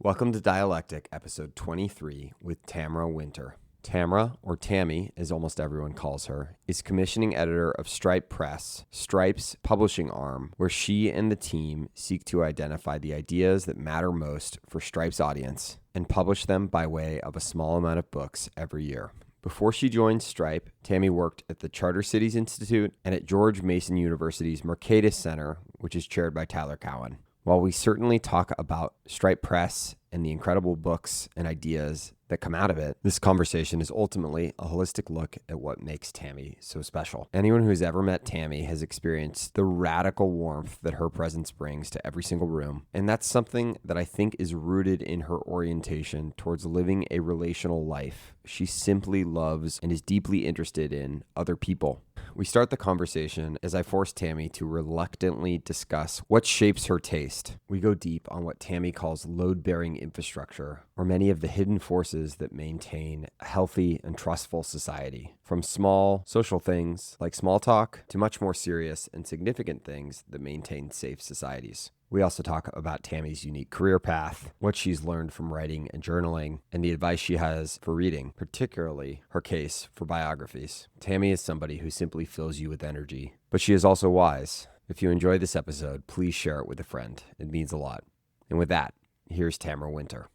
Welcome to Dialectic, episode 23, with Tamara Winter. Tamara, or Tammy, as almost everyone calls her, is commissioning editor of Stripe Press, Stripe's publishing arm, where she and the team seek to identify the ideas that matter most for Stripe's audience and publish them by way of a small amount of books every year. Before she joined Stripe, Tammy worked at the Charter Cities Institute and at George Mason University's Mercatus Center, which is chaired by Tyler Cowen. While we certainly talk about Stripe Press and the incredible books and ideas that come out of it, this conversation is ultimately a holistic look at what makes Tammy so special. Anyone who's ever met Tammy has experienced the radical warmth that her presence brings to every single room, and that's something that I think is rooted in her orientation towards living a relational life. She simply loves and is deeply interested in other people. We start the conversation as I force Tammy to reluctantly discuss what shapes her taste. We go deep on what Tammy calls load-bearing infrastructure, or many of the hidden forces that maintain a healthy and trustful society. From small social things like small talk to much more serious and significant things that maintain safe societies. We also talk about Tammy's unique career path, what she's learned from writing and journaling, and the advice she has for reading, particularly her case for biographies. Tammy is somebody who simply fills you with energy, but she is also wise. If you enjoy this episode, please share it with a friend. It means a lot. And with that, here's Tamara Winter.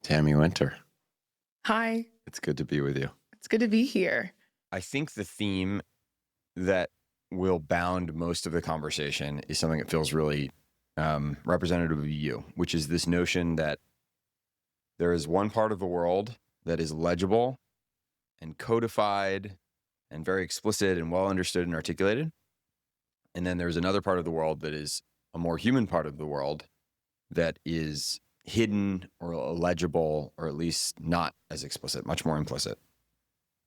Tammy Winter. Hi. It's good to be with you. It's good to be here. I think the theme that will bound most of the conversation is something that feels really representative of you, which is this notion that there is one part of the world that is legible and codified and very explicit and well understood and articulated. And then there's another part of the world that is a more human part of the world that is hidden or illegible, or at least not as explicit, much more implicit.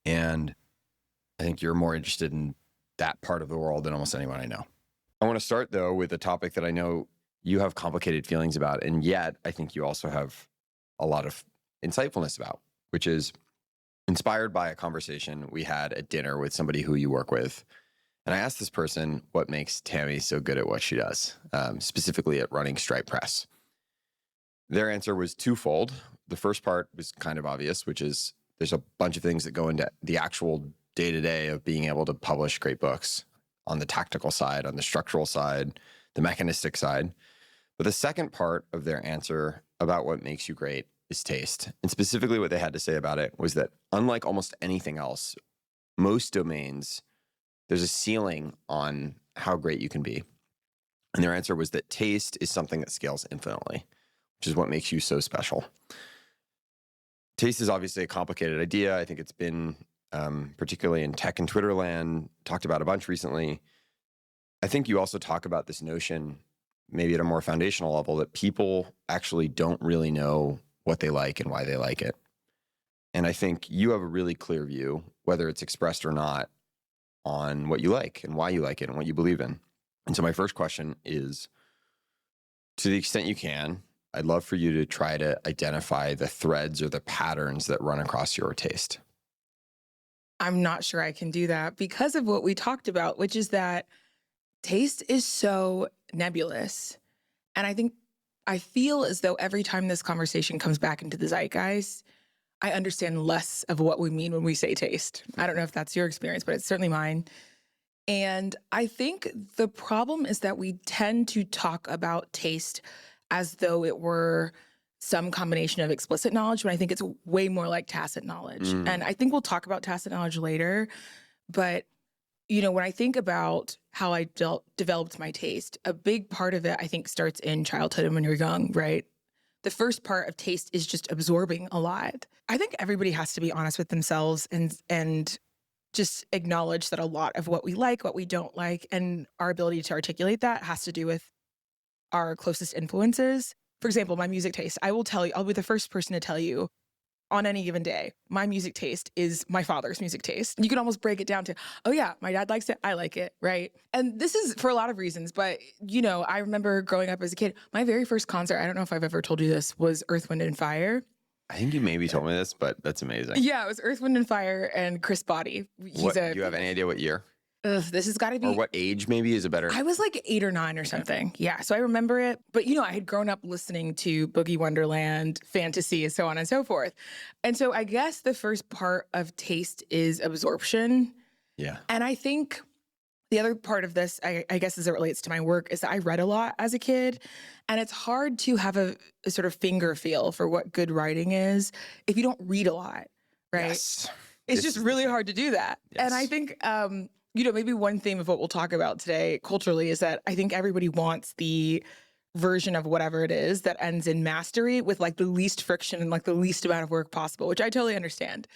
And I think you're more interested in that part of the world than almost anyone I know. I want to start, though, with a topic that I know you have complicated feelings about, and yet I think you also have a lot of insightfulness about, which is inspired by a conversation we had at dinner with somebody who you work with. And I asked this person what makes Tammy so good at what she does, specifically at running Stripe Press. Their answer was twofold. The first part was kind of obvious, which is there's a bunch of things that go into the actual day-to-day of being able to publish great books on the tactical side, on the structural side, the mechanistic side. But the second part of their answer about what makes you great is taste. And specifically what they had to say about it was that unlike almost anything else, most domains, there's a ceiling on how great you can be. And their answer was that taste is something that scales infinitely, which is what makes you so special. Taste is obviously a complicated idea. I think it's been, particularly in tech and Twitter land, talked about a bunch recently. I think you also talk about this notion, maybe at a more foundational level, that people actually don't really know what they like and why they like it. And I think you have a really clear view, whether it's expressed or not, on what you like and why you like it and what you believe in. And so my first question is, to the extent you can, I'd love for you to try to identify the threads or the patterns that run across your taste. I'm not sure I can do that because of what we talked about, which is that taste is so nebulous. And I feel as though every time this conversation comes back into the zeitgeist, I understand less of what we mean when we say taste. I don't know if that's your experience, but it's certainly mine. And I think the problem is that we tend to talk about taste as though it were some combination of explicit knowledge, when I think it's way more like tacit knowledge. And I think we'll talk about tacit knowledge later. But, when I think about how I developed my taste, a big part of it, I think, starts in childhood and when you're young, right? The first part of taste is just absorbing a lot. I think everybody has to be honest with themselves and just acknowledge that a lot of what we like, what we don't like, and our ability to articulate that has to do with our closest influences. For example, my music taste. I will tell you, I'll be the first person to tell you on any given day, my music taste is my father's music taste. You can almost break it down to, oh yeah, my dad likes it, I like it, right? And this is for a lot of reasons, but I remember growing up as a kid, my very first concert, I don't know if I've ever told you this, was Earth, Wind & Fire. I think you maybe told me this, but that's amazing. Yeah, it was Earth, Wind & Fire and Chris Botti. Do you have any idea what year? This has got to Or be. what age maybe is a better? I was like 8 or 9 or something. Yeah. So I remember it. But, I had grown up listening to Boogie Wonderland, fantasy, so on and so forth. And so I guess the first part of taste is absorption. Yeah. And I think the other part of this, I guess, as it relates to my work, is that I read a lot as a kid. And it's hard to have a sort of finger feel for what good writing is if you don't read a lot, right? Yes. It's This just is really the- hard to do that. And I Yes. think, maybe one theme of what we'll talk about today culturally is that I think everybody wants the version of whatever it is that ends in mastery with like the least friction and like the least amount of work possible, which I totally understand.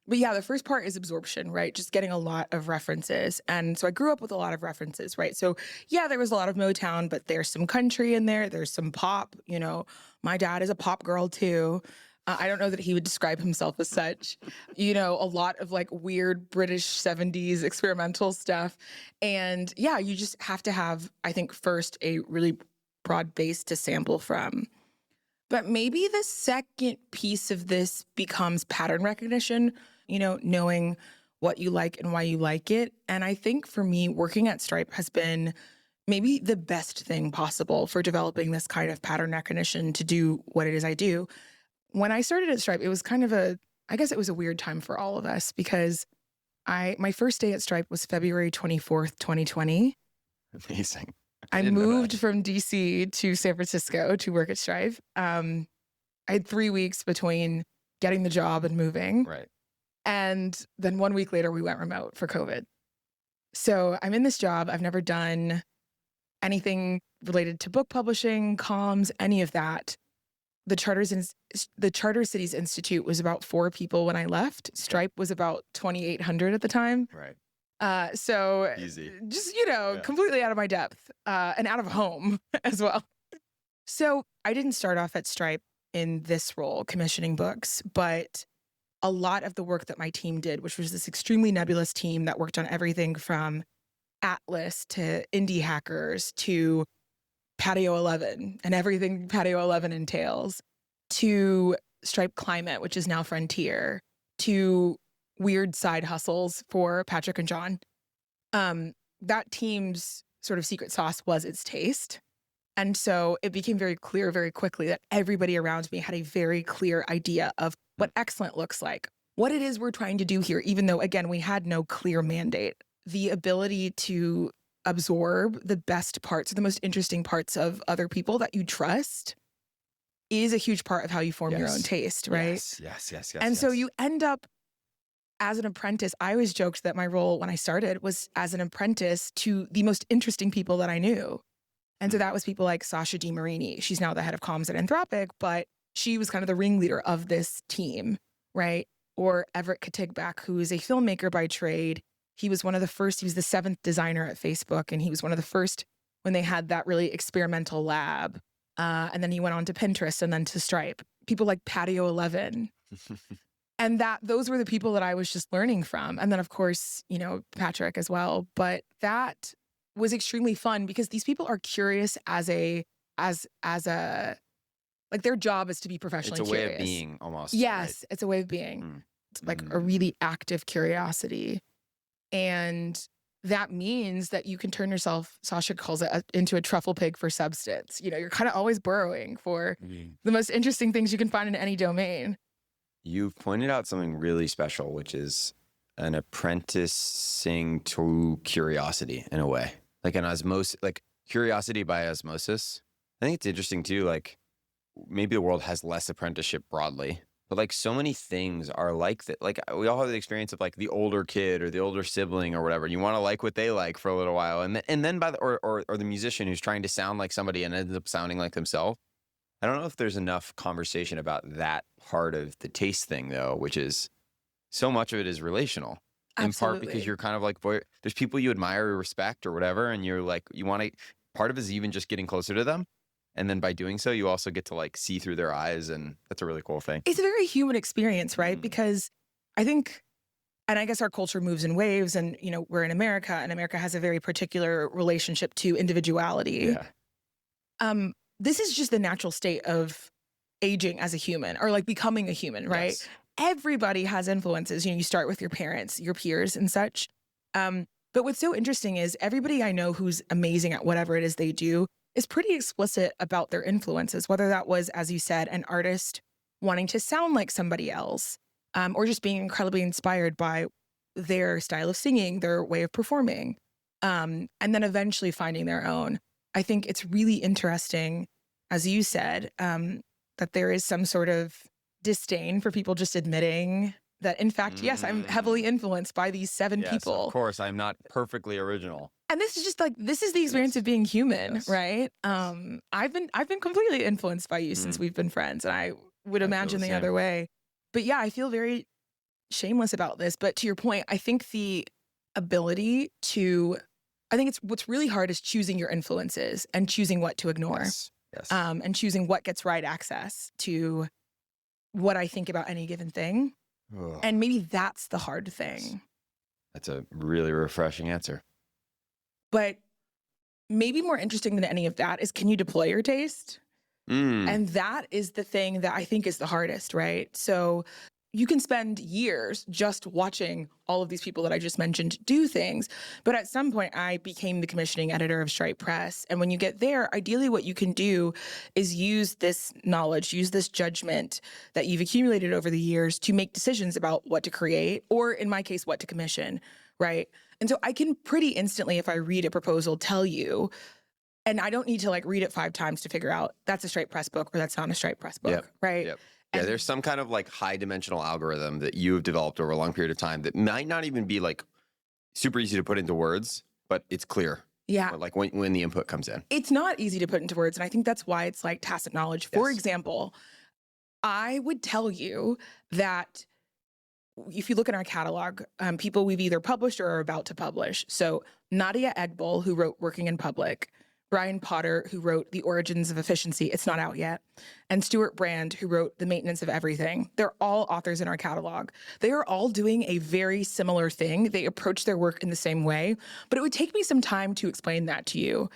But yeah, the first part is absorption, right? Just getting a lot of references. And so I grew up with a lot of references, right? So yeah, there was a lot of Motown, but there's some country in there. There's some pop, my dad is a pop girl too. I don't know that he would describe himself as such. A lot of like weird British 70s experimental stuff. And yeah, you just have to have, I think, first a really broad base to sample from. But maybe the second piece of this becomes pattern recognition, knowing what you like and why you like it. And I think for me, working at Stripe has been maybe the best thing possible for developing this kind of pattern recognition to do what it is I do. When I started at Stripe, it was kind of I guess it was a weird time for all of us because my first day at Stripe was February 24th, 2020. Amazing. I didn't know that. moved from DC to San Francisco to work at Stripe. I had 3 weeks between getting the job and moving. Right. And then 1 week later, we went remote for COVID. So I'm in this job. I've never done anything related to book publishing, comms, any of that. The Charter Cities Institute was about 4 people when I left. Stripe was about 2,800 at the time. Right. So Easy. just, Yeah. completely out of my depth and out of home as well. So I didn't start off at Stripe in this role, commissioning books, but a lot of the work that my team did, which was this extremely nebulous team that worked on everything from Atlas to Indie Hackers to Patio 11 and everything Patio 11 entails, to Stripe Climate, which is now Frontier, to weird side hustles for Patrick and John. That team's sort of secret sauce was its taste. And so it became very clear very quickly that everybody around me had a very clear idea of what excellent looks like, what it is we're trying to do here, even though, again, we had no clear mandate. The ability to absorb the best parts, the most interesting parts of other people that you trust is a huge part of how you form your own Yes. taste, right? Yes. And so you end up as an apprentice. I always joked that my role when I started was as an apprentice to the most interesting people that I knew. And so that was people like Sasha DiMarini. She's now the head of comms at Anthropic, but she was kind of the ringleader of this team, right? Or Everett Katigbak, who is a filmmaker by trade. He was one of the first, he was the 7th designer at Facebook, and he was one of the first when they had that really experimental lab. And then he went on to Pinterest and then to Stripe. People like Patio 11. And those were the people that I was just learning from. And then, of course, Patrick as well. But that was extremely fun because these people are curious as a like their job is to be professionally It's a way curious. of being almost. Yes, it's a way of being. Mm. It's like a really active curiosity. And that means that you can turn yourself, Sasha calls it, into a truffle pig for substance. You're kind of always burrowing for the most interesting things you can find in any domain. You've pointed out something really special, which is an apprenticing to curiosity in a way, like an osmosis, like curiosity by osmosis. I think it's interesting too. Like maybe the world has less apprenticeship broadly, but like so many things are like that. Like we all have the experience of like the older kid or the older sibling or whatever. You want to like what they like for a little while, and then by the or the musician who's trying to sound like somebody and ends up sounding like themselves. I don't know if there's enough conversation about that part of the taste thing though, which is so much of it is relational. In part because Absolutely. you're kind of like, boy, there's people you admire or respect or whatever, and you're like, you want to. Part of it is even just getting closer to them. And then by doing so, you also get to like see through their eyes. And that's a really cool thing. It's a very human experience, right? Because I think, and I guess our culture moves in waves, and we're in America, and America has a very particular relationship to individuality. Yeah. This is just the natural state of aging as a human, or like becoming a human, right? Yes. Everybody has influences. You start with your parents, your peers, and such. But what's so interesting is everybody I know who's amazing at whatever it is they do is pretty explicit about their influences, whether that was, as you said, an artist wanting to sound like somebody else, or just being incredibly inspired by their style of singing, their way of performing, and then eventually finding their own. I think it's really interesting, as you said, that there is some sort of disdain for people just admitting that, in fact, yes, I'm heavily influenced by these 7 Yes, people. of course, I'm not perfectly original. And this is just like, this is the experience of being human, Yes. right? I've been completely influenced by you since we've been friends, and I would I feel imagine the the same. other way. But yeah, I feel very shameless about this. But to your point, I think the ability to, I think it's what's really hard is choosing your influences and choosing what to ignore, Yes. Yes. and choosing what gets right access to what I think about any given thing. Ugh. And maybe that's the hard thing. That's a really refreshing answer. But maybe more interesting than any of that is, can you deploy your taste? And that is the thing that I think is the hardest, right? So you can spend years just watching all of these people that I just mentioned do things. But at some point, I became the commissioning editor of Stripe Press. And when you get there, ideally what you can do is use this knowledge, use this judgment that you've accumulated over the years to make decisions about what to create, or in my case, what to commission, right? And so I can pretty instantly, if I read a proposal, tell you, and I don't need to like read it 5 times to figure out that's a Stripe Press book or that's not a Stripe Press book, Yep. right? Yep. Yeah, And- there's some kind of like high dimensional algorithm that you've developed over a long period of time that might not even be like super easy to put into words, but it's clear. Yeah. Like when the input comes in. It's not easy to put into words. And I think that's why it's like tacit knowledge. For Yes. example, I would tell you that if you look in our catalog, people we've either published or are about to publish. So Nadia Egbel, who wrote Working in Public, Brian Potter, who wrote The Origins of Efficiency, it's not out yet, and Stuart Brand, who wrote The Maintenance of Everything. They're all authors in our catalog. They are all doing a very similar thing. They approach their work in the same way, but it would take me some time to explain that to you.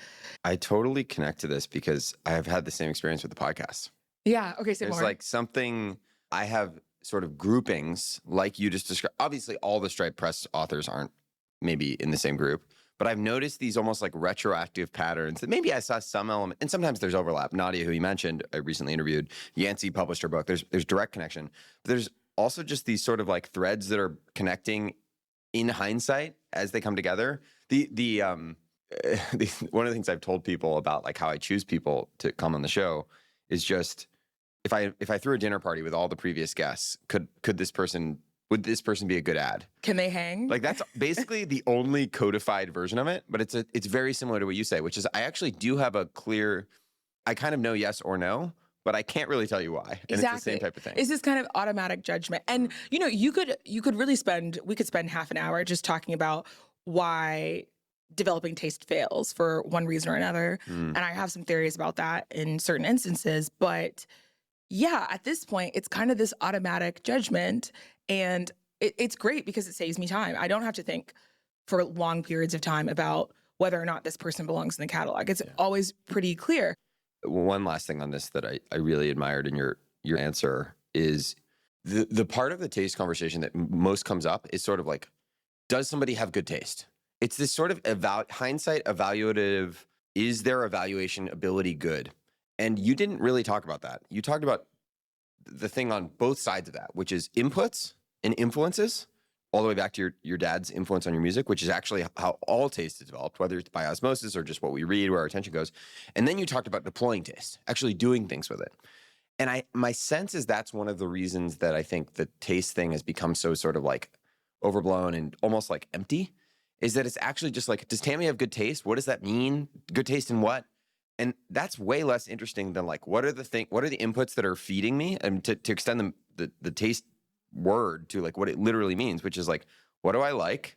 I totally connect to this because I have had the same experience with the podcast. Yeah, okay, say There's more. like something, I have sort of groupings like you just described. Obviously, all the Stripe Press authors aren't maybe in the same group, but I've noticed these almost like retroactive patterns that maybe I saw some element, and sometimes there's overlap. Nadia, who you mentioned, I recently interviewed, Yancey published her book. There's direct connection, but there's also just these sort of like threads that are connecting in hindsight as they come together. One of the things I've told people about like how I choose people to come on the show is just, if I threw a dinner party with all the previous guests, would this person be a good ad? Can they hang? Like that's basically the only codified version of it, but it's very similar to what you say, which is I actually do have a clear, I kind of know yes or no, but I can't really tell you why. And Exactly. It's the same type of thing. It's this kind of automatic judgment. And you know, we could spend half an hour just talking about why developing taste fails for one reason or another. And I have some theories about that in certain instances, but yeah, at this point, it's kind of this automatic judgment. And it's great because it saves me time. I don't have to think for long periods of time about whether or not this person belongs in the catalog. It's always pretty clear. One last thing on this that I really admired in your answer is the part of the taste conversation that most comes up is sort of like, does somebody have good taste? It's this sort of hindsight evaluative, is their evaluation ability good? And you didn't really talk about that. You talked about the thing on both sides of that, which is inputs and influences, all the way back to your dad's influence on your music, which is actually how all taste is developed, whether it's by osmosis or just what we read, where our attention goes. And then you talked about deploying taste, actually doing things with it. And my sense is that's one of the reasons that I think the taste thing has become so sort of like overblown and almost like empty, is that it's actually just like, does Tammy have good taste? What does that mean? Good taste in what? And that's way less interesting than like, what are the inputs that are feeding me? And to extend the taste word to like what it literally means, which is like, what do I like?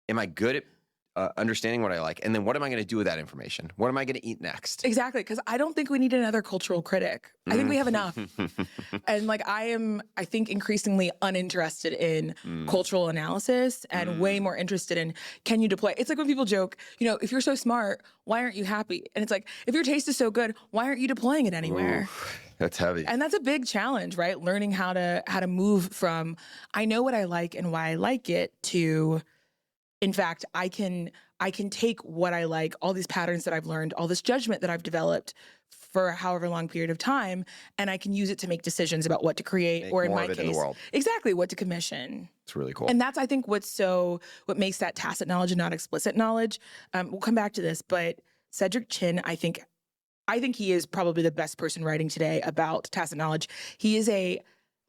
Am I good at understanding what I like? And then what am I going to do with that information? What am I going to eat next? Exactly, because I don't think we need another cultural critic. I think we have enough. And like I think increasingly uninterested in cultural analysis and way more interested in, can you deploy? It's like when people joke, you know, if you're so smart, why aren't you happy? And it's like, if your taste is so good, why aren't you deploying it anywhere? Ooh, that's heavy. And that's a big challenge, right? Learning how to move from I know what I like and why I like it to in fact, I can take what I like, all these patterns that I've learned, all this judgment that I've developed for however long period of time, and I can use it to make decisions about what to create, Make or in more my of it in the case, world. exactly what to commission. It's really cool. And that's, I think, what makes that tacit knowledge and not explicit knowledge. We'll come back to this, but Cedric Chin, I think he is probably the best person writing today about tacit knowledge. He's a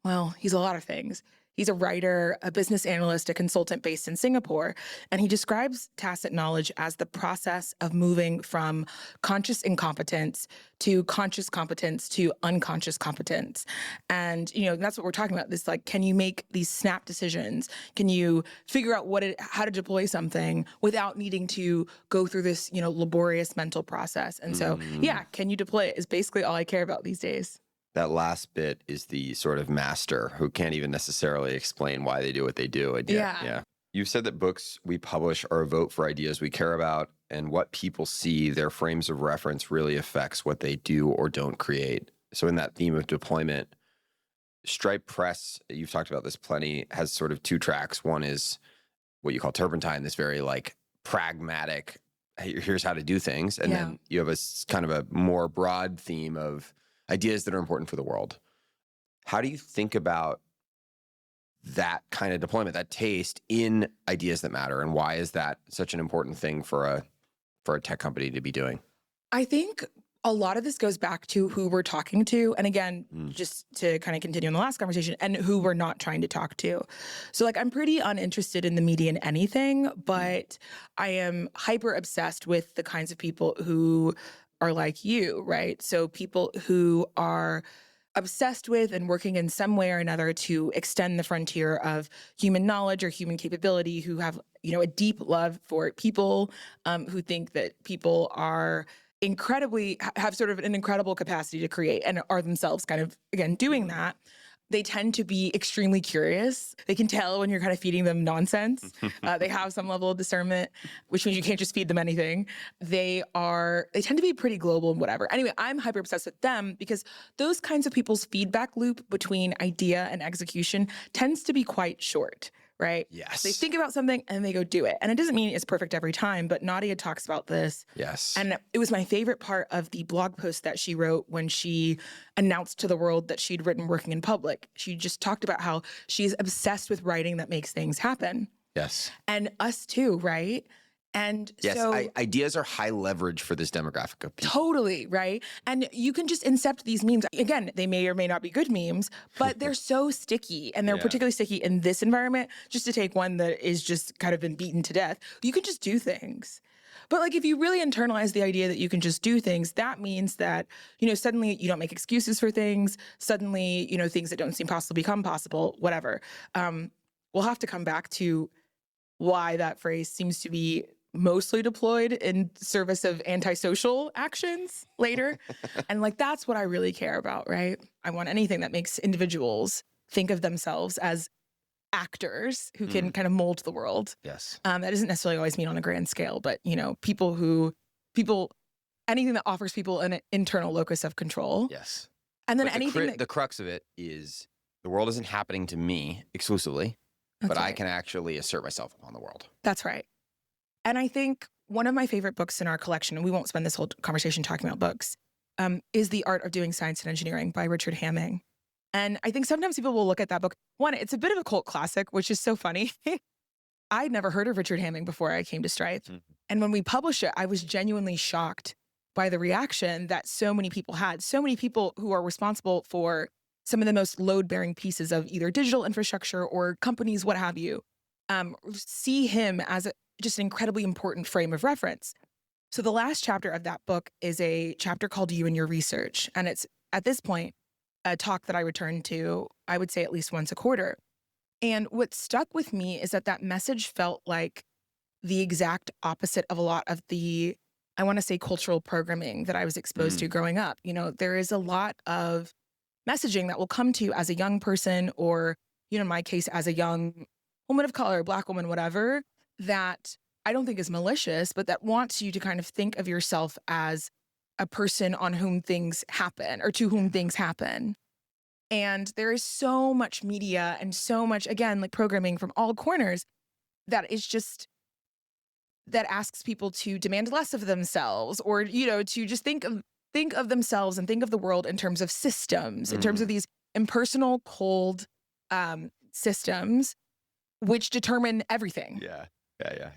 lot of things. He's a writer, a business analyst, a consultant based in Singapore, and he describes tacit knowledge as the process of moving from conscious incompetence to conscious competence to unconscious competence. And, that's what we're talking about. This, like, can you make these snap decisions? Can you figure out how to deploy something without needing to go through this, laborious mental process? And so, can you deploy it is basically all I care about these days. That last bit is the sort of master who can't even necessarily explain why they do what they do. And yeah. You've said that books we publish are a vote for ideas we care about, and what people see, their frames of reference, really affects what they do or don't create. So in that theme of deployment, Stripe Press, you've talked about this plenty, has sort of two tracks. One is what you call turpentine, this very like pragmatic, here's how to do things. And then you have a kind of a more broad theme of ideas that are important for the world. How do you think about that kind of deployment, that taste in ideas that matter, and why is that such an important thing for a tech company to be doing? I think a lot of this goes back to who we're talking to, and again, just to kind of continue on the last conversation, and who we're not trying to talk to. So, like, I'm pretty uninterested in the media in anything, but I am hyper obsessed with the kinds of people who are like you, right? So people who are obsessed with and working in some way or another to extend the frontier of human knowledge or human capability, who have, a deep love for people, who think that people are have sort of an incredible capacity to create and are themselves kind of, again, doing that. They tend to be extremely curious. They can tell when you're kind of feeding them nonsense. They have some level of discernment, which means you can't just feed them anything. They tend to be pretty global and whatever. Anyway, I'm hyper obsessed with them because those kinds of people's feedback loop between idea and execution tends to be quite short, right? Yes. They think about something and they go do it. And it doesn't mean it's perfect every time, but Nadia talks about this. Yes. And it was my favorite part of the blog post that she wrote when she announced to the world that she'd written Working in Public. She just talked about how she's obsessed with writing that makes things happen. Yes. And us too, right? And yes, so ideas are high leverage for this demographic of people. Totally, right? And you can just incept these memes. Again, they may or may not be good memes, but they're so sticky, and they're particularly sticky in this environment. Just to take one that is just kind of been beaten to death, you can just do things. But like, if you really internalize the idea that you can just do things, that means that, suddenly you don't make excuses for things. Suddenly, things that don't seem possible become possible, whatever. We'll have to come back to why that phrase seems to be mostly deployed in service of antisocial actions later. And like, that's what I really care about, right? I want anything that makes individuals think of themselves as actors who can kind of mold the world. Yes. That doesn't necessarily always mean on a grand scale, but, anything that offers people an internal locus of control. Yes. And then but the crux of it is the world isn't happening to me exclusively, but I can actually assert myself upon the world. That's right. And I think one of my favorite books in our collection, and we won't spend this whole conversation talking about books, is The Art of Doing Science and Engineering by Richard Hamming. And I think sometimes people will look at that book. One, it's a bit of a cult classic, which is so funny. I'd never heard of Richard Hamming before I came to Stripe. Mm-hmm. And when we published it, I was genuinely shocked by the reaction that so many people had. So many people who are responsible for some of the most load-bearing pieces of either digital infrastructure or companies, what have you, see him as just an incredibly important frame of reference. So the last chapter of that book is a chapter called You and Your Research. And it's, at this point, a talk that I return to, I would say, at least once a quarter. And what stuck with me is that message felt like the exact opposite of a lot of the, I want to say, cultural programming that I was exposed to growing up. There is a lot of messaging that will come to you as a young person, or, in my case, as a young woman of color, Black woman, whatever, that I don't think is malicious, but that wants you to kind of think of yourself as a person on whom things happen, or to whom things happen. And there is so much media and so much, again, like programming from all corners that is just that asks people to demand less of themselves, or, to just think of themselves and think of the world in terms of systems, in terms of these impersonal, cold systems which determine everything. Yeah.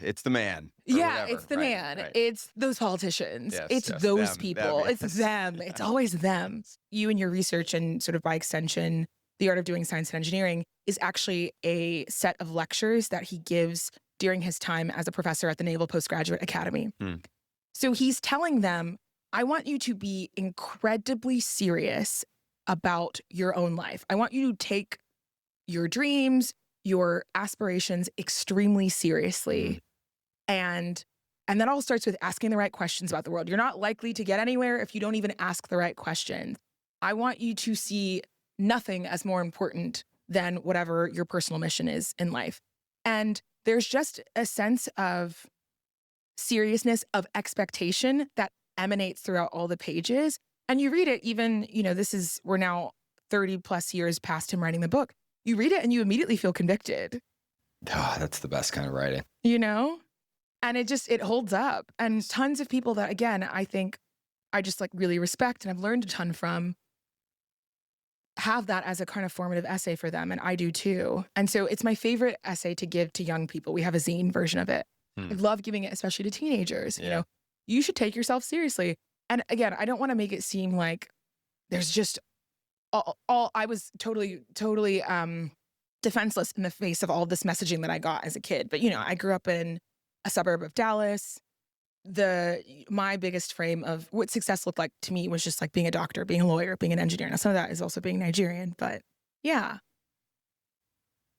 It's the man. Yeah, it's the man. Right. It's those politicians. Yes, It's yes, those them, people. them, It's yes. them. It's always them. You and your research, and sort of by extension, The Art of Doing Science and Engineering, is actually a set of lectures that he gives during his time as a professor at the Naval Postgraduate Academy. So he's telling them, I want you to be incredibly serious about your own life. I want you to take your dreams, your aspirations extremely seriously. And that all starts with asking the right questions about the world. You're not likely to get anywhere if you don't even ask the right questions. I want you to see nothing as more important than whatever your personal mission is in life. And there's just a sense of seriousness, of expectation that emanates throughout all the pages. And you read it even, we're now 30 plus years past him writing the book. You read it and you immediately feel convicted. Oh, that's the best kind of writing. And it holds up. And tons of people that, again, I think I just really respect and I've learned a ton from, have that as a kind of formative essay for them. And I do too. And so it's my favorite essay to give to young people. We have a zine version of it. I love giving it, especially to teenagers. Yeah. You should take yourself seriously. And again, I don't want to make it seem like there's just all I was totally defenseless in the face of all this messaging that I got as a kid. But, I grew up in a suburb of Dallas. My biggest frame of what success looked like to me was just being a doctor, being a lawyer, being an engineer. Now, some of that is also being Nigerian, but yeah.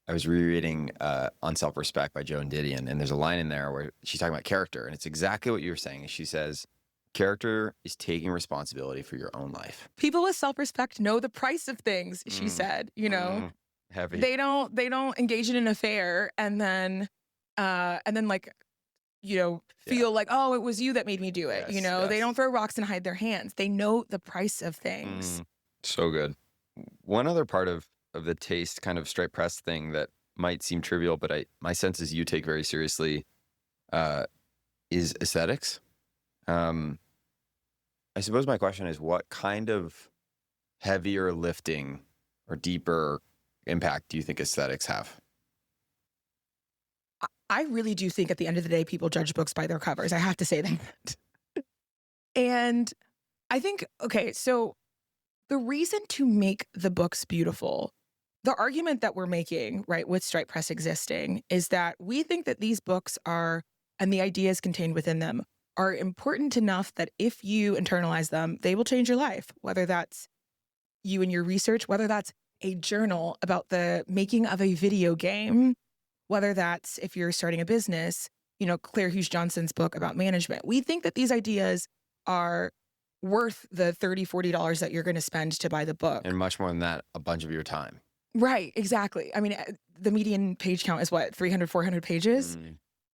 I was rereading On Self-Respect by Joan Didion, and there's a line in there where she's talking about character, and it's exactly what you were saying. She says, character is taking responsibility for your own life. People with self-respect know the price of things, she said, Heavy. They don't engage in an affair and then feel like, oh, it was you that made me do it. Yes. They don't throw rocks and hide their hands. They know the price of things. So good. One other part of the taste kind of straight press thing that might seem trivial, but my sense is you take very seriously, is aesthetics. I suppose my question is, what kind of heavier lifting or deeper impact do you think aesthetics have? I really do think at the end of the day, people judge books by their covers. I have to say that. And I think, okay, so the reason to make the books beautiful, the argument that we're making, right, with Stripe Press existing is that we think that these books are, and the ideas contained within them, are important enough that if you internalize them, they will change your life, whether that's you and your research, whether that's a journal about the making of a video game, whether that's if you're starting a business, Claire Hughes Johnson's book about management. We think that these ideas are worth the $30, $40 that you're going to spend to buy the book. And much more than that, a bunch of your time. Right, exactly. I mean, the median page count is what, 300, 400 pages?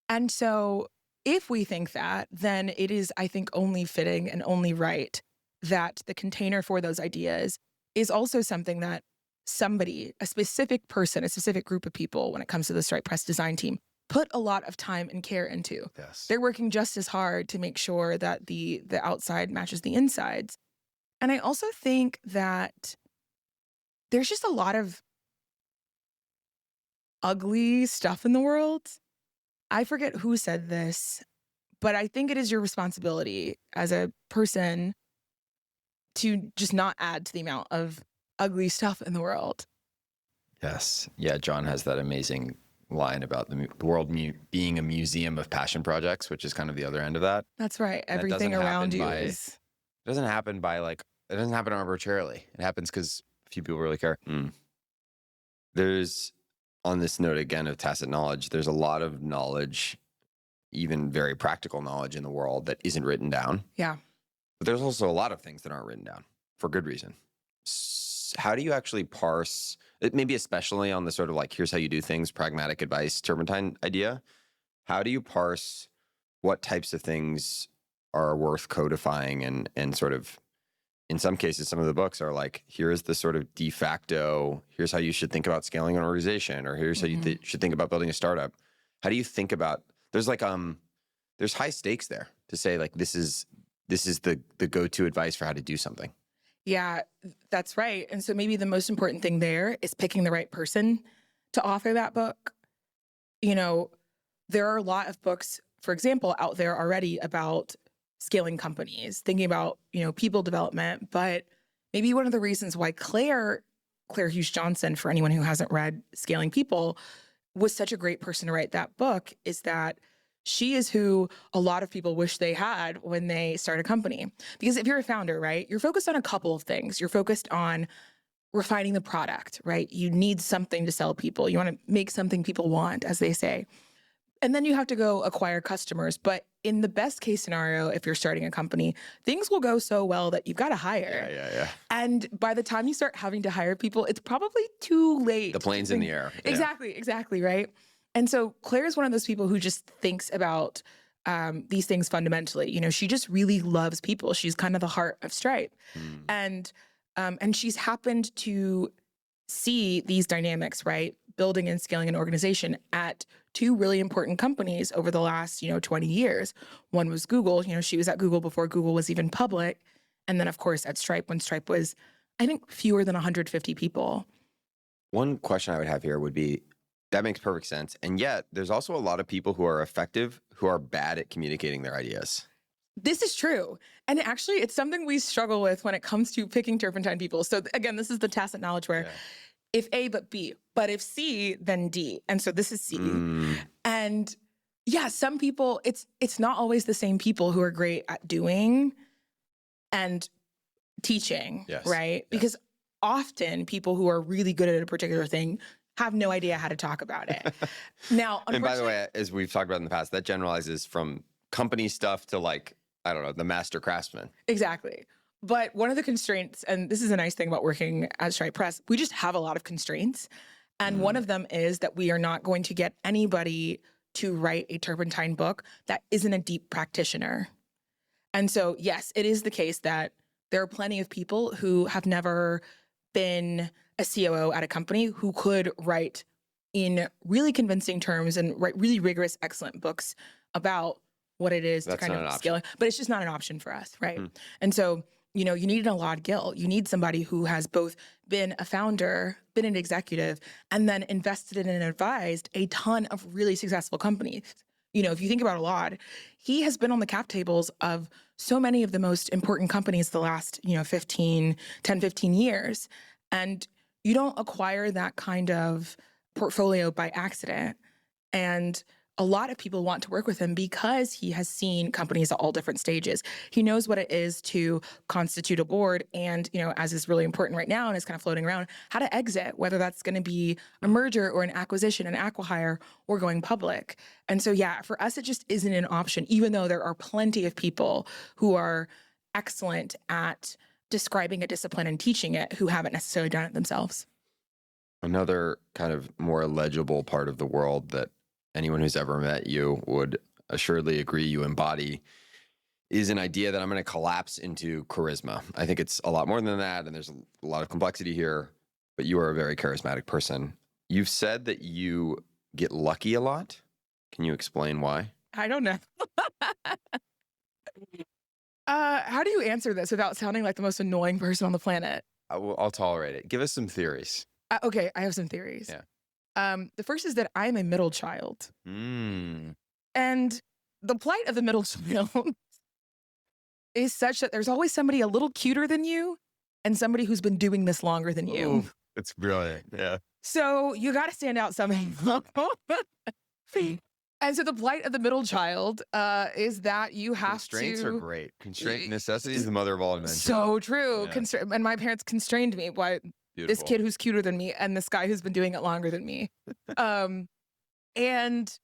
And so if we think that, then it is, I think, only fitting and only right that the container for those ideas is also something that somebody, a specific person, a specific group of people, when it comes to the Stripe Press design team, put a lot of time and care into. Yes. They're working just as hard to make sure that the outside matches the insides. And I also think that there's just a lot of ugly stuff in the world. I forget who said this, but I think it is your responsibility as a person to just not add to the amount of ugly stuff in the world. Yes. Yeah, John has that amazing line about the world being a museum of passion projects, which is kind of the other end of that. That's right. That Everything doesn't around you happen is... It doesn't happen it doesn't happen arbitrarily. It happens because few people really care. There's, on this note again of tacit knowledge, there's a lot of knowledge, even very practical knowledge in the world that isn't written down. Yeah. But there's also a lot of things that aren't written down for good reason. How do you actually parse, maybe especially on the sort of here's how you do things, pragmatic advice, turpentine idea? How do you parse what types of things are worth codifying and sort of, in some cases, some of the books are here's the sort of de facto, here's how you should think about scaling an organization, or here's how you should think about building a startup. How do you think about, there's there's high stakes there to say like, this is the go-to advice for how to do something. Yeah, that's right. And so maybe the most important thing there is picking the right person to author that book. You know, there are a lot of books, for example, out there already about scaling companies, thinking about, people development. But maybe one of the reasons why Claire Hughes Johnson, for anyone who hasn't read Scaling People, was such a great person to write that book is that she is who a lot of people wish they had when they start a company. Because if you're a founder, right, you're focused on a couple of things. You're focused on refining the product, right? You need something to sell people. You want to make something people want, as they say. And then you have to go acquire customers. But in the best case scenario, if you're starting a company, things will go so well that you've got to hire. Yeah. And by the time you start having to hire people, it's probably too late. The plane's in the air. Yeah. Exactly, right? And so Claire is one of those people who just thinks about these things fundamentally. She just really loves people. She's kind of the heart of Stripe. And she's happened to see these dynamics, right? Building and scaling an organization at two really important companies over the last, 20 years. One was Google. She was at Google before Google was even public. And then, of course, at Stripe, when Stripe was, I think, fewer than 150 people. One question I would have here would be, that makes perfect sense. And yet, there's also a lot of people who are effective who are bad at communicating their ideas. This is true. And actually, it's something we struggle with when it comes to picking turpentine people. So again, this is the tacit knowledge where if A, but B, but if C, then D. And so this is C. And yeah, some people, it's not always the same people who are great at doing and teaching, right? Yes. Because often people who are really good at a particular thing have no idea how to talk about it. Now, and by the way, as we've talked about in the past, that generalizes from company stuff to like, I don't know, the master craftsman. Exactly. But one of the constraints, and this is a nice thing about working at Stripe Press, we just have a lot of constraints. And one of them is that we are not going to get anybody to write a turpentine book that isn't a deep practitioner. And so, yes, it is the case that there are plenty of people who have never been a COO at a company who could write in really convincing terms and write really rigorous, excellent books about what it is to kind of scale it. But it's just not an option for us, right? And so, you need an Alad Gil. You need somebody who has both been a founder, been an executive, and then invested in and advised a ton of really successful companies. If you think about Alad, he has been on the cap tables of so many of the most important companies the last, 10, 15 years. And you don't acquire that kind of portfolio by accident. And a lot of people want to work with him because he has seen companies at all different stages. He knows what it is to constitute a board and, as is really important right now and is kind of floating around, how to exit, whether that's going to be a merger or an acquisition, an acqui-hire, or going public. And so, yeah, for us, it just isn't an option, even though there are plenty of people who are excellent at describing a discipline and teaching it who haven't necessarily done it themselves. Another kind of more legible part of the world that anyone who's ever met you would assuredly agree you embody is an idea that I'm going to collapse into charisma. I think it's a lot more than that, and there's a lot of complexity here, but you are a very charismatic person. You've said that you get lucky a lot. Can you explain why? I don't know. How do you answer this without sounding like the most annoying person on the planet? I'll tolerate it. Give us some theories. Okay, I have some theories. Yeah. The first is that I'm a middle child. And the plight of the middle child is such that there's always somebody a little cuter than you and somebody who's been doing this longer than you. Ooh, that's brilliant. Yeah. So you got to stand out somehow. And so the plight of the middle child is that you have Constraints are great. Necessity is the mother of all invention. So true. Yeah. And my parents constrained me by this kid who's cuter than me and this guy who's been doing it longer than me. And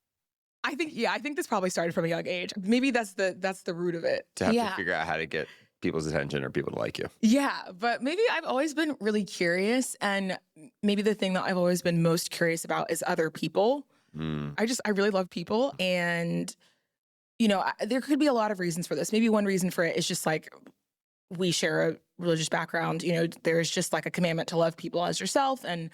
I think this probably started from a young age. Maybe that's the root of it. To have to figure out how to get people's attention or people to like you. Yeah, but maybe I've always been really curious, and maybe the thing that I've always been most curious about is other people. I really love people, and there could be a lot of reasons for this. Maybe one reason for it is just like we share a religious background. There's just like a commandment to love people as yourself, and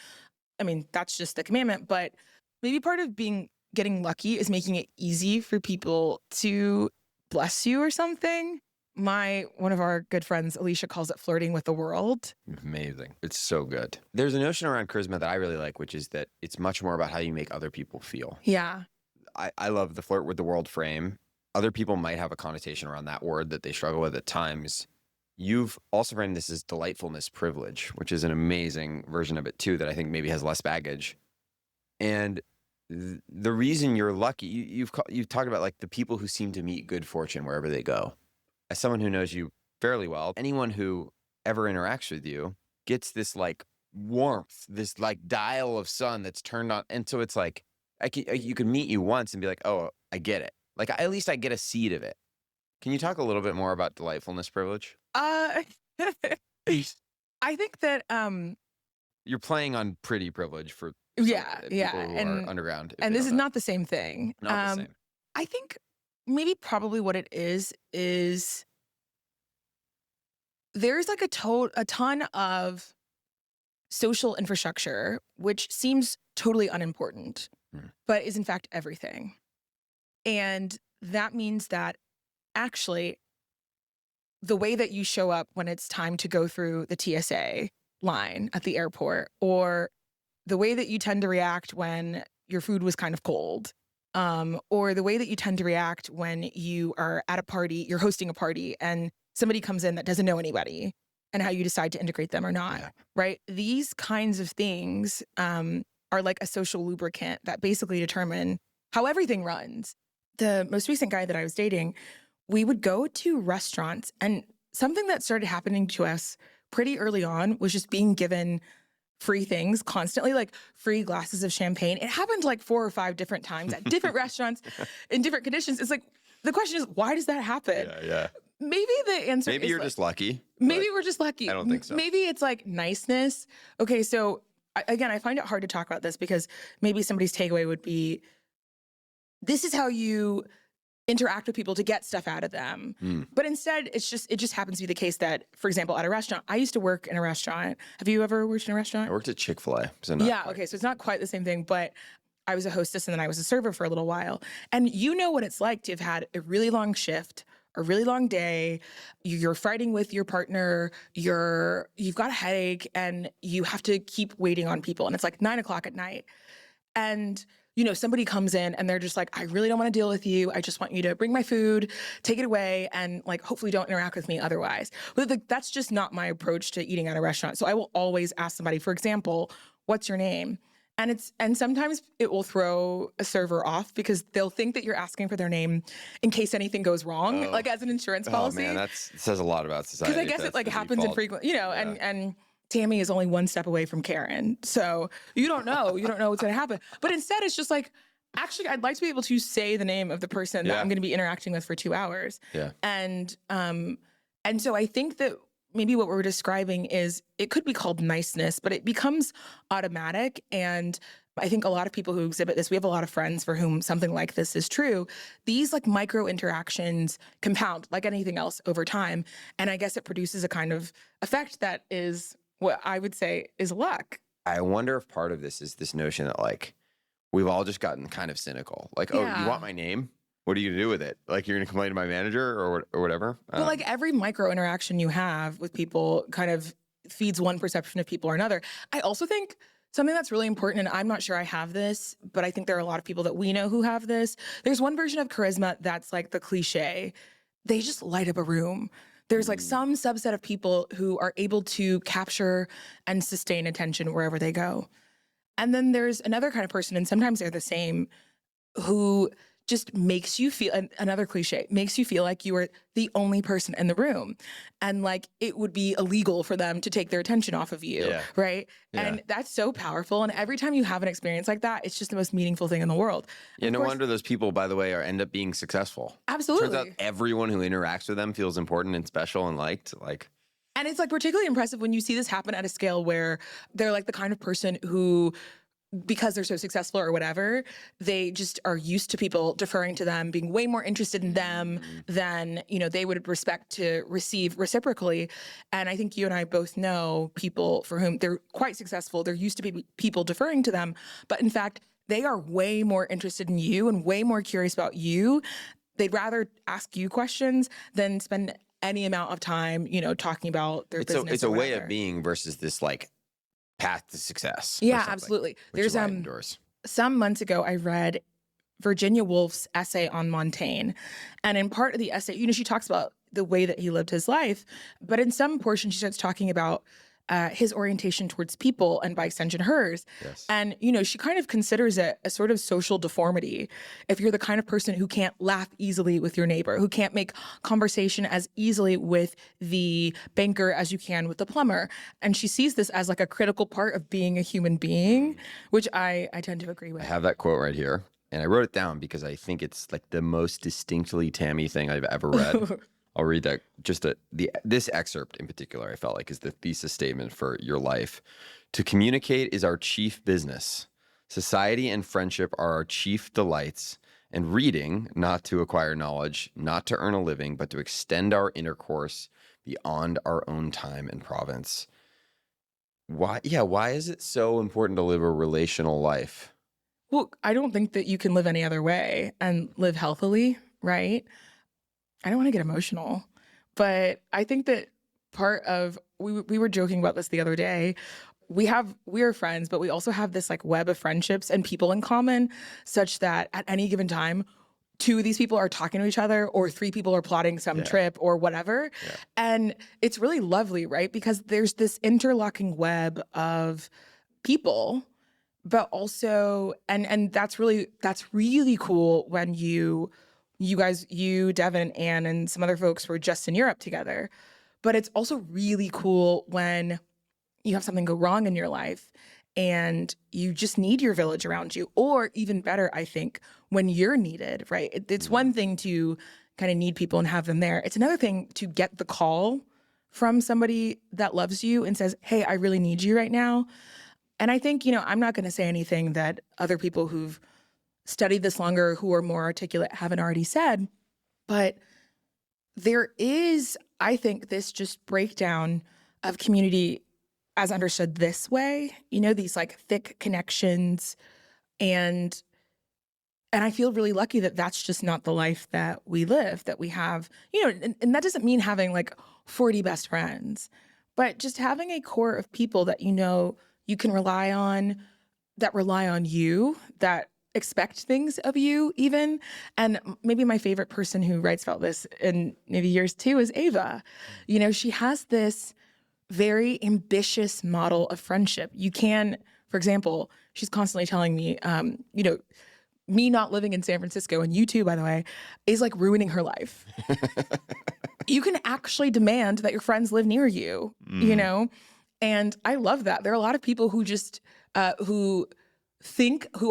I mean that's just the commandment. But maybe part of being getting lucky is making it easy for people to bless you or something. One of our good friends, Alicia, calls it flirting with the world. Amazing. It's so good. There's a notion around charisma that I really like, which is that it's much more about how you make other people feel. Yeah. I love the flirt with the world frame. Other people might have a connotation around that word that they struggle with at times. You've also framed this as delightfulness privilege, which is an amazing version of it too, that I think maybe has less baggage. And the reason you're lucky, you've talked about like the people who seem to meet good fortune wherever they go. As someone who knows you fairly well, anyone who ever interacts with you gets this like warmth, this like dial of sun that's turned on. And so it's like, you could meet you once and be like, oh, I get it. Like, at least I get a seed of it. Can you talk a little bit more about delightfulness privilege? I think that You're playing on pretty privilege for yeah, people yeah, who and are underground. and this is not the same thing. Not the same. I think maybe probably what it is there's like a ton of social infrastructure which seems totally unimportant, but is in fact everything. And that means that actually the way that you show up when it's time to go through the TSA line at the airport, or the way that you tend to react when your food was kind of cold, or the way that you tend to react when you are at a party, you're hosting a party, and somebody comes in that doesn't know anybody, and how you decide to integrate them or not, right? These kinds of things are like a social lubricant that basically determine how everything runs. The most recent guy that I was dating, we would go to restaurants, and something that started happening to us pretty early on was just being given free things constantly, like free glasses of champagne. It happened like 4 or 5 different times at different restaurants in different conditions. It's like, the question is, why does that happen? Yeah. Maybe the answer Maybe is you're like, just lucky. maybe we're just lucky. I don't think so. Maybe it's like niceness. Okay, so again, I find it hard to talk about this because maybe somebody's takeaway would be, this is how you interact with people to get stuff out of them. But instead, it just happens to be the case that, for example, at a restaurant, I used to work in a restaurant. Have you ever worked in a restaurant? I worked at Chick-fil-A. So Okay, so it's not quite the same thing, but I was a hostess and then I was a server for a little while. And you know what it's like to have had a really long shift, a really long day, you're fighting with your partner, you've got a headache, and you have to keep waiting on people. And it's like 9 o'clock at night. And somebody comes in and they're just like, I really don't want to deal with you. I just want you to bring my food, take it away, and like hopefully don't interact with me otherwise. But that's just not my approach to eating at a restaurant. So I will always ask somebody, for example, what's your name? And sometimes it will throw a server off because they'll think that you're asking for their name in case anything goes wrong, like as an insurance policy. Oh man, that says a lot about society. Because I guess it like happens infrequently, and Tammy is only one step away from Karen. So you don't know what's going to happen. But instead it's just like, actually, I'd like to be able to say the name of the person that I'm going to be interacting with for 2 hours. Yeah. And so I think that maybe what we're describing is, it could be called niceness, but it becomes automatic. And I think a lot of people who exhibit this, we have a lot of friends for whom something like this is true. These like micro interactions compound like anything else over time. And I guess it produces a kind of effect that is what I would say is luck. I wonder if part of this is this notion that like, we've all just gotten kind of cynical. Like, oh, you want my name? What are you gonna do with it? Like, you're gonna complain to my manager or whatever? But like every micro interaction you have with people kind of feeds one perception of people or another. I also think something that's really important, and I'm not sure I have this, but I think there are a lot of people that we know who have this. There's one version of charisma that's like the cliche. They just light up a room. There's like some subset of people who are able to capture and sustain attention wherever they go. And then there's another kind of person, and sometimes they're the same, who just makes you feel, another cliche, makes you feel like you are the only person in the room. And like it would be illegal for them to take their attention off of you, right? Yeah. And that's so powerful. And every time you have an experience like that, it's just the most meaningful thing in the world. Yeah, no wonder those people, by the way, end up being successful. Absolutely. Turns out everyone who interacts with them feels important and special and liked. And it's like particularly impressive when you see this happen at a scale where they're like the kind of person who, because they're so successful or whatever, they just are used to people deferring to them, being way more interested in them than, they would respect to receive reciprocally. And I think you and I both know people for whom they're quite successful. They're used to people deferring to them. But in fact, they are way more interested in you and way more curious about you. They'd rather ask you questions than spend any amount of time, talking about their business. It's or a way whatever. of being versus this like path to success. or Yeah, something, absolutely. which There's light endures. some months ago I read Virginia Woolf's essay on Montaigne. And in part of the essay, she talks about the way that he lived his life. But in some portion, she starts talking about his orientation towards people and by extension hers. Yes. And, she kind of considers it a sort of social deformity. If you're the kind of person who can't laugh easily with your neighbor, who can't make conversation as easily with the banker as you can with the plumber. And she sees this as like a critical part of being a human being, which I tend to agree with. I have that quote right here. And I wrote it down because I think it's like the most distinctly Tammy thing I've ever read. I'll read that. Just this excerpt in particular, I felt like is the thesis statement for your life. To communicate is our chief business. Society and friendship are our chief delights. And reading, not to acquire knowledge, not to earn a living, but to extend our intercourse beyond our own time and province. Why is it so important to live a relational life? Well, I don't think that you can live any other way and live healthily, right? I don't want to get emotional, but I think that part of we were joking about this the other day. We are friends, but we also have this like web of friendships and people in common, such that at any given time, 2 of these people are talking to each other, or 3 people are plotting some trip or whatever. Yeah. And it's really lovely, right? Because there's this interlocking web of people. But also, and that's really cool when you guys, Devin, Anne, and some other folks were just in Europe together. But it's also really cool when you have something go wrong in your life and you just need your village around you. Or even better, I think, when you're needed, right? It's one thing to kind of need people and have them there. It's another thing to get the call from somebody that loves you and says, hey, I really need you right now. And I think, I'm not going to say anything that other people who've studied this longer, who are more articulate, haven't already said. But there is, I think, this just breakdown of community as understood this way, these like thick connections. And I feel really lucky that that's just not the life that we live, that we have, and that doesn't mean having like 40 best friends, but just having a core of people that you can rely on, that rely on you, that expect things of you even. And maybe my favorite person who writes about this, and maybe yours too, is Ava. She has this very ambitious model of friendship. You can, for example, she's constantly telling me, me not living in San Francisco, and you too, by the way, is like ruining her life. You can actually demand that your friends live near you, And I love that. There are a lot of people who just, who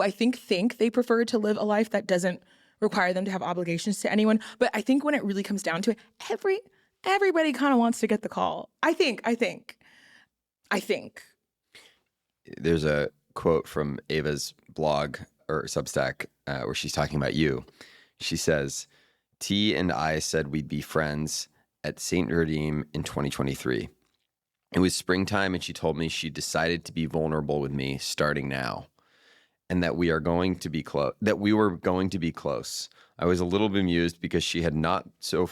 I think they prefer to live a life that doesn't require them to have obligations to anyone. But I think when it really comes down to it, everybody kind of wants to get the call. I think. There's a quote from Ava's blog or Substack where she's talking about you. She says, T and I said we'd be friends at St. Redeem in 2023. It was springtime, and she told me she decided to be vulnerable with me starting now, and that we were going to be close. I was a little bemused because she had not so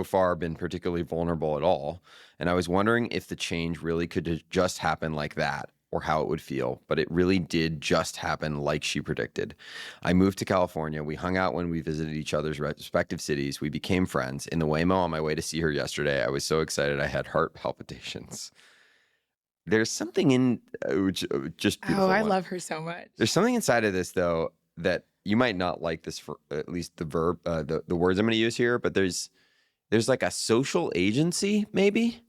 far been particularly vulnerable at all, and I was wondering if the change really could just happen like that, or how it would feel, but it really did just happen like she predicted. I moved to California. We hung out when we visited each other's respective cities. We became friends. In the Waymo on my way to see her yesterday, I was so excited I had heart palpitations. There's something in just beautiful. Oh, I love her so much. There's something inside of this, though, that you might not like this for at least the verb, the words I'm going to use here, but there's like a social agency, maybe?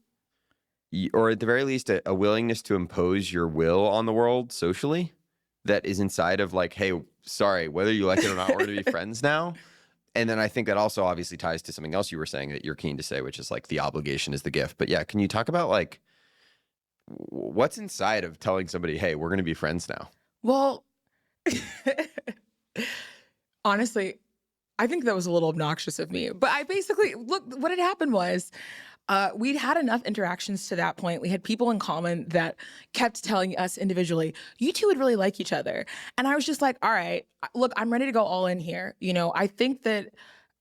Or at the very least, a willingness to impose your will on the world socially that is inside of like, hey, sorry, whether you like it or not, we're going to be friends now. And then I think that also obviously ties to something else you were saying that you're keen to say, which is like the obligation is the gift. But yeah, can you talk about like what's inside of telling somebody, hey, we're going to be friends now? Well, honestly, I think that was a little obnoxious of me. But I basically, look, what had happened was We'd had enough interactions to that point. We had people in common that kept telling us individually, you two would really like each other. And I was just like, all right, look, I'm ready to go all in here. I think that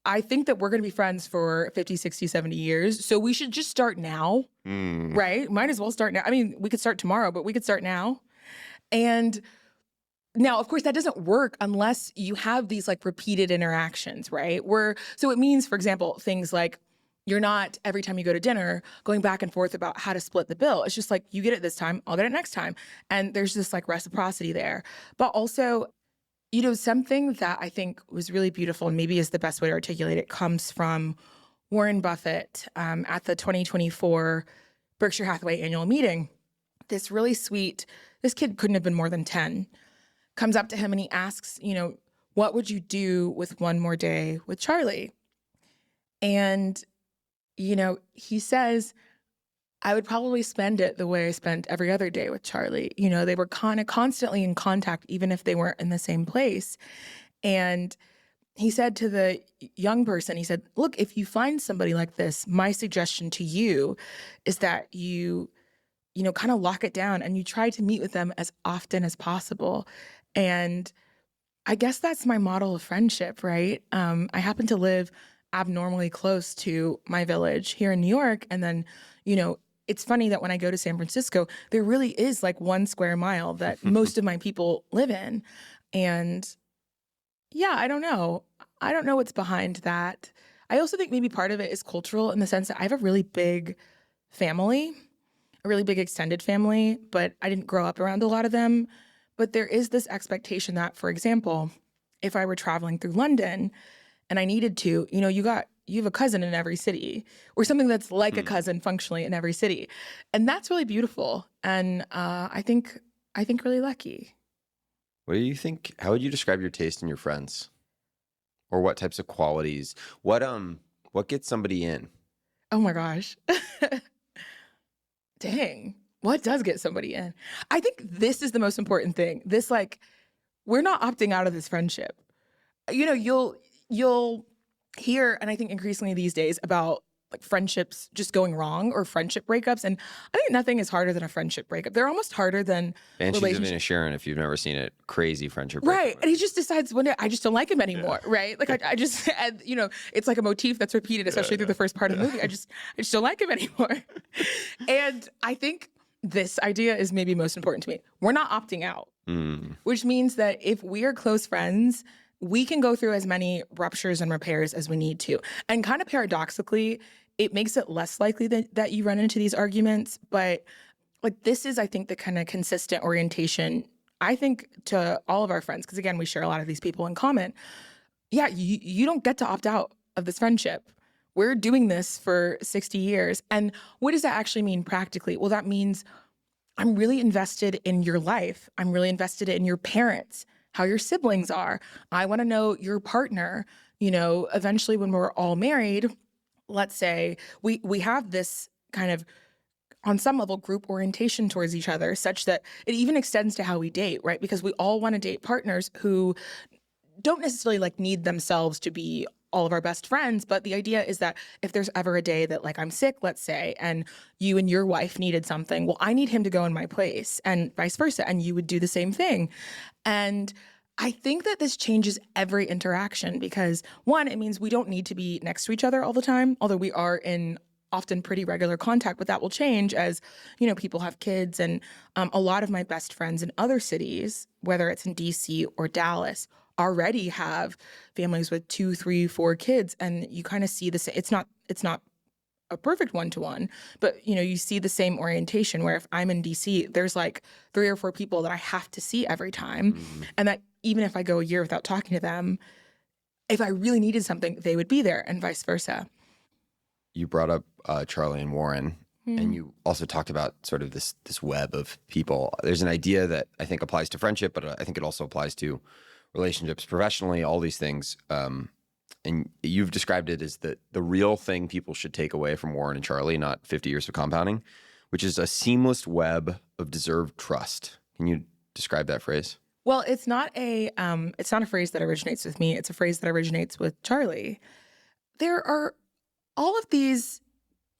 we're going to be friends for 50, 60, 70 years. So we should just start now, right? Might as well start now. I mean, we could start tomorrow, but we could start now. And now, of course, that doesn't work unless you have these like repeated interactions, right? So it means, for example, things like you're not every time you go to dinner going back and forth about how to split the bill. It's just like, you get it this time, I'll get it next time. And there's this like reciprocity there. But also, something that I think was really beautiful and maybe is the best way to articulate it comes from Warren Buffett at the 2024 Berkshire Hathaway annual meeting. This kid couldn't have been more than 10, comes up to him and he asks, what would you do with one more day with Charlie? And, he says, I would probably spend it the way I spent every other day with Charlie. They were kind of constantly in contact, even if they weren't in the same place. And he said to the young person, he said, look, if you find somebody like this, my suggestion to you is that you kind of lock it down and you try to meet with them as often as possible. And I guess that's my model of friendship, right? I happen to live abnormally close to my village here in New York. And then, it's funny that when I go to San Francisco, there really is like 1 square mile that most of my people live in. And yeah, I don't know. I don't know what's behind that. I also think maybe part of it is cultural in the sense that I have a really big family, a really big extended family, but I didn't grow up around a lot of them. But there is this expectation that, for example, if I were traveling through London and I needed to, you have a cousin in every city or something that's like a cousin functionally in every city. And that's really beautiful. And I think really lucky. What do you think? How would you describe your taste in your friends? Or what types of qualities? What gets somebody in? Oh my gosh. Dang. What does get somebody in? I think this is the most important thing. This, like, we're not opting out of this friendship. You'll hear, and I think increasingly these days, about like friendships just going wrong or friendship breakups. And I think nothing is harder than a friendship breakup. They're almost harder than Banshees of Inisherin, if you've never seen it. Crazy friendship breakup. Right. And he just decides one day, I just don't like him anymore. Yeah. Right. Like I just, and, it's like a motif that's repeated, especially through the first part of the movie. I just don't like him anymore. And I think this idea is maybe most important to me. We're not opting out, which means that if we are close friends, we can go through as many ruptures and repairs as we need to. And kind of paradoxically, it makes it less likely that you run into these arguments. But like, this is, I think, the kind of consistent orientation, I think, to all of our friends, because again, we share a lot of these people in common. Yeah, you don't get to opt out of this friendship. We're doing this for 60 years. And what does that actually mean practically? Well, that means I'm really invested in your life. I'm really invested in your parents, how your siblings are. I want to know your partner. Eventually when we're all married, let's say we have this kind of, on some level, group orientation towards each other, such that it even extends to how we date, right? Because we all want to date partners who don't necessarily like need themselves to be all of our best friends. But the idea is that if there's ever a day that, like, I'm sick, let's say, and you and your wife needed something, well, I need him to go in my place and vice versa. And you would do the same thing. And I think that this changes every interaction because, one, it means we don't need to be next to each other all the time, although we are in often pretty regular contact, but that will change as, people have kids. And a lot of my best friends in other cities, whether it's in DC or Dallas, already have families with 2, 3, 4 kids. And you kind of see the same. It's not a perfect one-to-one, but you see the same orientation where if I'm in DC, there's like 3 or 4 people that I have to see every time. And that even if I go a year without talking to them, if I really needed something, they would be there and vice versa. You brought up Charlie and Warren, and you also talked about sort of this web of people. There's an idea that I think applies to friendship, but I think it also applies to relationships professionally, all these things. And you've described it as the real thing people should take away from Warren and Charlie, not 50 years of compounding, which is a seamless web of deserved trust. Can you describe that phrase? Well, it's not a phrase that originates with me. It's a phrase that originates with Charlie. There are all of these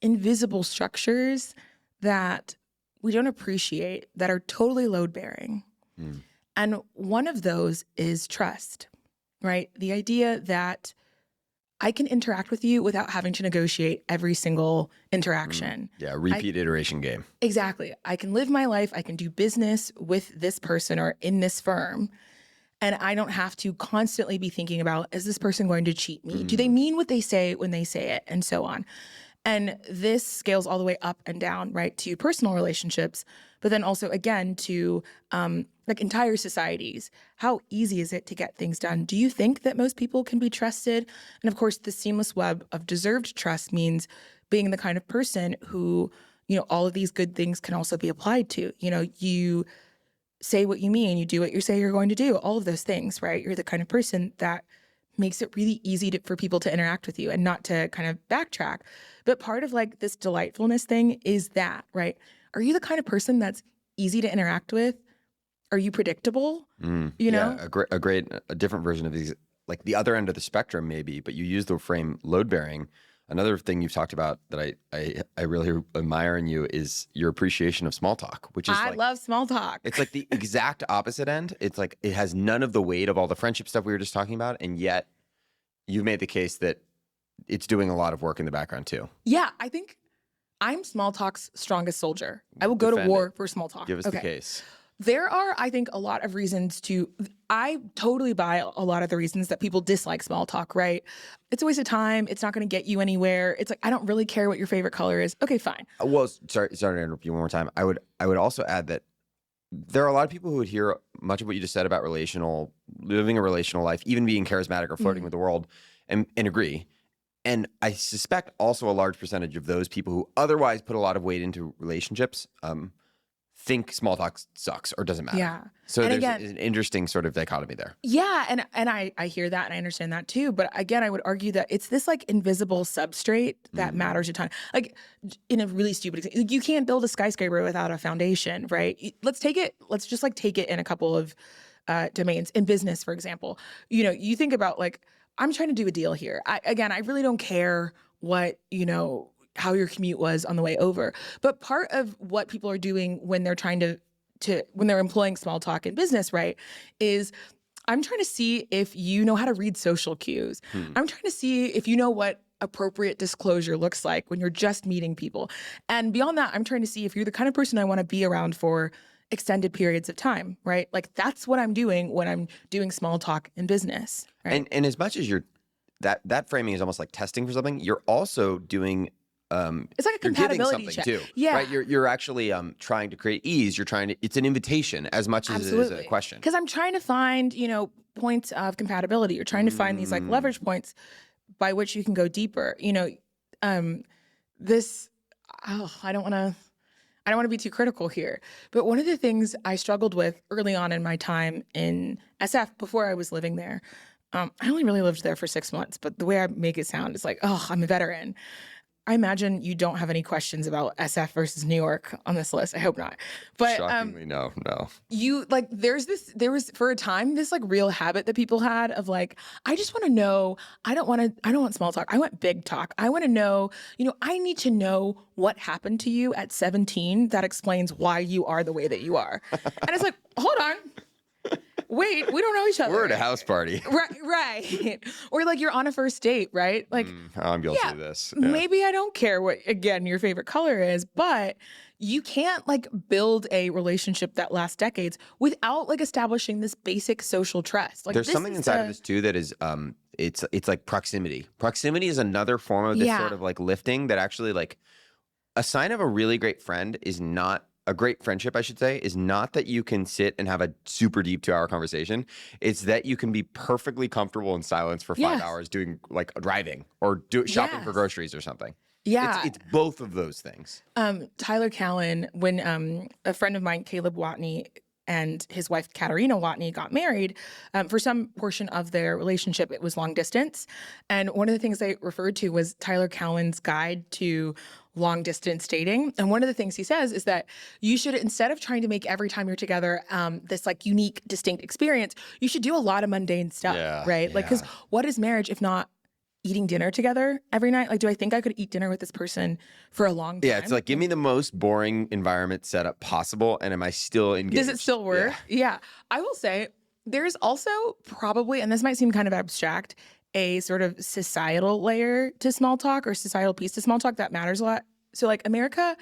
invisible structures that we don't appreciate that are totally load bearing. Mm. And one of those is trust, right? The idea that I can interact with you without having to negotiate every single interaction. Yeah, repeat iteration game. Exactly. I can live my life. I can do business with this person or in this firm. And I don't have to constantly be thinking about, is this person going to cheat me? Do they mean what they say when they say it? And so on. And this scales all the way up and down, right, to personal relationships, but then also, again, to like entire societies. How easy is it to get things done? Do you think that most people can be trusted? And of course, the seamless web of deserved trust means being the kind of person who, you know, all of these good things can also be applied to. You know, you say what you mean, you do what you say you're going to do, all of those things, right? You're the kind of person that makes it really easy for people to interact with you and not to kind of backtrack. But part of like this delightfulness thing is that, right? Are you the kind of person that's easy to interact with? Are you predictable? You know? Yeah, a different version of these, like the other end of the spectrum maybe, but you use the frame load bearing. Another thing you've talked about that I really admire in you is your appreciation of small talk, which is I love small talk. It's like the exact opposite end. It's like it has none of the weight of all the friendship stuff we were just talking about, and yet you've made the case that it's doing a lot of work in the background too. Yeah, I think I'm small talk's strongest soldier. I will go Defend to war it. for small talk. Give us the case. There are, I think, a lot of reasons I totally buy a lot of the reasons that people dislike small talk, right? It's a waste of time. It's not going to get you anywhere. It's like, I don't really care what your favorite color is. Okay, fine. Well, sorry to interrupt you one more time. I would also add that there are a lot of people who would hear much of what you just said about living a relational life, even being charismatic or flirting with the world, and agree. And I suspect also a large percentage of those people who otherwise put a lot of weight into relationships think small talk sucks or doesn't matter. Yeah. So And there's again- an interesting sort of dichotomy there. Yeah, and I hear that and I understand that too. But again, I would argue that it's this like invisible substrate that matters a ton. Like in a really stupid example, like, you can't build a skyscraper without a foundation, right? Let's just like take it in a couple of domains. In business, for example, you know, you think about like, I'm trying to do a deal here. I really don't care what, you know, how your commute was on the way over. But part of what people are doing when they're trying to when they're employing small talk in business, right, is I'm trying to see if you know how to read social cues. I'm trying to see if you know what appropriate disclosure looks like when you're just meeting people. And beyond that, I'm trying to see if you're the kind of person I want to be around for extended periods of time, right? Like that's what I'm doing when I'm doing small talk in business. Right? And as much as that framing is almost like testing for something, you're also doing it's like a you're giving compatibility something check. too, Yeah. right? You're actually trying to create ease. It's an invitation as much as it is a question. Because I'm trying to find, you know, points of compatibility. You're trying to find these like leverage points by which you can go deeper. You know, I don't want to be too critical here, but one of the things I struggled with early on in my time in SF before I was living there, I only really lived there for 6 months, but the way I make it sound is like, oh, I'm a veteran. I imagine you don't have any questions about SF versus New York on this list. I hope not. But Shockingly, no. you like there was for a time this like real habit that people had of like, I just want to know, I don't want small talk. I want big talk. I want to know, you know, I need to know what happened to you at 17 that explains why you are the way that you are. And it's like, hold on. Wait, we don't know each other. We're at a house party. Right. Or like you're on a first date, right? Like I'm guilty of this. Yeah. maybe I don't care what, again, your favorite color is, but you can't like build a relationship that lasts decades without like establishing this basic social trust. Like There's something inside of this too that is it's like proximity. Proximity is another form of this sort of like lifting that actually like a sign of a really great friend is not a great friendship, I should say, is not that you can sit and have a super deep 2-hour conversation. It's that you can be perfectly comfortable in silence for 5 hours doing like driving or shopping for groceries or something. Yeah. It's both of those things. Tyler Cowen, when a friend of mine, Caleb Watney, and his wife, Katerina Watney, got married, for some portion of their relationship, it was long distance. And one of the things they referred to was Tyler Cowen's guide to long distance dating. And one of the things he says is that you should, instead of trying to make every time you're together this like unique, distinct experience, you should do a lot of mundane stuff, right? Like, because what is marriage if not eating dinner together every night? Like, do I think I could eat dinner with this person for a long time? Yeah, it's like, give me the most boring environment setup possible, and am I still engaged? Does it still work? Yeah. I will say there's also probably, and this might seem kind of abstract, a sort of societal layer to small talk or societal piece to small talk that matters a lot. So like America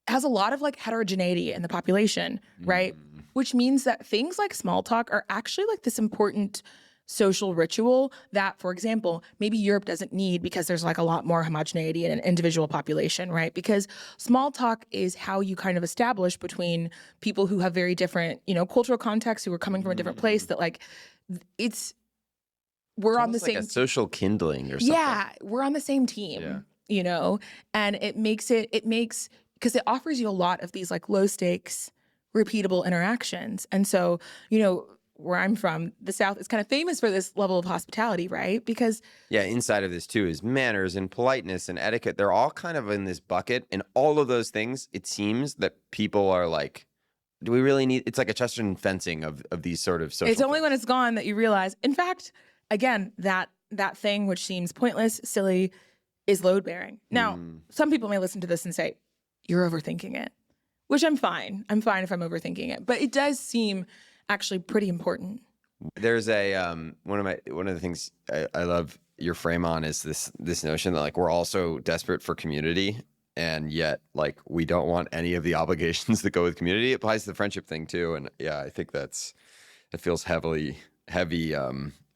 has a lot of like heterogeneity in the population, right? Which means that things like small talk are actually like this important social ritual that, for example, maybe Europe doesn't need because there's like a lot more homogeneity in an individual population, right? Because small talk is how you kind of establish between people who have very different, cultural contexts, who are coming from a different place, that like we're on the like same a social kindling or something. Yeah, we're on the same team, and it makes because it offers you a lot of these like low stakes, repeatable interactions. And so, where I'm from, the South is kind of famous for this level of hospitality, right? Because inside of this too is manners and politeness and etiquette. They're all kind of in this bucket, and all of those things, it seems that people are like, do we really need? It's like a Chesterton fencing of these sort of social. It's only things. when it's gone that you realize. In fact, again, that thing which seems pointless, silly, is load bearing. Now, some people may listen to this and say, "You're overthinking it," which I'm fine. I'm fine if I'm overthinking it, but it does seem actually pretty important. There's a one of the things I love your frame on is this notion that like we're also desperate for community, and yet like we don't want any of the obligations that go with community. It applies to the friendship thing too, and yeah, I think it feels heavy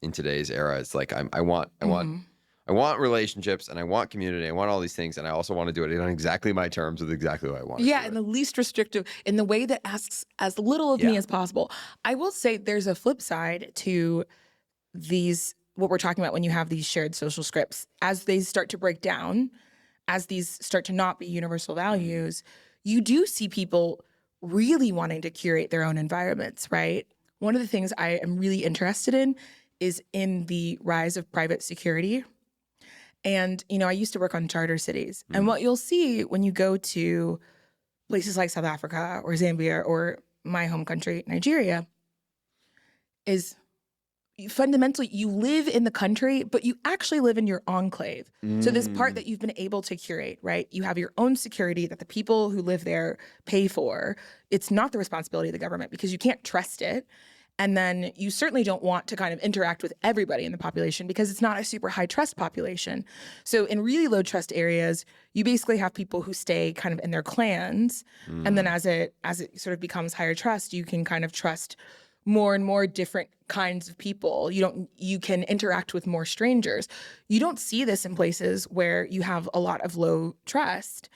in today's era. It's like I want relationships, and I want community. I want all these things, and I also want to do it on exactly my terms with exactly what I want. Yeah, in the least restrictive, in the way that asks as little of me as possible. I will say there's a flip side to what we're talking about when you have these shared social scripts. As they start to break down, as these start to not be universal values, you do see people really wanting to curate their own environments, right? One of the things I am really interested in is in the rise of private security. And, I used to work on charter cities. And what you'll see when you go to places like South Africa or Zambia or my home country, Nigeria, is fundamentally you live in the country, but you actually live in your enclave. So this part that you've been able to curate, right? You have your own security that the people who live there pay for. It's not the responsibility of the government because you can't trust it. And then you certainly don't want to kind of interact with everybody in the population because it's not a super high trust population. So in really low trust areas, you basically have people who stay kind of in their clans. And then as it sort of becomes higher trust, you can kind of trust more and more different kinds of people. You can interact with more strangers. You don't see this in places where you have a lot of low trust.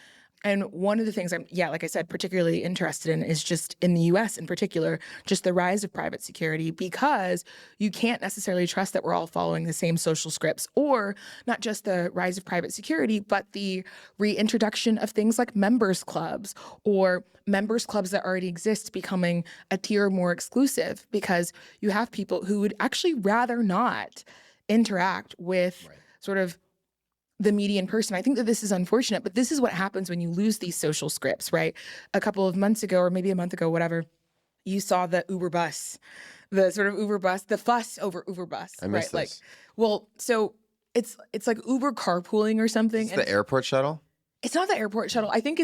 And one of the things I'm, like I said, particularly interested in is just in the US in particular, just the rise of private security, because you can't necessarily trust that we're all following the same social scripts, or not just the rise of private security, but the reintroduction of things like members clubs or members clubs that already exist becoming a tier more exclusive because you have people who would actually rather not interact with sort of the median person. I think that this is unfortunate, but this is what happens when you lose these social scripts, right? A couple of months ago, or maybe a month ago, whatever, you saw the Uber bus, the sort of Uber bus, the fuss over Uber bus, I missed right? this. So it's like Uber carpooling or something. Is the airport shuttle? It's not the airport shuttle. I think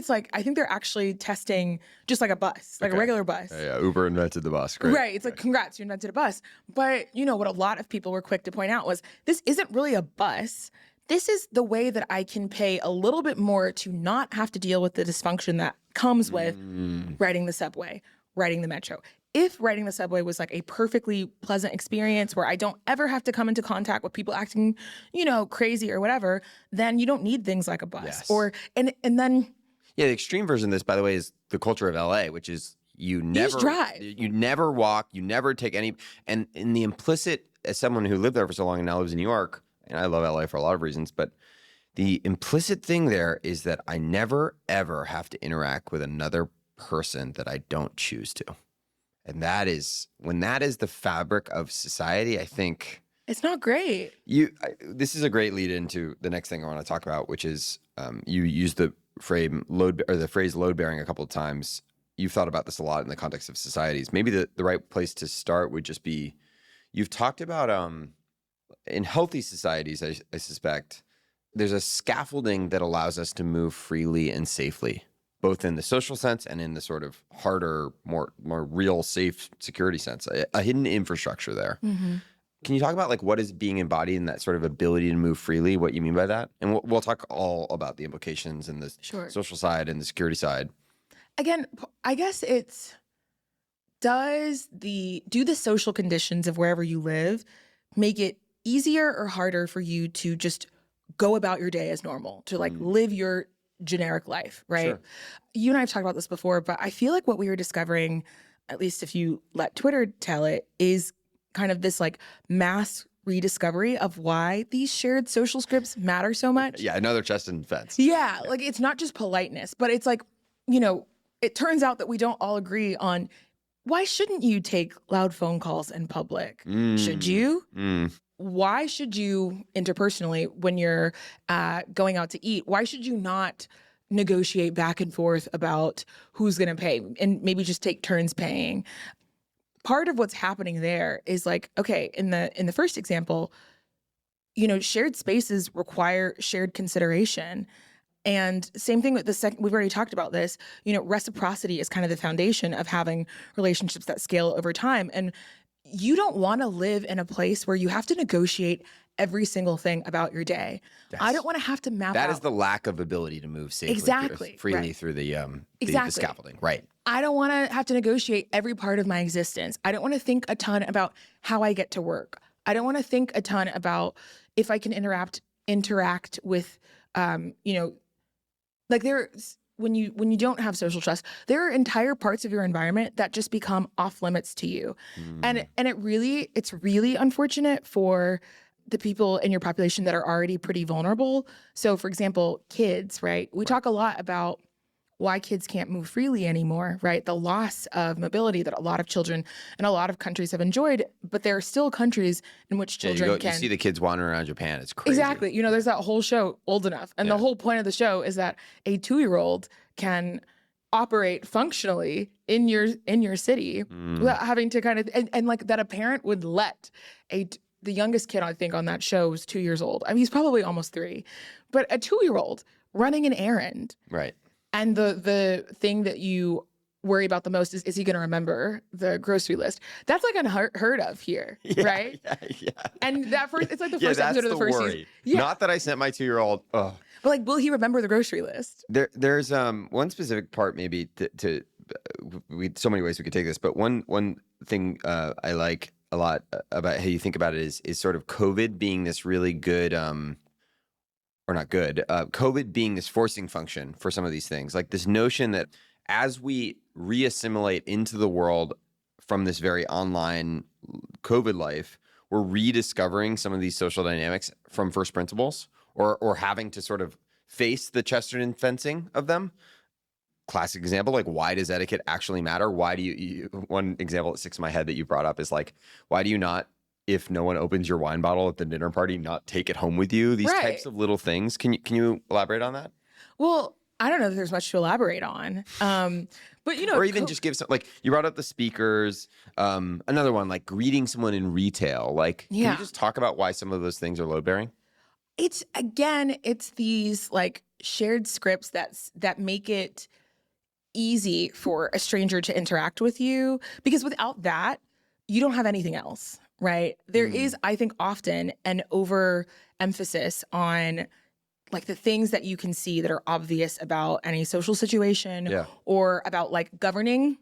they're actually testing just like a bus, like a regular bus. Yeah, Uber invented the bus. Great. Right. It's like, congrats, you invented a bus. But what a lot of people were quick to point out was this isn't really a bus. This is the way that I can pay a little bit more to not have to deal with the dysfunction that comes with riding the subway, riding the metro. If riding the subway was like a perfectly pleasant experience where I don't ever have to come into contact with people acting, crazy or whatever, then you don't need things like a bus. Yes. And then the extreme version of this, by the way, is the culture of LA, which is you never drive. You never walk, you never take any, and in the implicit, as someone who lived there for so long and now lives in New York, and I love LA for a lot of reasons, but the implicit thing there is that I never, ever have to interact with another person that I don't choose to. And when that is the fabric of society, I think it's not great. This is a great lead into the next thing I want to talk about, which is you used the phrase load bearing a couple of times. You've thought about this a lot in the context of societies. Maybe the right place to start would just be, you've talked about in healthy societies, I suspect, there's a scaffolding that allows us to move freely and safely, both in the social sense and in the sort of harder, more real, safe security sense, a hidden infrastructure there. Mm-hmm. Can you talk about like what is being embodied in that sort of ability to move freely, what you mean by that? And we'll talk all about the implications and the social side and the security side. Again, I guess it's, do the social conditions of wherever you live make it easier or harder for you to just go about your day as normal, to like live your generic life, right? Sure. You and I have talked about this before, but I feel like what we were discovering, at least if you let Twitter tell it, is kind of this like mass rediscovery of why these shared social scripts matter so much. Yeah, another chest and fence. Yeah, like it's not just politeness, but it's like, it turns out that we don't all agree on why shouldn't you take loud phone calls in public? Should you? Why should you interpersonally when you're going out to eat? Why should you not negotiate back and forth about who's going to pay and maybe just take turns paying? Part of what's happening there is like, okay, in the first example, shared spaces require shared consideration. And same thing with the second, we've already talked about this, reciprocity is kind of the foundation of having relationships that scale over time. And you don't want to live in a place where you have to negotiate every single thing about your day. Yes. I don't want to have to map out. That is the lack of ability to move safely, freely through the scaffolding. Right. I don't want to have to negotiate every part of my existence. I don't want to think a ton about how I get to work. I don't want to think a ton about if I can interact with, like when you don't have social trust, there are entire parts of your environment that just become off limits to you. And it's really unfortunate for the people in your population that are already pretty vulnerable. So for example, kids, right? We talk a lot about why kids can't move freely anymore, right? The loss of mobility that a lot of children in a lot of countries have enjoyed, but there are still countries in which children you see the kids wandering around Japan. It's crazy. Exactly. There's that whole show, Old Enough. And the whole point of the show is that a 2-year-old can operate functionally in your city without having to kind of, and like that a parent would let the youngest kid, I think, on that show was 2 years old. I mean, he's probably almost 3, but a 2-year-old running an errand. Right. And the thing that you worry about the most is he going to remember the grocery list? That's like unheard of here, right? Yeah. And it's like the first episode of the first season. Yeah. Not that I sent my 2-year-old. Oh. But like, will he remember the grocery list? There's one specific part maybe so many ways we could take this, but one thing I like a lot about how you think about it is sort of COVID being this really good or not good, COVID being this forcing function for some of these things. Like this notion that as we reassimilate into the world from this very online COVID life, we're rediscovering some of these social dynamics from first principles or having to sort of face the Chesterton fencing of them. Classic example, like why does etiquette actually matter? Why do you one example that sticks in my head that you brought up is like, why do you not, if no one opens your wine bottle at the dinner party, not take it home with you? These types of little things. Can you elaborate on that? Well, I don't know if there's much to elaborate on. But or even just give some, like you brought up the speakers. Another one, like greeting someone in retail. Like, can you just talk about why some of those things are load bearing? It's these like shared scripts that make it easy for a stranger to interact with you, because without that, you don't have anything else. Right. There is, I think, often an overemphasis on like the things that you can see that are obvious about any social situation or about like governing.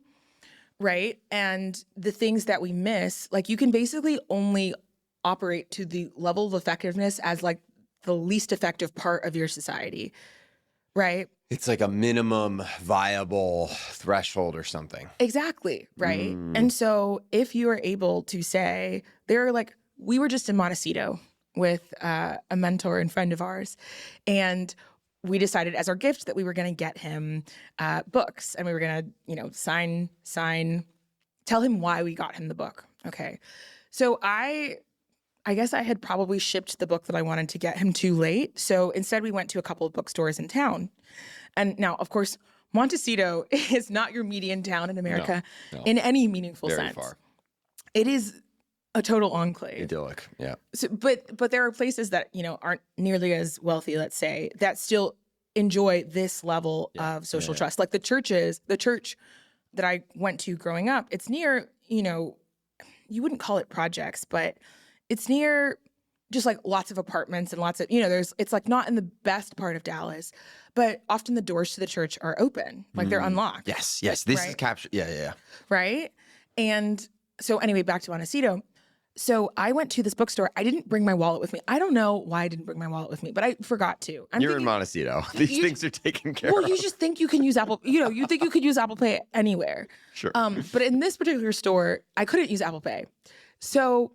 Right. And the things that we miss, like you can basically only operate to the level of effectiveness as like the least effective part of your society. Right. It's like a minimum viable threshold or something. Exactly, right? And so if you are able to say, we were just in Montecito with a mentor and friend of ours, and we decided as our gift that we were going to get him books, and we were going to, sign, tell him why we got him the book. Okay. So I guess I had probably shipped the book that I wanted to get him too late. So instead we went to a couple of bookstores in town. And now, of course, Montecito is not your median town in America in any meaningful sense. Very far. It is a total enclave. Idyllic. Yeah. So, but there are places that, aren't nearly as wealthy, let's say, that still enjoy this level of social trust. Like the church that I went to growing up, it's near, you wouldn't call it projects, but it's near just like lots of apartments and lots of, it's like not in the best part of Dallas, but often the doors to the church are open, like they're unlocked. Yes. This is captured. Yeah. Right. And so anyway, back to Montecito. So I went to this bookstore. I didn't bring my wallet with me. I don't know why I didn't bring my wallet with me, but I forgot to. You're in Montecito. These things are taken care of. Well, you just think you can use Apple, you think you could use Apple Pay anywhere. Sure. But in this particular store, I couldn't use Apple Pay. So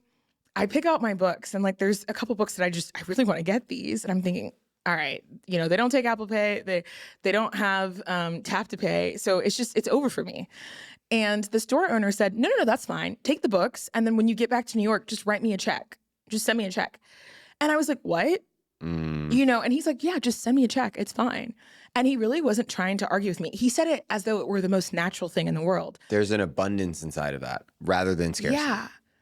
I pick out my books and like there's a couple books that I really want to get these. And I'm thinking, all right, they don't take Apple Pay. They don't have tap to pay. So it's over for me. And the store owner said, no, that's fine. Take the books. And then when you get back to New York, just write me a check. Just send me a check. And I was like, what? And he's like, yeah, just send me a check. It's fine. And he really wasn't trying to argue with me. He said it as though it were the most natural thing in the world. There's an abundance inside of that rather than scarcity.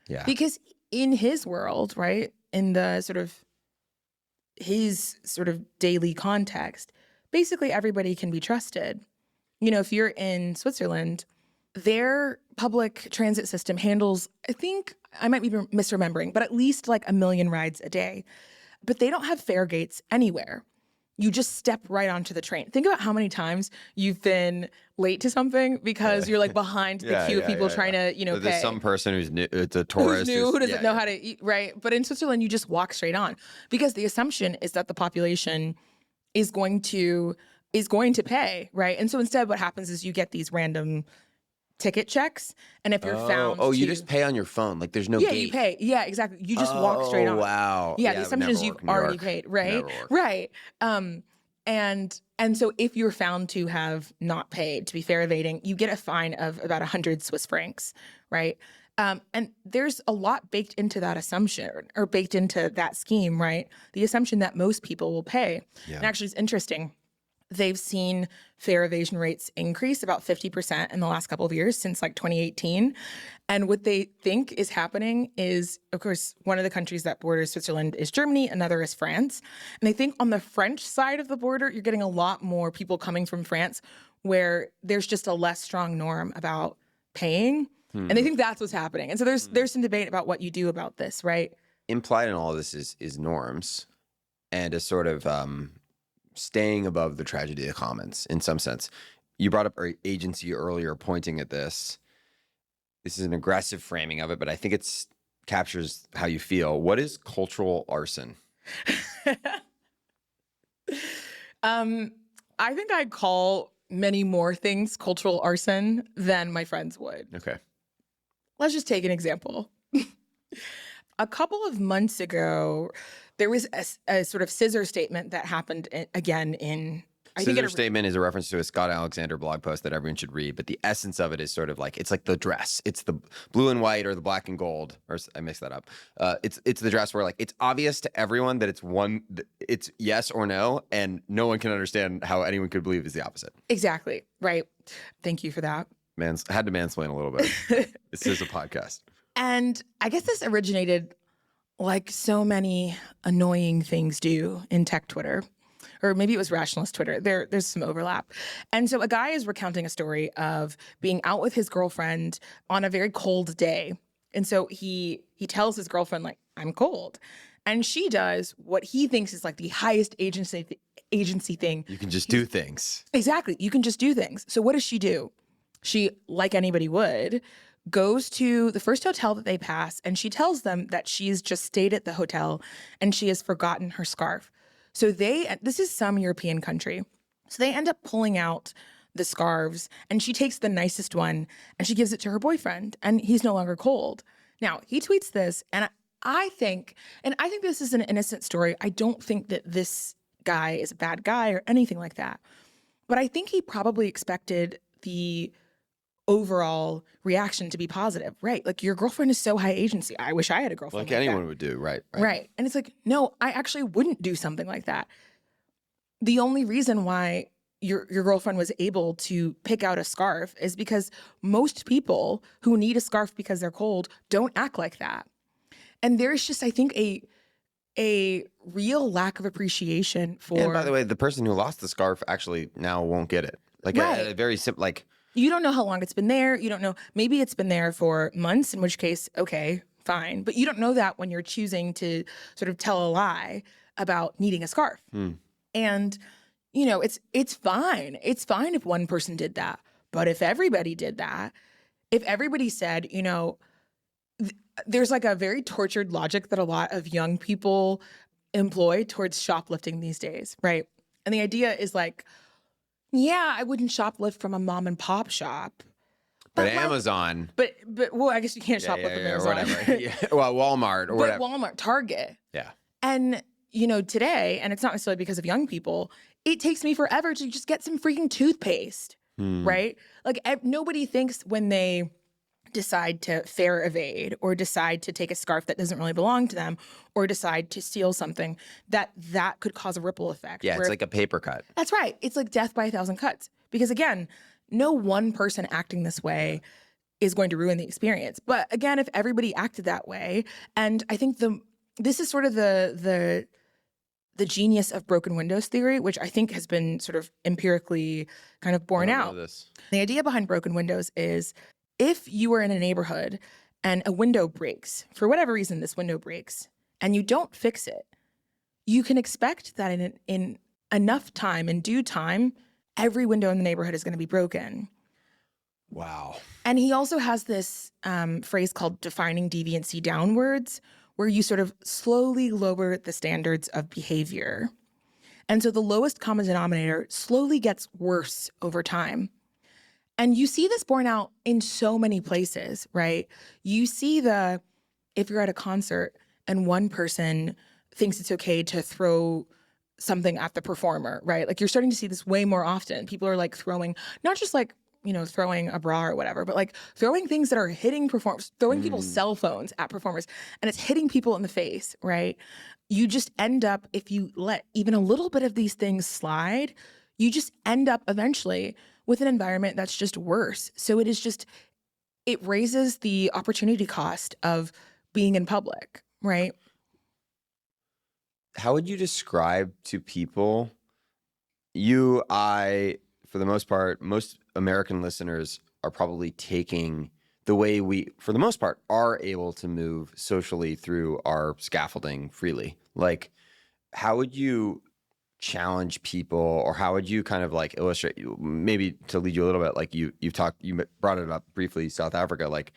Yeah. Because in his world, right, in the his sort of daily context, basically everybody can be trusted. If you're in Switzerland, their public transit system handles, I think, I might be misremembering, but at least like 1 million rides a day. But they don't have fare gates anywhere. You just step right onto the train. Think about how many times you've been late to something because you're like behind the queue of people trying to, There's pay. some person who's new, it's a tourist. Who doesn't know how to eat, right? But in Switzerland, you just walk straight on because the assumption is that the population is going to pay, right? And so instead what happens is you get these random ticket checks, and if you're found you just pay on your phone, like there's no yeah, gate. you pay. Yeah, exactly. You just walk straight on. Wow. Yeah, the assumption is you've already paid, right? Right. And so if you're found to have not paid, to be fare evading, you get a fine of about 100 Swiss francs, right? And there's a lot baked into that assumption or baked into that scheme, right? The assumption that most people will pay. Yeah. And actually it's interesting. They've seen fare evasion rates increase about 50% in the last couple of years since like 2018. And what they think is happening is, of course, one of the countries that borders Switzerland is Germany, another is France. And they think on the French side of the border, you're getting a lot more people coming from France where there's just a less strong norm about paying. And they think that's what's happening. And so there's some debate about what you do about this, right? Implied in all of this is norms and a sort of staying above the tragedy of the commons in some sense. You brought up agency earlier, pointing at this. This is an aggressive framing of it, but I think it captures how you feel. What is cultural arson? I think I'd call many more things cultural arson than my friends would. Okay. Let's just take an example. A couple of months ago, there was a sort of scissor statement that happened again in... Scissor statement is a reference to a Scott Alexander blog post that everyone should read, but the essence of it is sort of like, it's like the dress. It's the blue and white or the black and gold, or I mixed that up. It's the dress where like, it's obvious to everyone that it's yes or no, and no one can understand how anyone could believe is the opposite. Exactly, right. Thank you for that. I had to mansplain a little bit. This is a podcast. And I guess this originated like so many annoying things do in tech Twitter. Or maybe it was rationalist Twitter. There's some overlap. And so a guy is recounting a story of being out with his girlfriend on a very cold day. And so he tells his girlfriend, like, I'm cold. And she does what he thinks is like the highest agency thing. You can just do things. Exactly. You can just do things. So what does she do? She, like anybody would, goes to the first hotel that they pass, and she tells them that she's just stayed at the hotel and she has forgotten her scarf. So this is some European country. So they end up pulling out the scarves, and she takes the nicest one and she gives it to her boyfriend, and he's no longer cold. Now, he tweets this, and I think this is an innocent story. I don't think that this guy is a bad guy or anything like that. But I think he probably expected the overall reaction to be positive, right? Like, your girlfriend is so high agency. I wish I had a girlfriend like anyone would do, right? Right. And it's like, no, I actually wouldn't do something like that. The only reason why your girlfriend was able to pick out a scarf is because most people who need a scarf because they're cold don't act like that. And there's just, I think, a real lack of appreciation for. And by the way, the person who lost the scarf actually now won't get it. Like Right. a very simple, like, You don't know how long it's been there. You don't know. Maybe it's been there for months, in which case, okay, fine. But you don't know that when you're choosing to sort of tell a lie about needing a scarf. And, you know, it's fine. It's fine if one person did that. But if everybody did that, if everybody said, you know, there's like a very tortured logic that a lot of young people employ towards shoplifting these days, right? And the idea is like, yeah, I wouldn't shoplift from a mom and pop shop. but like- Amazon. But well, I guess you can't shoplift from or Amazon. whatever. Yeah. Well, Walmart or But whatever. Walmart, Target. Yeah. And, you know, today, and it's not necessarily because of young people, it takes me forever to just get some freaking toothpaste, right? Like nobody thinks when they decide to fare evade or decide to take a scarf that doesn't really belong to them or decide to steal something that could cause a ripple effect. Yeah, where it's like a paper cut. That's right. It's like death by 1,000 cuts. Because again, no one person acting this way is going to ruin the experience. But again, if everybody acted that way, and I think this is sort of the genius of broken windows theory, which I think has been sort of empirically kind of borne I don't know out. this. The idea behind broken windows is if you are in a neighborhood and a window breaks, for whatever reason this window breaks, and you don't fix it, you can expect that in enough time, in due time, every window in the neighborhood is going to be broken. Wow. And he also has this phrase called defining deviancy downwards, where you sort of slowly lower the standards of behavior. And so the lowest common denominator slowly gets worse over time. And you see this borne out in so many places, right? You see if you're at a concert and one person thinks it's okay to throw something at the performer, right? Like you're starting to see this way more often. People are like throwing, not just like, you know, throwing a bra or whatever, but like throwing things that are hitting performers, throwing people's cell phones at performers, and it's hitting people in the face, right? You just end up, if you let even a little bit of these things slide, you just end up eventually with an environment that's just worse. So it raises the opportunity cost of being in public, right? How would you describe to people, for the most part, most American listeners are probably taking the way we, for the most part, are able to move socially through our scaffolding freely. Like, how would you challenge people, or how would you kind of like illustrate, maybe to lead you a little bit, like you brought it up briefly, South Africa, like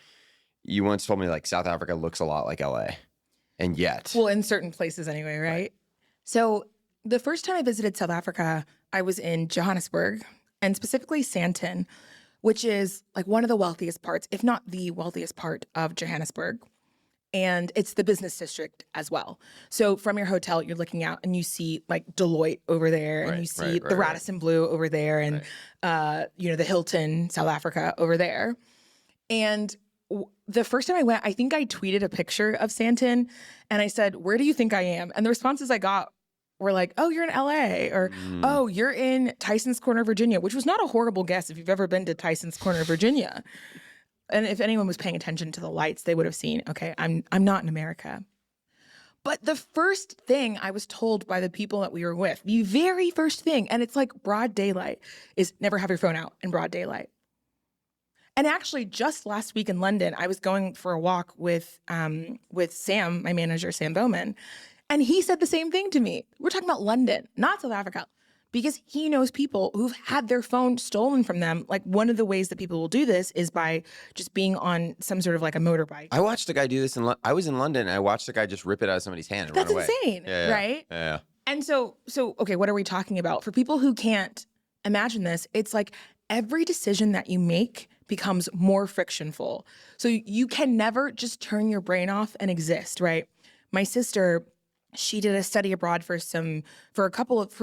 you once told me like South Africa looks a lot like LA, and yet. Well, in certain places anyway, right? So the first time I visited South Africa, I was in Johannesburg, and specifically Sandton, which is like one of the wealthiest parts, if not the wealthiest part of Johannesburg. And it's the business district as well. So from your hotel, you're looking out and you see like Deloitte over there, and you see the Radisson Blue over there, and you know, the Hilton, South Africa over there. And the first time I went, I think I tweeted a picture of Sandton, and I said, "Where do you think I am?" And the responses I got were like, "Oh, you're in LA," or "Oh, you're in Tyson's Corner, Virginia," which was not a horrible guess if you've ever been to Tyson's Corner, Virginia. And if anyone was paying attention to the lights, they would have seen, okay, I'm not in America. But the first thing I was told by the people that we were with, the very first thing, and it's like broad daylight, is never have your phone out in broad daylight. And actually, just last week in London, I was going for a walk with Sam, my manager, Sam Bowman, and he said the same thing to me. We're talking about London, not South Africa, because he knows people who've had their phone stolen from them. Like, one of the ways that people will do this is by just being on some sort of like a motorbike. I watched a guy do this I was in London, and I watched a guy just rip it out of somebody's hand and That's run away. insane, right? Yeah. And so, okay, what are we talking about? For people who can't imagine this, it's like every decision that you make becomes more frictionful. So you can never just turn your brain off and exist, right? My sister, she did a study abroad for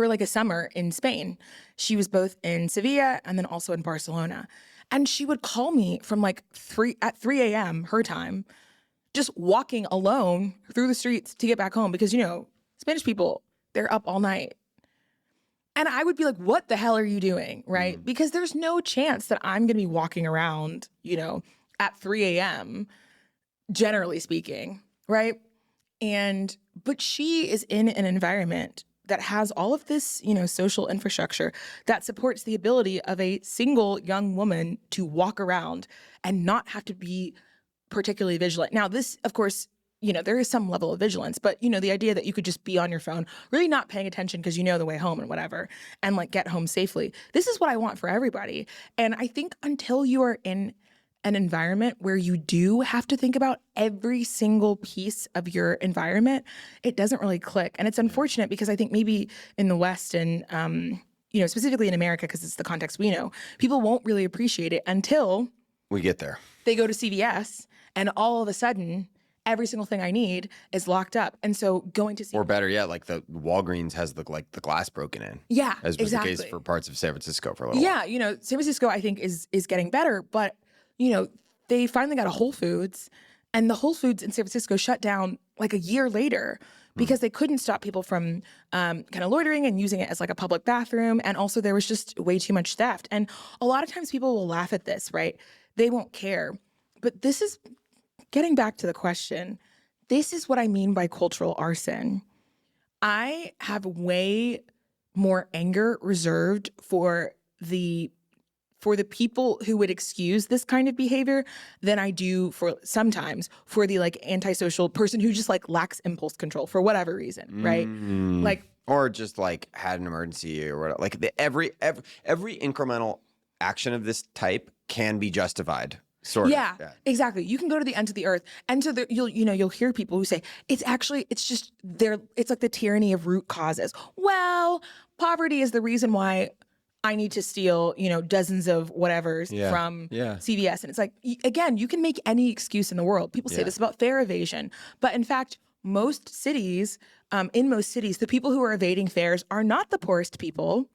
like a summer in Spain. She was both in Sevilla and then also in Barcelona. And she would call me from like 3 a.m. her time, just walking alone through the streets to get back home, because, you know, Spanish people, they're up all night. And I would be like, what the hell are you doing, right? Because there's no chance that I'm going to be walking around, you know, at 3 a.m., generally speaking, right? But she is in an environment that has all of this, social infrastructure that supports the ability of a single young woman to walk around and not have to be particularly vigilant. Now, this, of course, there is some level of vigilance, but, the idea that you could just be on your phone, really not paying attention because you know the way home and whatever, and like get home safely. This is what I want for everybody. And I think until you are in an environment where you do have to think about every single piece of your environment, it doesn't really click. And it's unfortunate because I think maybe in the West and, specifically in America, because it's the context we know, people won't really appreciate it until we get there. They go to CVS and all of a sudden, every single thing I need is locked up. And so going to CVS. Or better yet, like the Walgreens has the glass broken in. Yeah, as was exactly. the case for parts of San Francisco for a little while. Yeah, San Francisco, I think, is getting better, but they finally got a Whole Foods, and the Whole Foods in San Francisco shut down like a year later because they couldn't stop people from kind of loitering and using it as like a public bathroom. And also there was just way too much theft. And a lot of times people will laugh at this, right? They won't care. But this is getting back to the question. This is what I mean by cultural arson. I have way more anger reserved for the people who would excuse this kind of behavior than I do sometimes for the like antisocial person who just like lacks impulse control for whatever reason, right? Like, or just like had an emergency or whatever. Like every incremental action of this type can be justified. Sort of. Yeah, exactly. You can go to the ends of the earth, and so you'll hear people who say it's just it's like the tyranny of root causes. Well, poverty is the reason why I need to steal, dozens of whatevers from CVS. And it's like, again, you can make any excuse in the world. People say this about fare evasion. But in fact, in most cities, the people who are evading fares are not the poorest people.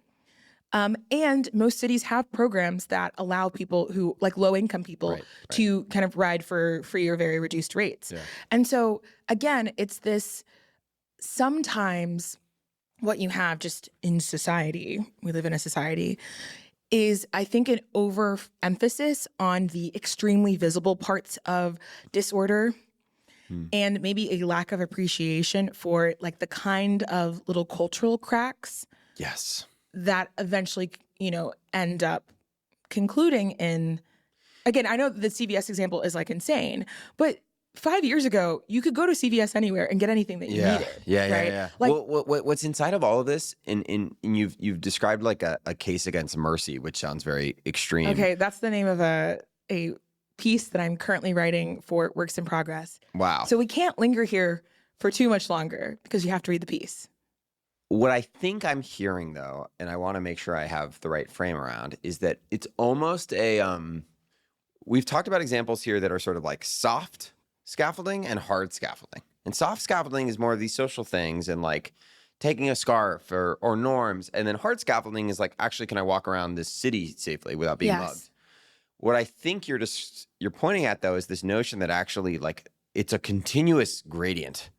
And most cities have programs that allow people who, like low-income people, to kind of ride for free or very reduced rates. Yeah. And so, again, it's this sometimes what you have just in society, we live in a society, is I think an overemphasis on the extremely visible parts of disorder and maybe a lack of appreciation for like the kind of little cultural cracks. Yes. That eventually, end up concluding in, again, I know the CVS example is like insane, but 5 years ago, you could go to CVS anywhere and get anything that you needed. Yeah. Like, what's inside of all of this, and you've described like a case against mercy, which sounds very extreme. Okay, that's the name of a piece that I'm currently writing for Works in Progress. Wow. So we can't linger here for too much longer because you have to read the piece. What I think I'm hearing, though, and I want to make sure I have the right frame around, is that it's almost we've talked about examples here that are sort of like soft scaffolding and hard scaffolding. And soft scaffolding is more of these social things and like taking a scarf or norms. And then hard scaffolding is like, actually, can I walk around this city safely without being mugged? What I think you're pointing at, though, is this notion that actually like it's a continuous gradient.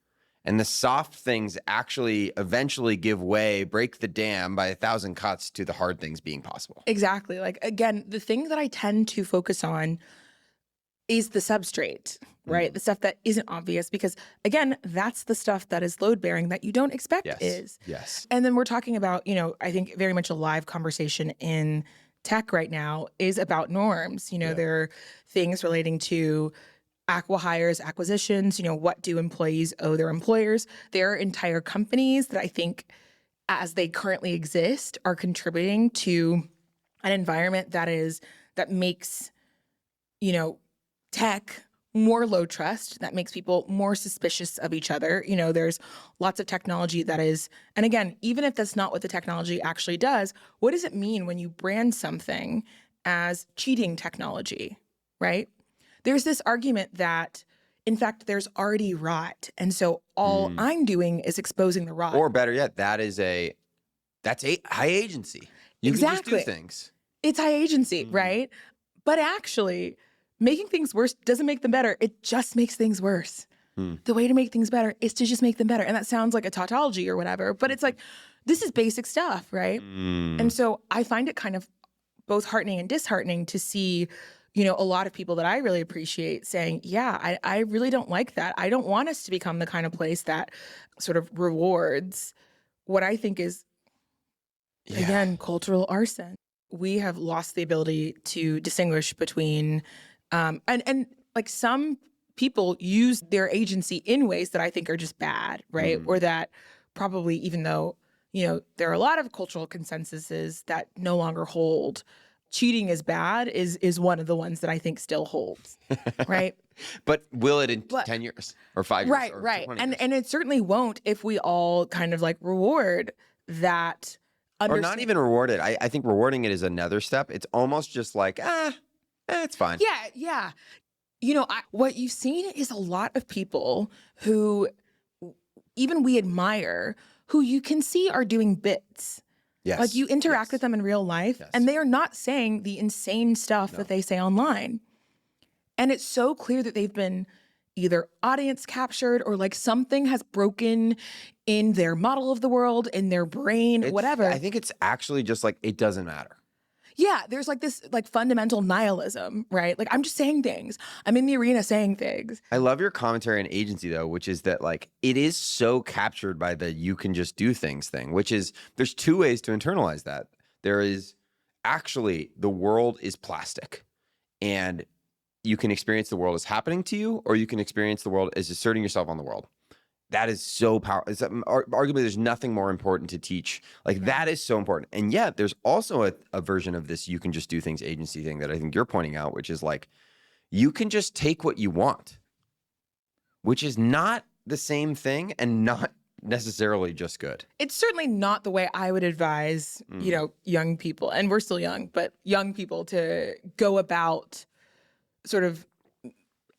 And the soft things actually eventually give way, break the dam by 1,000 cuts to the hard things being possible. Exactly. Like, again, the thing that I tend to focus on is the substrate, right? The stuff that isn't obvious because, again, that's the stuff that is load-bearing that you don't expect is. Yes. And then we're talking about, I think very much a live conversation in tech right now is about norms. There are things relating to acqui-hires, acquisitions, what do employees owe their employers? There are entire companies that I think, as they currently exist, are contributing to an environment that makes, tech more low trust, that makes people more suspicious of each other. There's lots of technology that is, and again, even if that's not what the technology actually does, what does it mean when you brand something as cheating technology, right? There's this argument that, in fact, there's already rot. And so all I'm doing is exposing the rot. Or better yet, that's a high agency. You can just do things. It's high agency, right? But actually, making things worse doesn't make them better. It just makes things worse. The way to make things better is to just make them better. And that sounds like a tautology or whatever, but it's like, this is basic stuff, right? And so I find it kind of both heartening and disheartening to see a lot of people that I really appreciate saying, yeah, I really don't like that. I don't want us to become the kind of place that sort of rewards what I think is, again, cultural arson. We have lost the ability to distinguish between, and like some people use their agency in ways that I think are just bad, right? Or that probably, even though, there are a lot of cultural consensuses that no longer hold, cheating is bad is one of the ones that I think still holds, right? But will it in 10 years or 5 years? Right, or right. 20 And years? and it certainly won't if we all kind of like reward that. Or not even reward it. I think rewarding it is another step. It's almost just like, it's fine. Yeah. What you've seen is a lot of people who even we admire, who you can see are doing bits. Yes. Like you interact with them in real life, and they are not saying the insane stuff that they say online. And it's so clear that they've been either audience captured or like something has broken in their model of the world, in their brain, whatever. I think it's actually just like, it doesn't matter. Yeah, there's like this like fundamental nihilism, right? Like I'm just saying things. I'm in the arena saying things. I love your commentary on agency though, which is that like it is so captured by the you can just do things thing, which is there's two ways to internalize that. There is actually the world is plastic and you can experience the world as happening to you, or you can experience the world as asserting yourself on the world. That is so powerful. Arguably, there's nothing more important to teach. Like that is so important. And yet there's also a version of this you can just do things agency thing that I think you're pointing out, which is like, you can just take what you want, which is not the same thing and not necessarily just good. It's certainly not the way I would advise, young people, and we're still young, but young people to go about sort of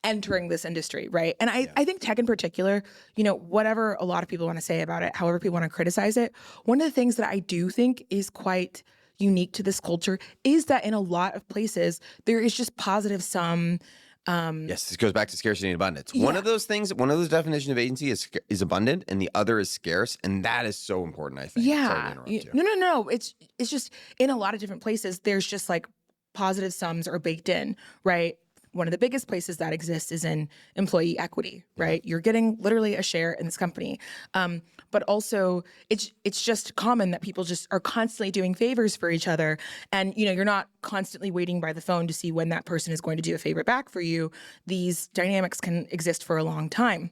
entering this industry, right? And I think tech in particular, whatever a lot of people want to say about it, however people want to criticize it, one of the things that I do think is quite unique to this culture is that in a lot of places, there is just positive sum. Yes, this goes back to scarcity and abundance. One of those things, one of those definitions of agency is abundant and the other is scarce. And that is so important, I think. Yeah. Sorry to interrupt you. No. It's just in a lot of different places, there's just like positive sums are baked in, right? One of the biggest places that exists is in employee equity, right? You're getting literally a share in this company. But also it's just common that people just are constantly doing favors for each other. And, you're not constantly waiting by the phone to see when that person is going to do a favor back for you. These dynamics can exist for a long time.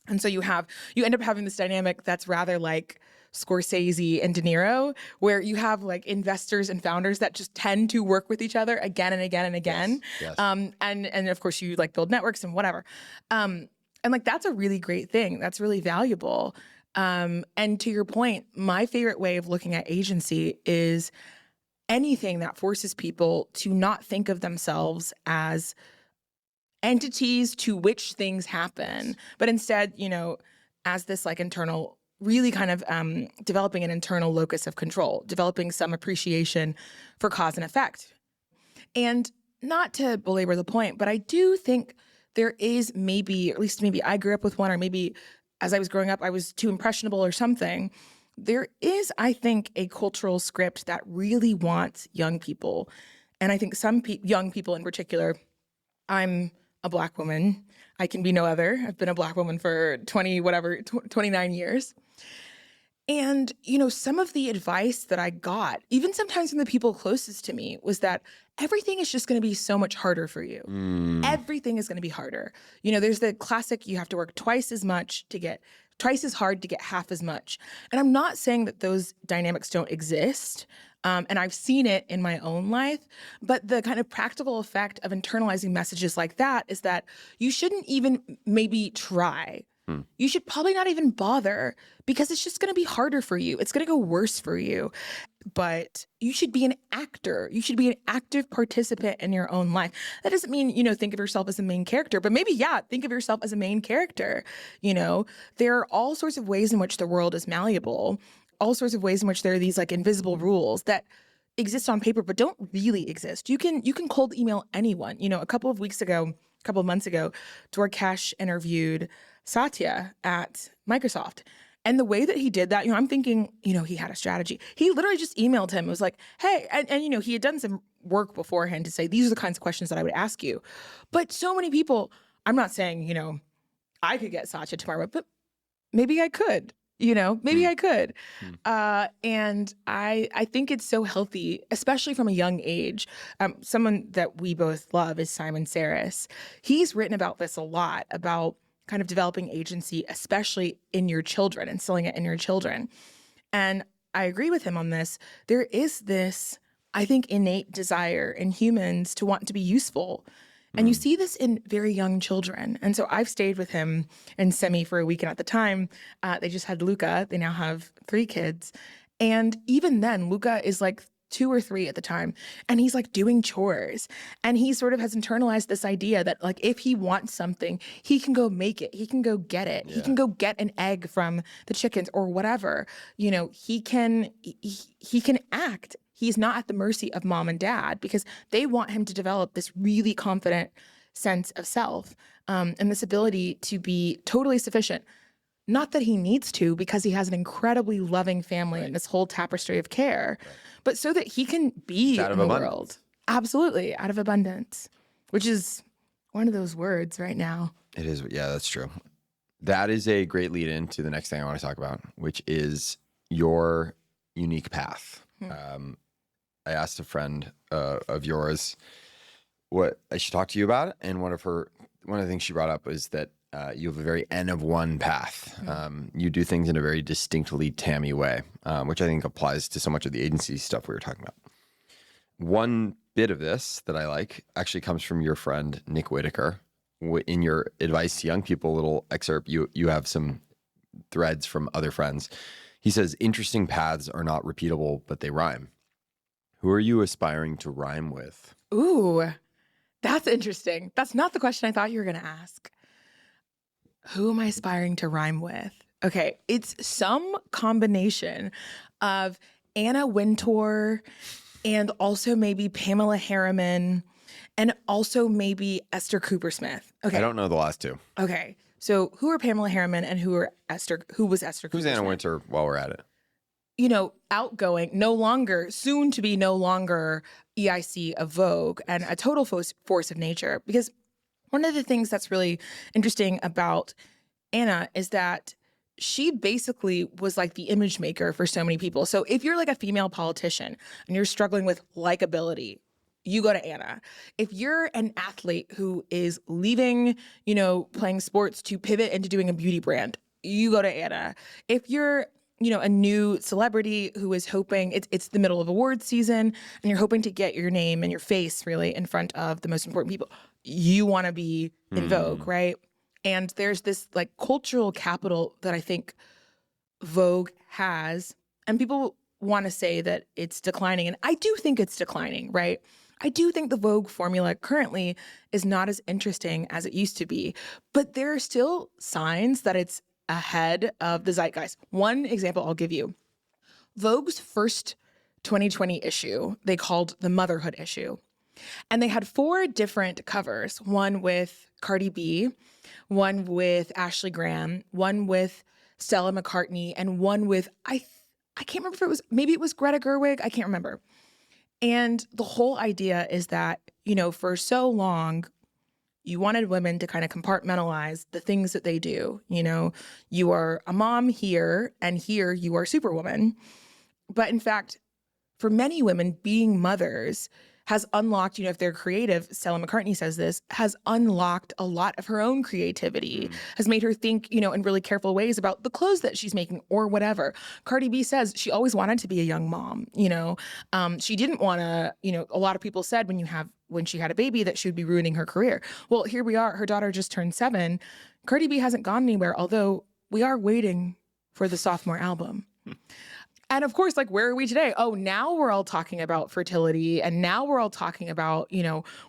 And so you end up having this dynamic that's rather like Scorsese and De Niro, where you have like investors and founders that just tend to work with each other again and again and again. Yes. And of course you like build networks and whatever. And like that's a really great thing. That's really valuable. And to your point, my favorite way of looking at agency is anything that forces people to not think of themselves as entities to which things happen, but instead, as this like internal, really kind of developing an internal locus of control, developing some appreciation for cause and effect. And not to belabor the point, but I do think there is maybe, or at least maybe I grew up with one, or maybe as I was growing up, I was too impressionable or something. There is, I think, a cultural script that really wants young people. And I think some young people in particular, I'm a Black woman. I can be no other. I've been a Black woman for 29 years. And, some of the advice that I got, even sometimes from the people closest to me, was that everything is just going to be so much harder for you. Everything is going to be harder. There's the classic, you have to work twice as hard to get half as much. And I'm not saying that those dynamics don't exist. And I've seen it in my own life. But the kind of practical effect of internalizing messages like that is that you shouldn't even maybe try. You should probably not even bother because it's just going to be harder for you. It's going to go worse for you. But you should be an actor. You should be an active participant in your own life. That doesn't mean, think of yourself as a main character, but maybe, think of yourself as a main character. There are all sorts of ways in which the world is malleable, all sorts of ways in which there are these like invisible rules that exist on paper but don't really exist. You can cold email anyone. A couple of months ago, Dorkesh interviewed Satya at Microsoft. And the way that he did that, I'm thinking, he had a strategy. He literally just emailed him. It was like, hey, and he had done some work beforehand to say, these are the kinds of questions that I would ask you. But so many people, I'm not saying, I could get Tacit tomorrow, but maybe I could. Maybe I could. And I think it's so healthy, especially from a young age. Someone that we both love is Simon Saris. He's written about this a lot, about kind of developing agency, especially in your children, instilling it in your children. And I agree with him on this. There is this, I think, innate desire in humans to want to be useful. And you see this in very young children. And so I've stayed with him and Semi for a week. And at the time, they just had Luca. They now have 3 kids. And even then, Luca is like 2 or 3 at the time. And he's like doing chores. And he sort of has internalized this idea that like if he wants something, he can go make it. He can go get it. Yeah. He can go get an egg from the chickens or whatever. He can act. He's not at the mercy of mom and dad because they want him to develop this really confident sense of self and this ability to be totally sufficient. Not that he needs to, because he has an incredibly loving family and this whole tapestry of care, but so that he can be in the world. Absolutely, out of abundance, which is one of those words right now. It is. Yeah, that's true. That is a great lead in to the next thing I want to talk about, which is your unique path. I asked a friend of yours what I should talk to you about, and one of the things she brought up was that you have a very N of 1 path. You do things in a very distinctly Tammy way, which I think applies to so much of the agency stuff we were talking about. One bit of this that I like actually comes from your friend Nick Whitaker. In your advice to young people, little excerpt, you have some threads from other friends. He says, interesting paths are not repeatable, but they rhyme. Who are you aspiring to rhyme with? Ooh, that's interesting. That's not the question I thought you were going to ask. Who am I aspiring to rhyme with? Okay, it's some combination of Anna Wintour and also maybe Pamela Harriman and also maybe Esther Cooper Smith. Okay. I don't know the last 2. Okay. So who are Pamela Harriman and who was Esther Cooper Who's Anna Smith? Wintour while we're at it? Outgoing, soon to be no longer EIC of Vogue and a total force of nature. Because one of the things that's really interesting about Anna is that she basically was like the image maker for so many people. So if you're like a female politician and you're struggling with likability, you go to Anna. If you're an athlete who is leaving, playing sports to pivot into doing a beauty brand, you go to Anna. If you're a new celebrity who is hoping, it's the middle of awards season, and you're hoping to get your name and your face really in front of the most important people, you want to be in Vogue, right? And there's this like cultural capital that I think Vogue has, and people want to say that it's declining, and I do think it's declining, right? I do think the Vogue formula currently is not as interesting as it used to be, but there are still signs that it's ahead of the zeitgeist. One example I'll give you. Vogue's first 2020 issue, they called the motherhood issue. And they had 4 different covers, one with Cardi B, one with Ashley Graham, one with Stella McCartney, and one with, I can't remember if maybe it was Greta Gerwig, I can't remember. And the whole idea is that, for so long, you wanted women to kind of compartmentalize the things that they do. You are a mom here, and here you are Superwoman. But in fact, for many women, being mothers has unlocked, if they're creative, Stella McCartney says this, has unlocked a lot of her own creativity, has made her think, in really careful ways about the clothes that she's making or whatever. Cardi B says she always wanted to be a young mom, she didn't want to, a lot of people said when she had a baby that she would be ruining her career. Well, here we are. Her daughter just turned 7. Cardi B hasn't gone anywhere, although we are waiting for the sophomore album. And of course, like, where are we today? Oh, now we're all talking about fertility. And now we're all talking about,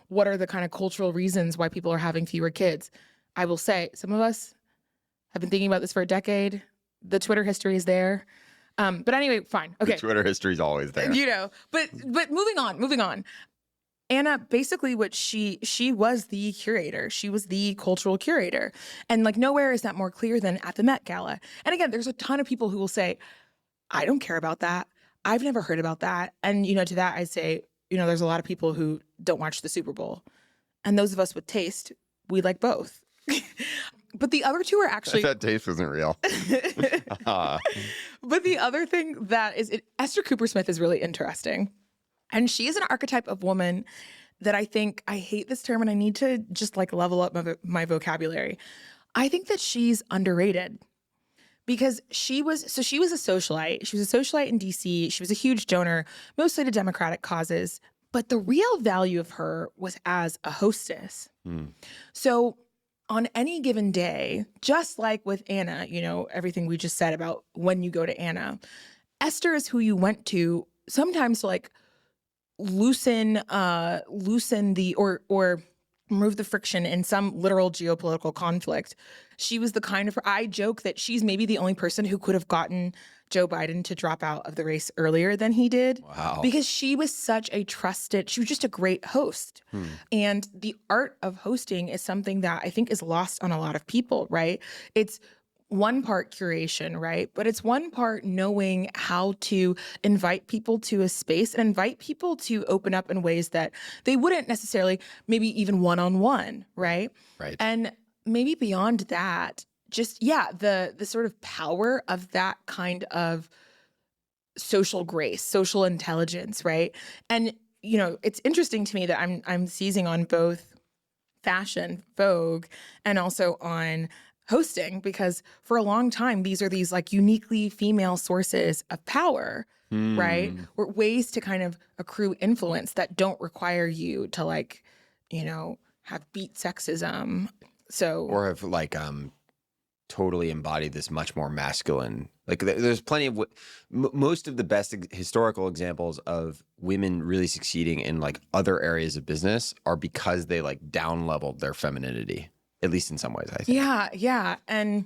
what are the kind of cultural reasons why people are having fewer kids. I will say, some of us have been thinking about this for a decade. The Twitter history is there. But anyway, fine. Okay. The Twitter history is always there. But moving on. Anna, basically what she was the curator. She was the cultural curator. And like nowhere is that more clear than at the Met Gala. And again, there's a ton of people who will say, I don't care about that. I've never heard about that. And, to that I say, there's a lot of people who don't watch the Super Bowl. And those of us with taste, we like both. But the other two are actually. That taste wasn't real. But the other thing that is, Esther Cooper Smith is really interesting. And she is an archetype of woman that I think, I hate this term and I need to just like level up my vocabulary. I think that she's underrated because she was a socialite. She was a socialite in DC. She was a huge donor, mostly to Democratic causes. But the real value of her was as a hostess. So on any given day, just like with Anna, everything we just said about when you go to Anna, Esther is who you went to sometimes to like loosen the or remove the friction in some literal geopolitical conflict. She was the kind of, I joke that she's maybe the only person who could have gotten Joe Biden to drop out of the race earlier than he did. Wow. Because she was such a trusted, she was just a great host. And the art of hosting is something that I think is lost on a lot of people, right? It's one part curation, right? But it's one part knowing how to invite people to a space and invite people to open up in ways that they wouldn't necessarily, maybe even one-on-one, right? Right. And maybe beyond that, just, the sort of power of that kind of social grace, social intelligence, right? And, it's interesting to me that I'm seizing on both fashion, Vogue, and also on hosting, because for a long time, these are these like uniquely female sources of power, right? Or ways to kind of accrue influence that don't require you to like, have beat sexism. So, Or have like totally embodied this much more masculine. Like there's plenty of most of the best historical examples of women really succeeding in like other areas of business are because they like down leveled their femininity, at least in some ways, I think. Yeah. And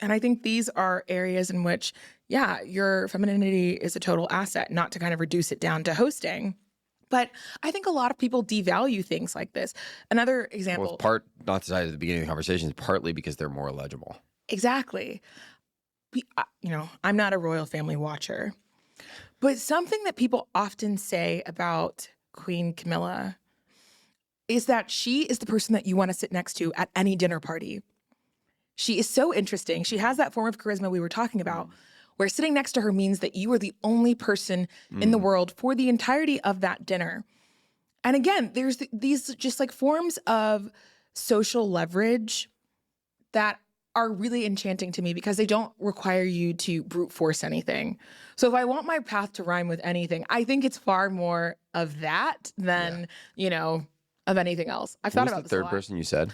I think these are areas in which, your femininity is a total asset, not to kind of reduce it down to hosting. But I think a lot of people devalue things like this. Another example. Well, part, not to say at the beginning of the conversation, is partly because they're more legible. Exactly. I'm not a royal family watcher, but something that people often say about Queen Camilla is that she is the person that you want to sit next to at any dinner party. She is so interesting. She has that form of charisma we were talking about, where sitting next to her means that you are the only person in the world for the entirety of that dinner. And again, there's these just like forms of social leverage that are really enchanting to me because they don't require you to brute force anything. So if I want my path to rhyme with anything, I think it's far more of that than, of anything else. I've thought about this a lot. The third person you said?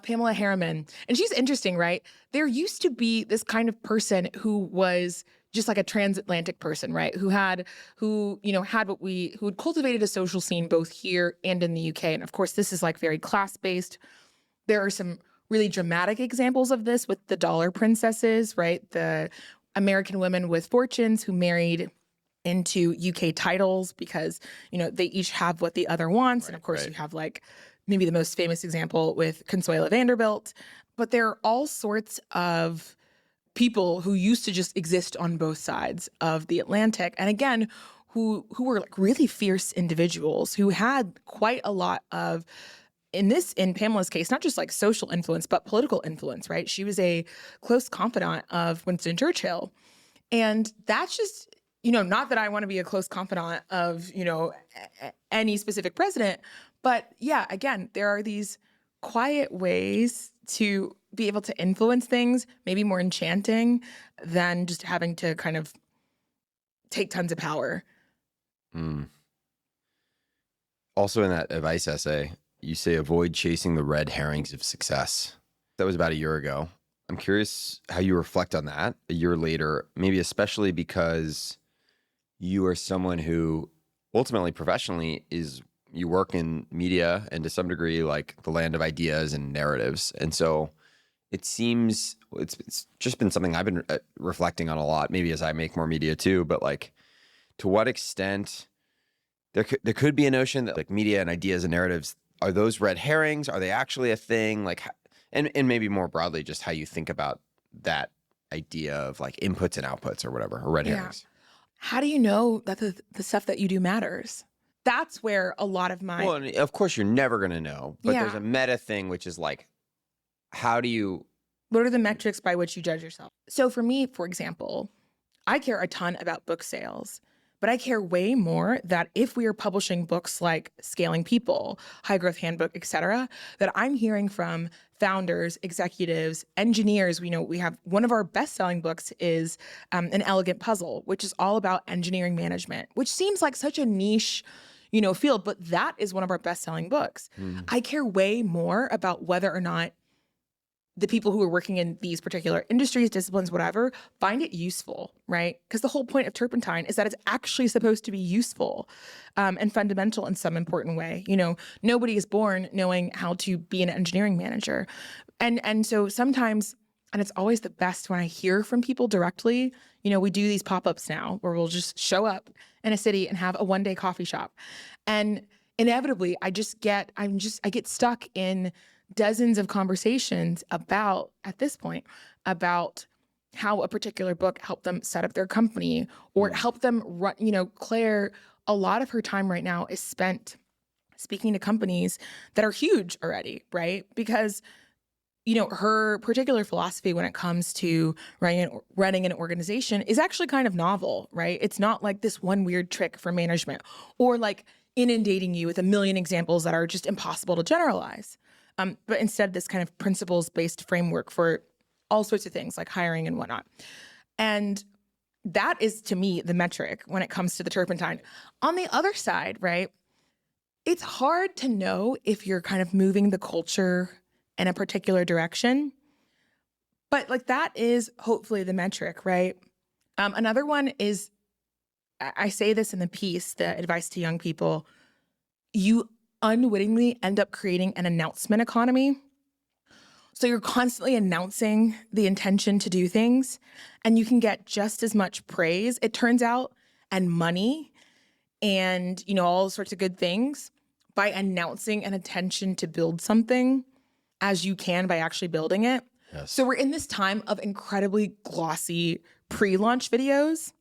Pamela Harriman. And she's interesting, right? There used to be this kind of person who was just like a transatlantic person, right? Who had cultivated a social scene both here and in the UK. And of course, this is like very class-based. There are some really dramatic examples of this with the dollar princesses, right? The American women with fortunes who married into UK titles because, they each have what the other wants. And of course, you have like maybe the most famous example with Consuela Vanderbilt. But there are all sorts of people who used to just exist on both sides of the Atlantic. And again, who were like really fierce individuals who had quite a lot of, in Pamela's case, not just like social influence, but political influence, right? She was a close confidant of Winston Churchill. And that's just, not that I want to be a close confidant of, any specific president, but again, there are these quiet ways to be able to influence things, maybe more enchanting than just having to kind of take tons of power. Also in that advice essay, you say avoid chasing the red herrings of success. That was about a year ago. I'm curious how you reflect on that a year later, maybe especially because you are someone who ultimately professionally you work in media and to some degree like the land of ideas and narratives. And so it seems it's just been something I've been reflecting on a lot, maybe as I make more media too, but like to what extent there could be a notion that like media and ideas and narratives, are those red herrings? Are they actually a thing? Like, and maybe more broadly, just how you think about that idea of like inputs and outputs or whatever, or red herrings. How do you know that the stuff that you do matters? That's where a lot of my... Well, and of course you're never going to know, but there's a meta thing, which is like, how do you... What are the metrics by which you judge yourself? So for me, for example, I care a ton about book sales, but I care way more that if we are publishing books like Scaling People, High Growth Handbook, et cetera, that I'm hearing from founders, executives, engineers. We have one of our best-selling books is An Elegant Puzzle, which is all about engineering management, which seems like such a niche field, but that is one of our best-selling books. I care way more about whether or not the people who are working in these particular industries, disciplines, whatever, find it useful, right? Because the whole point of Turpentine is that it's actually supposed to be useful and fundamental in some important way. Nobody is born knowing how to be an engineering manager. And so sometimes, and it's always the best when I hear from people directly, we do these pop-ups now where we'll just show up in a city and have a one-day coffee shop. And inevitably, I get stuck in dozens of conversations about how a particular book helped them set up their company or help them run. Claire, a lot of her time right now is spent speaking to companies that are huge already, right? Because, her particular philosophy when it comes to running an organization is actually kind of novel, right? It's not like this one weird trick for management or like inundating you with a million examples that are just impossible to generalize. But instead, this kind of principles-based framework for all sorts of things like hiring and whatnot. And that is, to me, the metric when it comes to the Turpentine. On the other side, right, it's hard to know if you're kind of moving the culture in a particular direction. But like that is hopefully the metric, right? Another one is, I say this in the piece, the advice to young people, you unwittingly end up creating an announcement economy. So you're constantly announcing the intention to do things, and you can get just as much praise, it turns out, and money and, all sorts of good things by announcing an intention to build something as you can by actually building it. Yes. So we're in this time of incredibly glossy pre-launch videos.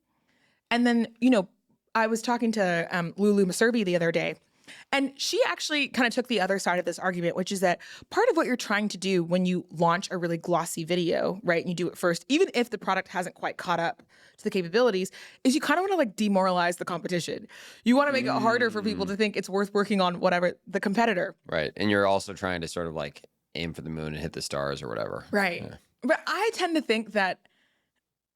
And then, I was talking to Lulu Maservi the other day, and she actually kind of took the other side of this argument, which is that part of what you're trying to do when you launch a really glossy video, right, and you do it first, even if the product hasn't quite caught up to the capabilities, is you kind of want to like demoralize the competition. You want to make it harder for people to think it's worth working on whatever the competitor. Right. And you're also trying to sort of like aim for the moon and hit the stars or whatever. Right. Yeah. But I tend to think that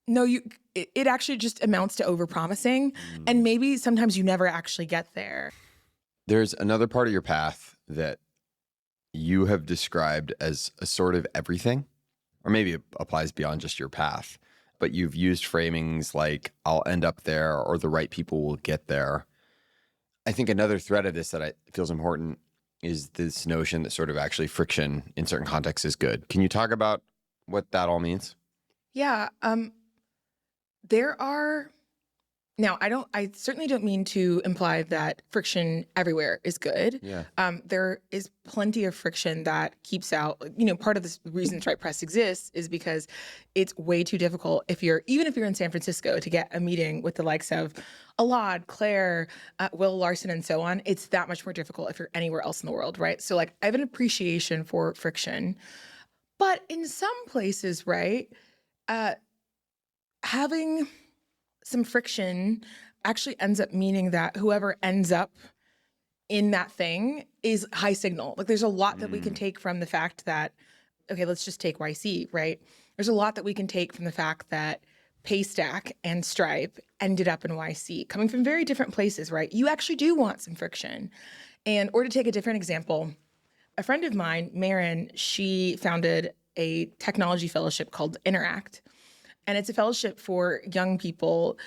no, it actually just amounts to overpromising, and maybe sometimes you never actually get there. There's another part of your path that you have described as a sort of everything, or maybe it applies beyond just your path, but you've used framings like I'll end up there or the right people will get there. I think another thread of this that feels important is this notion that sort of actually friction in certain contexts is good. Can you talk about what that all means? Yeah. There are... Now, I certainly don't mean to imply that friction everywhere is good. Yeah. There is plenty of friction that keeps out, part of the reason Stripe Press exists is because it's way too difficult even if you're in San Francisco to get a meeting with the likes of Alad, Claire, Will Larson, and so on. It's that much more difficult if you're anywhere else in the world, right? So like I have an appreciation for friction, but in some places, right, having some friction actually ends up meaning that whoever ends up in that thing is high signal. Like there's a lot that we can take from the fact that, okay, let's just take YC, right? There's a lot that we can take from the fact that Paystack and Stripe ended up in YC, coming from very different places, right? You actually do want some friction. Or to take a different example, a friend of mine, Marin, she founded a technology fellowship called Interact. And it's a fellowship for young people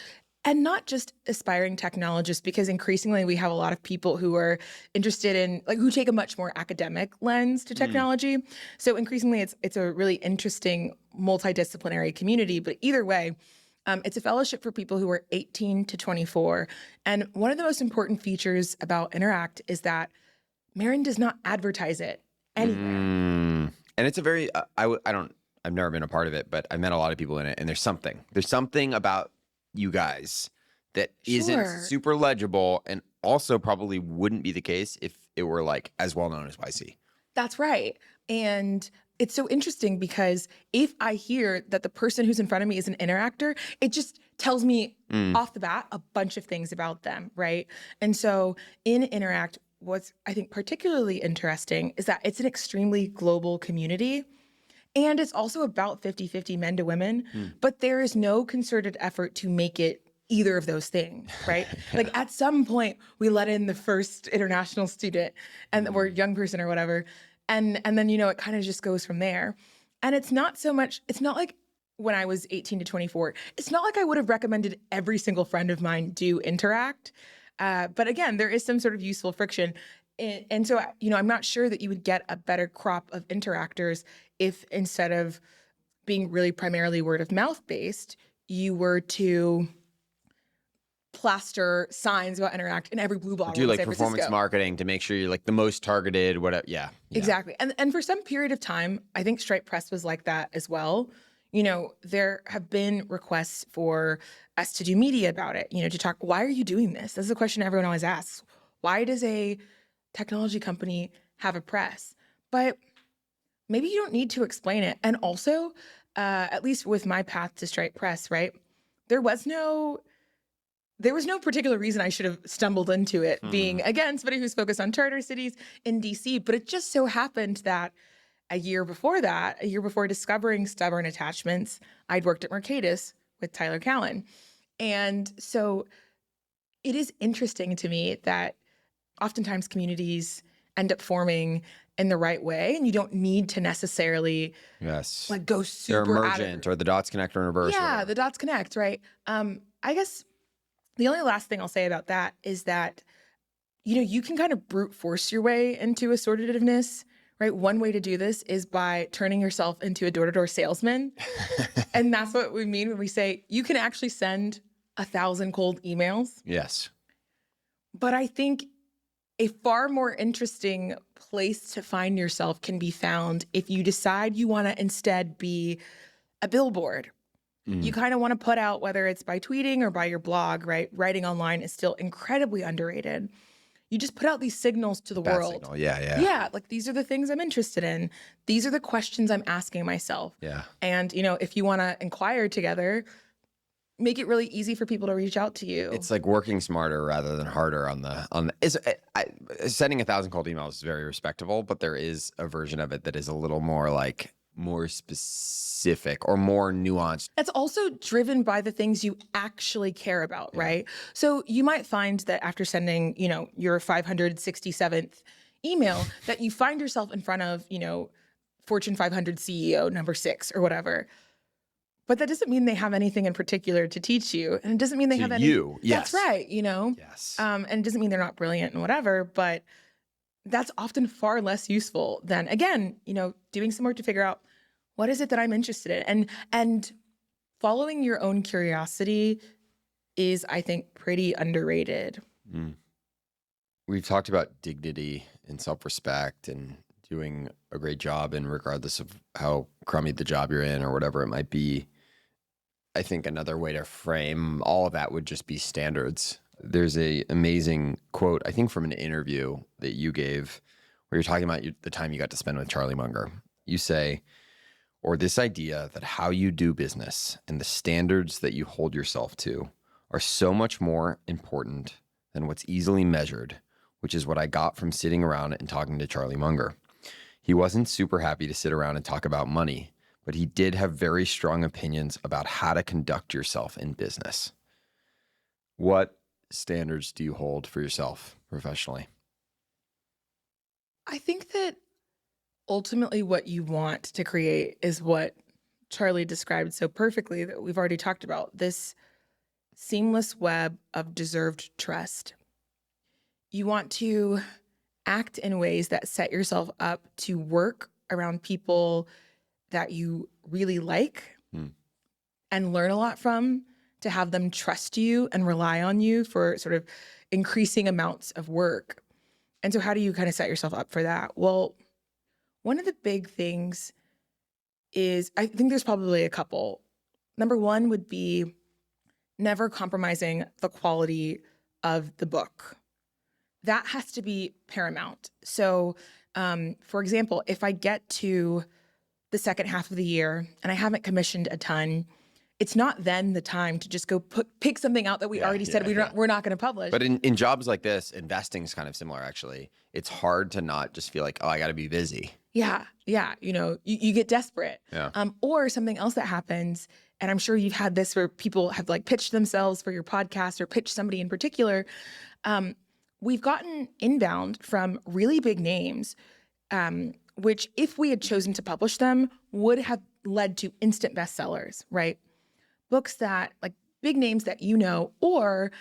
and not just aspiring technologists, because increasingly we have a lot of people who are interested in, who take a much more academic lens to technology. So increasingly it's a really interesting multidisciplinary community. But either way, It's a fellowship for people who are 18 to 24. And one of the most important features about Interact is that Marin does not advertise it anywhere. And it's a very, I've never been a part of it, but I've met a lot of people in it. And there's something about you guys that isn't Sure. super legible, and also probably wouldn't be the case if it were like as well known as YC. That's right. And it's so interesting because if I hear that the person who's in front of me is an interactor, it just tells me off the bat a bunch of things about them, right? And so in Interact, what's I think particularly interesting is that it's an extremely global community. And it's also about 50-50 men to women, but there is no concerted effort to make it either of those things, right? Like at some point we let in the first international student or young person or whatever. And then, it kind of just goes from there. And it's not like when I was 18 to 24, it's not like I would have recommended every single friend of mine do Interact. But again, there is some sort of useful friction. And so, I'm not sure that you would get a better crop of interactors if instead of being really primarily word of mouth based, you were to plaster signs about Interact in every blue bottle. Do like in San performance Francisco. marketing to make sure you're like the most targeted, whatever. Yeah. Exactly. And for some period of time, I think Stripe Press was like that as well. There have been requests for us to do media about it, to talk, why are you doing this? This is a question everyone always asks. Why does a technology company have a press? But maybe you don't need to explain it. And also, at least with my path to Stripe Press, right? There was no particular reason I should have stumbled into it, being, again, somebody who's focused on charter cities in DC. But it just so happened that a year before discovering Stubborn Attachments, I'd worked at Mercatus with Tyler Callan. And so it is interesting to me that oftentimes communities end up forming in the right way, and you don't need to necessarily like go super They're emergent, or the dots connect or reverse. Yeah, the dots connect, right? I guess the only last thing I'll say about that is that, you can kind of brute force your way into assortativeness, right? One way to do this is by turning yourself into a door-to-door salesman. And that's what we mean when we say you can actually send 1,000 cold emails. Yes. But I think a far more interesting place to find yourself can be found if you decide you want to instead be a billboard. You kind of want to put out, whether it's by tweeting or by your blog, right? Writing online is still incredibly underrated. You just put out these signals to the world. Signal. Yeah. Yeah, like these are the things I'm interested in. These are the questions I'm asking myself. Yeah. And, if you want to inquire together, make it really easy for people to reach out to you. It's like working smarter rather than harder sending 1,000 cold emails is very respectable, but there is a version of it that is a little more specific or more nuanced. It's also driven by the things you actually care about, right? So you might find that after sending, your 567th email, that you find yourself in front of, Fortune 500 CEO number 6 or whatever. But that doesn't mean they have anything in particular to teach you. And it doesn't mean they have any. Yes. That's right, Yes. And it doesn't mean they're not brilliant and whatever, but that's often far less useful than, again, doing some work to figure out what is it that I'm interested in. And following your own curiosity is, I think, pretty underrated. We've talked about dignity and self-respect and doing a great job, and regardless of how crummy the job you're in or whatever it might be. I think another way to frame all of that would just be standards. There's an amazing quote, I think from an interview that you gave, where you're talking about the time you got to spend with Charlie Munger. You say, or this idea that how you do business and the standards that you hold yourself to are so much more important than what's easily measured, which is what I got from sitting around and talking to Charlie Munger. He wasn't super happy to sit around and talk about money, but he did have very strong opinions about how to conduct yourself in business. What standards do you hold for yourself professionally? I think that ultimately what you want to create is what Charlie described so perfectly that we've already talked about, this seamless web of deserved trust. You want to act in ways that set yourself up to work around people that you really like and learn a lot from, to have them trust you and rely on you for sort of increasing amounts of work. And so how do you kind of set yourself up for that? Well, one of the big things is, I think there's probably a couple. Number one would be never compromising the quality of the book. That has to be paramount. So, for example, if I get to the second half of the year and I haven't commissioned a ton, it's not then the time to just go pick something out that we already said we're not going to publish. But in jobs like this, investing is kind of similar, actually. It's hard to not just feel like, oh, I got to be busy. Yeah. You know, you get desperate. Yeah. Or something else that happens, and I'm sure you've had this where people have like pitched themselves for your podcast or pitched somebody in particular. We've gotten inbound from really big names, which if we had chosen to publish them would have led to instant bestsellers, right? Books that like big names that you know, or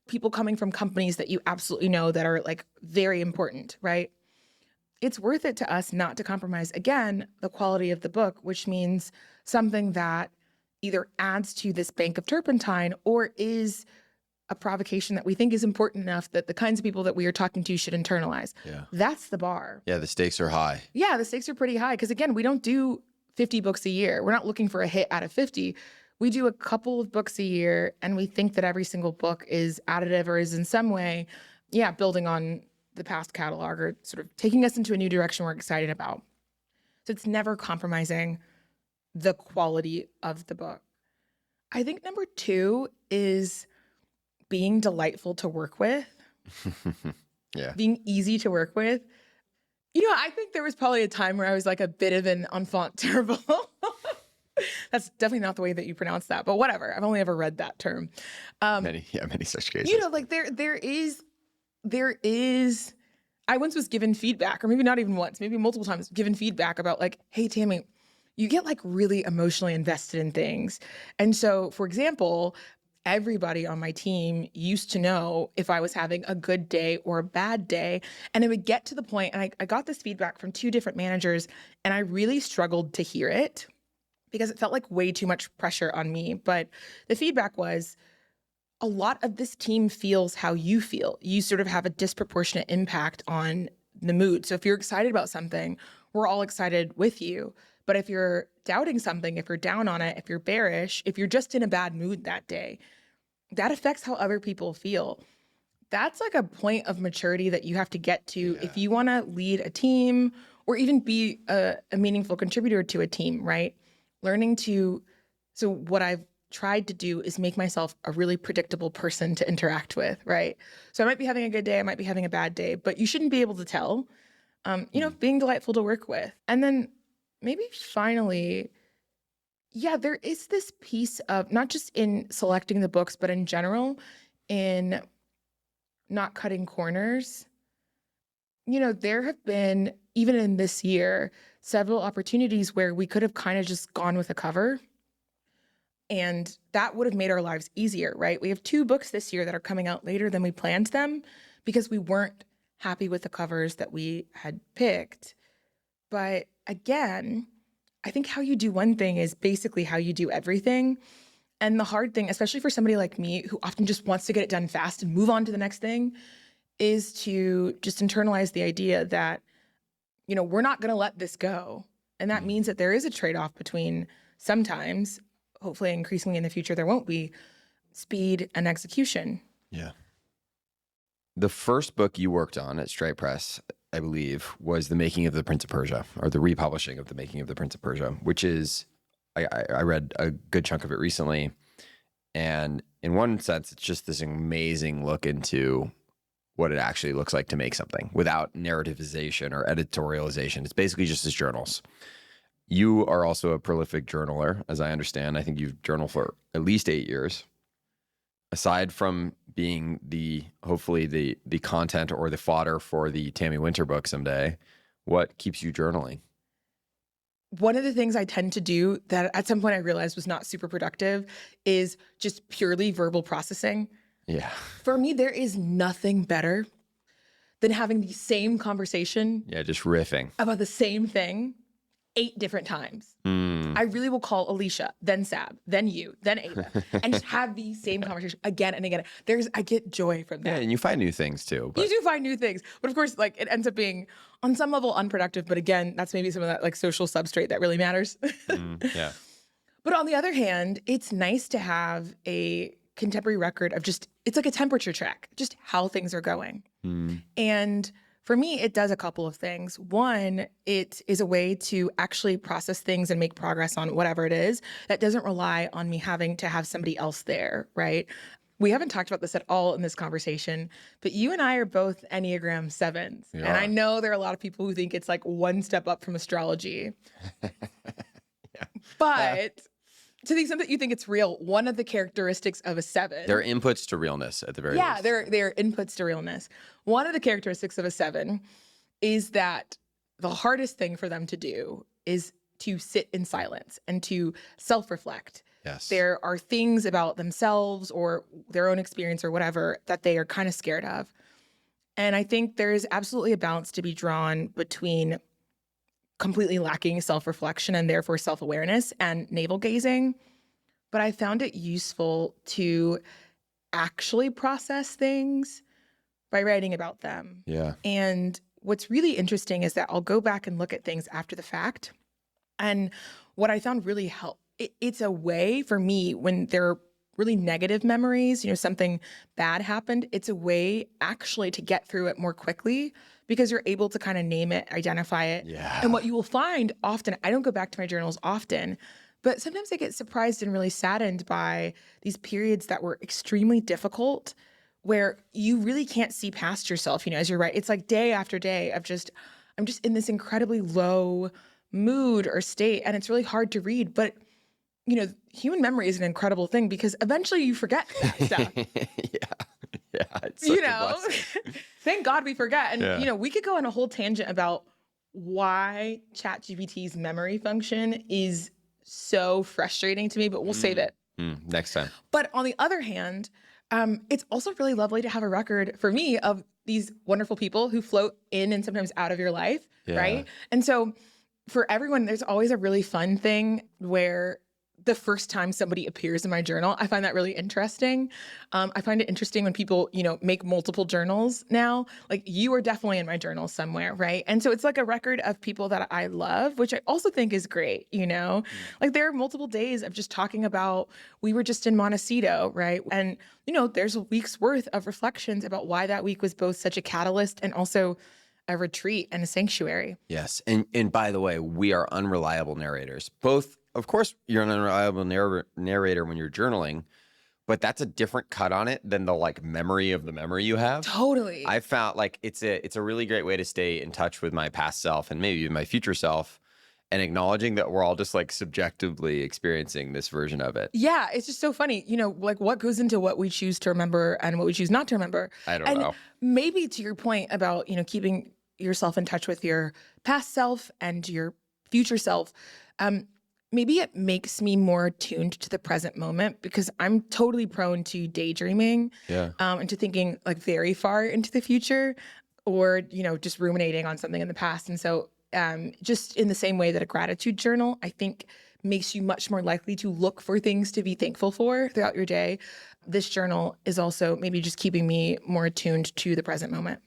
people coming from companies that you absolutely know that are like very important, right? It's worth it to us not to compromise, again, the quality of the book, which means something that either adds to this bank of turpentine or is a provocation that we think is important enough that the kinds of people that we are talking to should internalize. Yeah. That's the bar. Yeah, the stakes are high. Yeah, the stakes are pretty high because, again, we don't do 50 books a year. We're not looking for a hit out of 50. We do a couple of books a year, and we think that every single book is additive or is in some way, building on the past catalog or sort of taking us into a new direction we're excited about. So it's never compromising the quality of the book. I think number two is being delightful to work with. Yeah. Being easy to work with. You know, I think there was probably a time where I was like a bit of an enfant terrible. That's definitely not the way that you pronounce that, but whatever. I've only ever read that term. Many such cases. You know, like there is, I once was given feedback, or maybe not even once, maybe multiple times, given feedback about like, hey, Tammy, you get like really emotionally invested in things. And so, for example, everybody on my team used to know if I was having a good day or a bad day. And it would get to the point, and I got this feedback from two different managers, and I really struggled to hear it because it felt like way too much pressure on me. But the feedback was, a lot of this team feels how you feel. You sort of have a disproportionate impact on the mood. So if you're excited about something, we're all excited with you. But if you're doubting something, if you're down on it, if you're bearish, if you're just in a bad mood that day, that affects how other people feel. That's like a point of maturity that you have to get to if you want to lead a team or even be a meaningful contributor to a team, right? So what I've tried to do is make myself a really predictable person to interact with, right? So I might be having a good day, I might be having a bad day, but you shouldn't be able to tell. Being delightful to work with. And then maybe finally, there is this piece of not just in selecting the books, but in general, in not cutting corners. You know, there have been, even in this year, several opportunities where we could have kind of just gone with a cover. And that would have made our lives easier, right? We have 2 books this year that are coming out later than we planned them because we weren't happy with the covers that we had picked. But again, I think how you do one thing is basically how you do everything. And the hard thing, especially for somebody like me who often just wants to get it done fast and move on to the next thing, is to just internalize the idea that, we're not going to let this go. And that means that there is a trade-off between sometimes, hopefully increasingly in the future, there won't be speed and execution. Yeah. The first book you worked on at Stripe Press, I believe, was The Making of the Prince of Persia, or the republishing of The Making of the Prince of Persia, which is, I read a good chunk of it recently. And in one sense, it's just this amazing look into what it actually looks like to make something without narrativization or editorialization. It's basically just as journals. You are also a prolific journaler, as I understand. I think you've journaled for at least 8 years. Aside from being hopefully the content or the fodder for the Tammy Winter book someday, what keeps you journaling? One of the things I tend to do that at some point I realized was not super productive is just purely verbal processing. Yeah. For me, there is nothing better than having the same conversation. Yeah, just riffing About the same thing 8 different times. Mm. I really will call Alicia, then Sab, then you, then Ava, and just have the same conversation again and again. I get joy from that. Yeah, and you find new things too. But You do find new things. But of course, like, it ends up being on some level unproductive. But again, that's maybe some of that like social substrate that really matters. yeah. But on the other hand, it's nice to have a contemporary record of just, it's like a temperature check, just how things are going. Mm. And for me, it does a couple of things. One, it is a way to actually process things and make progress on whatever it is that doesn't rely on me having to have somebody else there, right? We haven't talked about this at all in this conversation, but you and I are both Enneagram 7s. We And are. I know there are a lot of people who think it's like one step up from astrology. But to the extent that you think it's real, one of the characteristics of a 7. They're inputs to realness at the very Yeah, least. they're inputs to realness. One of the characteristics of a 7 is that the hardest thing for them to do is to sit in silence and to self-reflect. Yes. There are things about themselves or their own experience or whatever that they are kind of scared of. And I think there is absolutely a balance to be drawn between completely lacking self-reflection and therefore self-awareness and navel gazing. But I found it useful to actually process things by writing about them. Yeah. And what's really interesting is that I'll go back and look at things after the fact. And what I found really it's a way for me when there are really negative memories, something bad happened, it's a way actually to get through it more quickly because you're able to kind of name it, identify it. Yeah. And what you will find often, I don't go back to my journals often, but sometimes I get surprised and really saddened by these periods that were extremely difficult where you really can't see past yourself, as you're right. It's like day after day of I'm just in this incredibly low mood or state, and it's really hard to read. But, human memory is an incredible thing because eventually you forget that stuff. Yeah. It's such a blessing. Thank God we forget. And, Yeah. we could go on a whole tangent about why ChatGPT's memory function is so frustrating to me, but we'll save it. Next time. But on the other hand, it's also really lovely to have a record for me of these wonderful people who float in and sometimes out of your life, Yeah. right? And so for everyone, there's always a really fun thing where the first time somebody appears in my journal, I find that really interesting. I find it interesting when people, make multiple journals now. Like you are definitely in my journal somewhere, right? And so it's like a record of people that I love, which I also think is great, Like there are multiple days of just talking about, we were just in Montecito, right? And, there's a week's worth of reflections about why that week was both such a catalyst and also a retreat and a sanctuary. Yes. And by the way, we are unreliable narrators. Both, of course, you're an unreliable narrator when you're journaling, but that's a different cut on it than the memory of the memory you have. Totally. I found it's a really great way to stay in touch with my past self and maybe even my future self, and acknowledging that we're all just subjectively experiencing this version of it. Yeah, it's just so funny, what goes into what we choose to remember and what we choose not to remember. I don't know. Maybe to your point about, keeping yourself in touch with your past self and your future self, maybe it makes me more attuned to the present moment because I'm totally prone to daydreaming and to thinking very far into the future or, just ruminating on something in the past. And so just in the same way that a gratitude journal, I think, makes you much more likely to look for things to be thankful for throughout your day. This journal is also maybe just keeping me more attuned to the present moment.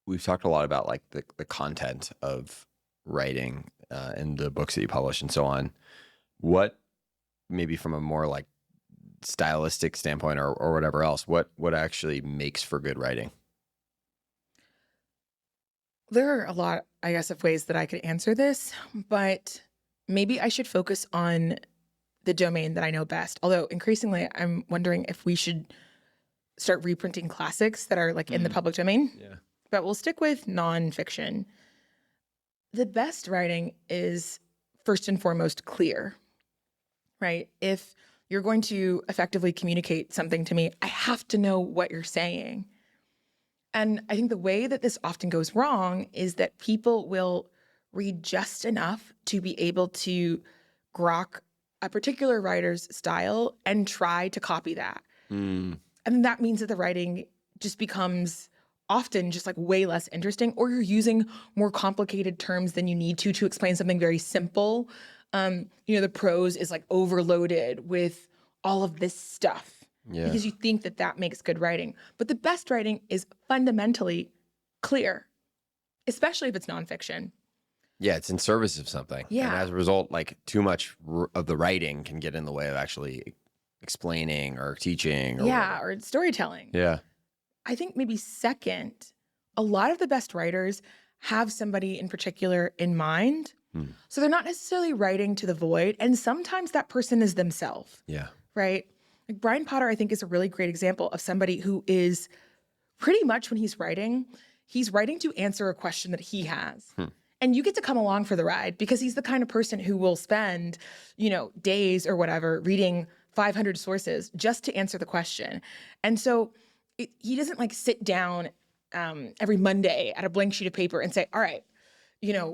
We've talked a lot about the content of writing and the books that you publish and so on. What, maybe from a more stylistic standpoint or whatever else, what actually makes for good writing? There are a lot, I guess, of ways that I could answer this, but maybe I should focus on the domain that I know best. Although increasingly, I'm wondering if we should start reprinting classics that are in the public domain. Yeah. But we'll stick with nonfiction. The best writing is first and foremost clear, right? If you're going to effectively communicate something to me, I have to know what you're saying. And I think the way that this often goes wrong is that people will read just enough to be able to grok a particular writer's style and try to copy that. And that means that the writing just becomes often just like way less interesting, or you're using more complicated terms than you need to explain something very simple. The prose is like overloaded with all of this stuff because you think that makes good writing. But the best writing is fundamentally clear, especially if it's nonfiction. Yeah, it's in service of something. Yeah. And as a result, like too much of the writing can get in the way of actually explaining or teaching or whatever. Or storytelling. Yeah. I think maybe second, a lot of the best writers have somebody in particular in mind. So they're not necessarily writing to the void. And sometimes that person is themselves. Yeah. Right? Like Brian Potter, I think, is a really great example of somebody who is pretty much when he's writing to answer a question that he has. And you get to come along for the ride because he's the kind of person who will spend, days or whatever reading 500 sources just to answer the question. And so he doesn't like sit down every Monday at a blank sheet of paper and say, all right,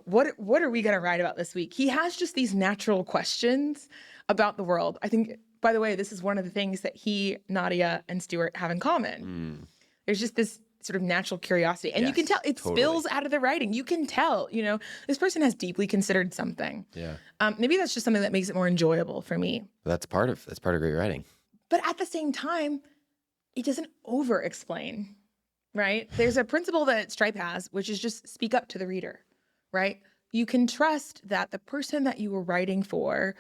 what are we going to write about this week? He has just these natural questions about the world. I think, by the way, this is one of the things that he, Nadia, and Stuart have in common. There's just this sort of natural curiosity. And you can tell it spills out of the writing. You can tell, this person has deeply considered something. Yeah. Maybe that's just something that makes it more enjoyable for me. That's part of great writing. But at the same time, it doesn't over-explain, right? There's a principle that Stripe has, which is just speak up to the reader, right? You can trust that the person that you were writing for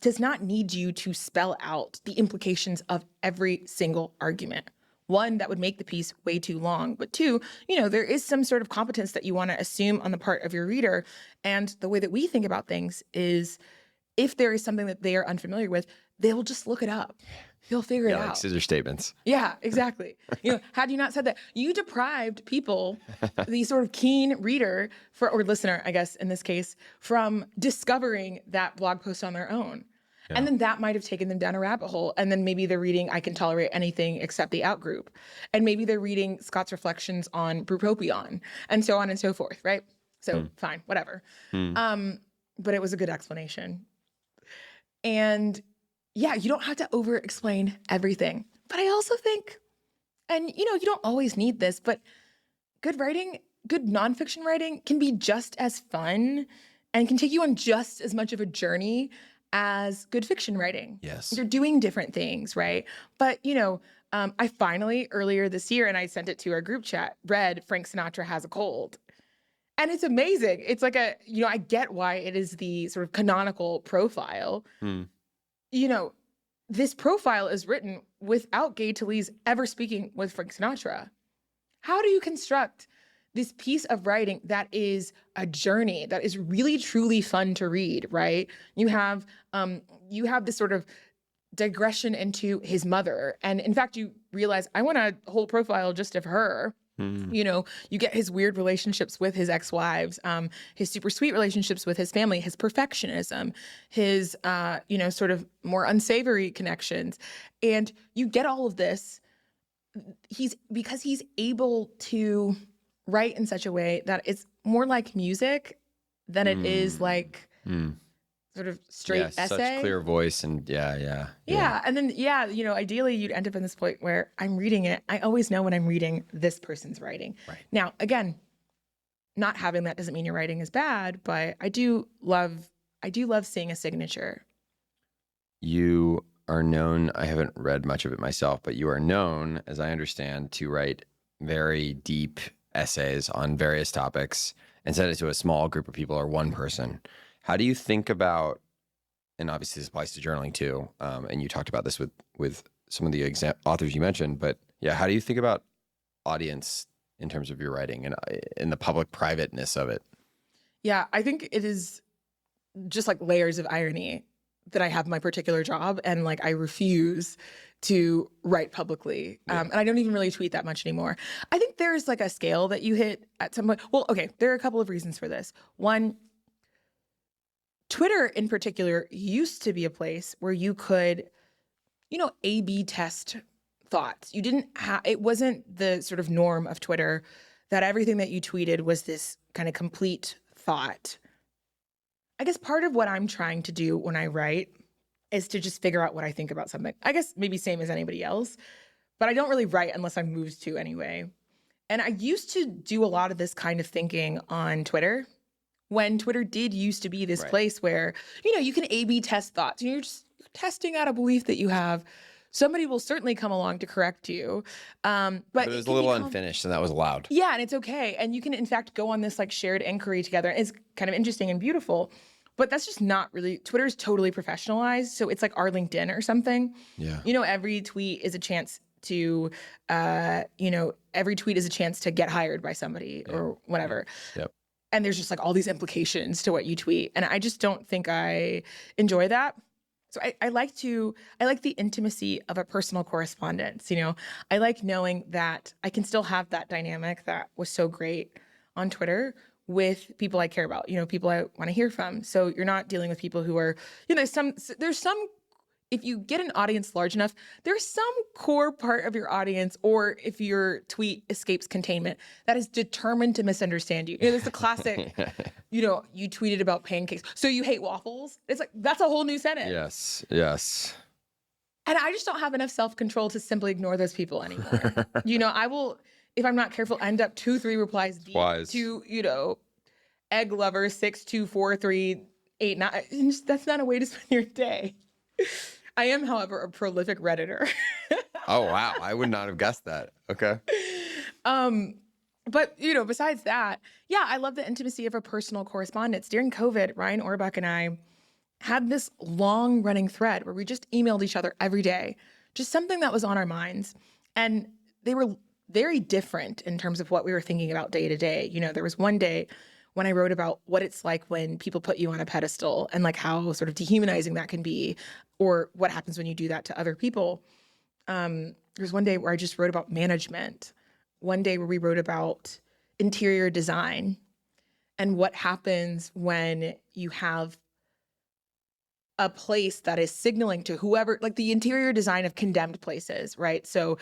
does not need you to spell out the implications of every single argument. One, that would make the piece way too long. But two, there is some sort of competence that you want to assume on the part of your reader. And the way that we think about things is if there is something that they are unfamiliar with, they will just look it up. He'll figure it out. Like scissor statements. Yeah, exactly. Had you not said that, you deprived people, the sort of keen reader or listener, I guess, in this case, from discovering that blog post on their own. Yeah. And then that might have taken them down a rabbit hole. And then maybe they're reading I Can Tolerate Anything Except the Outgroup. And maybe they're reading Scott's reflections on Brutopion, and so on and so forth, right? So fine, whatever. But it was a good explanation. And yeah, you don't have to over-explain everything. But I also think, and you don't always need this, but good writing, good nonfiction writing can be just as fun and can take you on just as much of a journey as good fiction writing. Yes. They're doing different things, right? But, I finally, earlier this year, and I sent it to our group chat, read Frank Sinatra Has a Cold. And it's amazing. It's like I get why it is the sort of canonical profile. This profile is written without Gay Talese ever speaking with Frank Sinatra. How do you construct this piece of writing that is a journey, that is really, truly fun to read, right? You have this sort of digression into his mother. And in fact, you realize, I want a whole profile just of her. You get his weird relationships with his ex-wives, his super sweet relationships with his family, his perfectionism, his, sort of more unsavory connections. And you get all of this. Because he's able to write in such a way that it's more like music than it is like sort of straight essay. Such clear voice and yeah. And then, ideally you'd end up in this point where I'm reading it. I always know when I'm reading this person's writing. Right. Now, again, not having that doesn't mean your writing is bad, but I do love seeing a signature. You are known, I haven't read much of it myself, but you are known, as I understand, to write very deep essays on various topics and send it to a small group of people or one person. How do you think about, and obviously this applies to journaling too, and you talked about this with some of the authors you mentioned, but yeah, how do you think about audience in terms of your writing and the public privateness of it? Yeah, I think it is just like layers of irony that I have my particular job and like I refuse to write publicly. And I don't even really tweet that much anymore. I think there's like a scale that you hit at some point. Well, okay, there are a couple of reasons for this. One, Twitter in particular used to be a place where you could, A/B test thoughts. It wasn't the sort of norm of Twitter that everything that you tweeted was this kind of complete thought. I guess part of what I'm trying to do when I write is to just figure out what I think about something. I guess maybe same as anybody else, but I don't really write unless I'm moved to anyway. And I used to do a lot of this kind of thinking on Twitter when Twitter did used to be this place where, you can A/B test thoughts. You're just testing out a belief that you have. Somebody will certainly come along to correct you. But it was a little unfinished, and that was allowed. Yeah, and it's okay. And you can, in fact, go on this like shared inquiry together. It's kind of interesting and beautiful. But that's just not really, Twitter is totally professionalized. So it's like our LinkedIn or something. Yeah. Every tweet is a chance to, every tweet is a chance to get hired by somebody or whatever. Yep. And there's just like all these implications to what you tweet. And I just don't think I enjoy that. So I like the intimacy of a personal correspondence. I like knowing that I can still have that dynamic that was so great on Twitter with people I care about, people I want to hear from. So you're not dealing with people who are, there's some, if you get an audience large enough, there's some core part of your audience, or if your tweet escapes containment, that is determined to misunderstand you. There's the classic, you tweeted about pancakes, so you hate waffles. It's like, that's a whole new sentence. Yes. And I just don't have enough self-control to simply ignore those people anymore. I will, if I'm not careful, end up 2-3 replies deep to, egg lover 6243889. That's not a way to spend your day. I am, however, a prolific Redditor. Oh, wow. I would not have guessed that. Okay. But, besides that, yeah, I love the intimacy of a personal correspondence. During COVID, Ryan Orbach and I had this long running thread where we just emailed each other every day, just something that was on our minds. And they were very different in terms of what we were thinking about day to day. There was one day when I wrote about what it's like when people put you on a pedestal and like how sort of dehumanizing that can be, or what happens when you do that to other people. There's one day where I just wrote about management. One day where we wrote about interior design and what happens when you have a place that is signaling to whoever, like the interior design of condemned places, right? So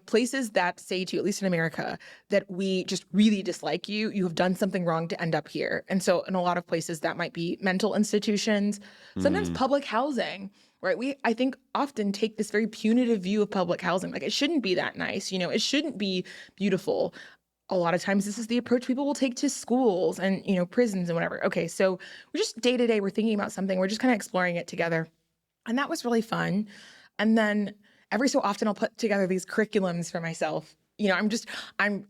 places that say to you, at least in America, that we just really dislike you, you have done something wrong to end up here. And so in a lot of places that might be mental institutions, sometimes public housing, right? We, I think, often take this very punitive view of public housing. Like it shouldn't be that nice, it shouldn't be beautiful. A lot of times this is the approach people will take to schools and, prisons and whatever. Okay, so we're just day to day, we're thinking about something, we're just kind of exploring it together. And that was really fun. And then every so often I'll put together these curriculums for myself. I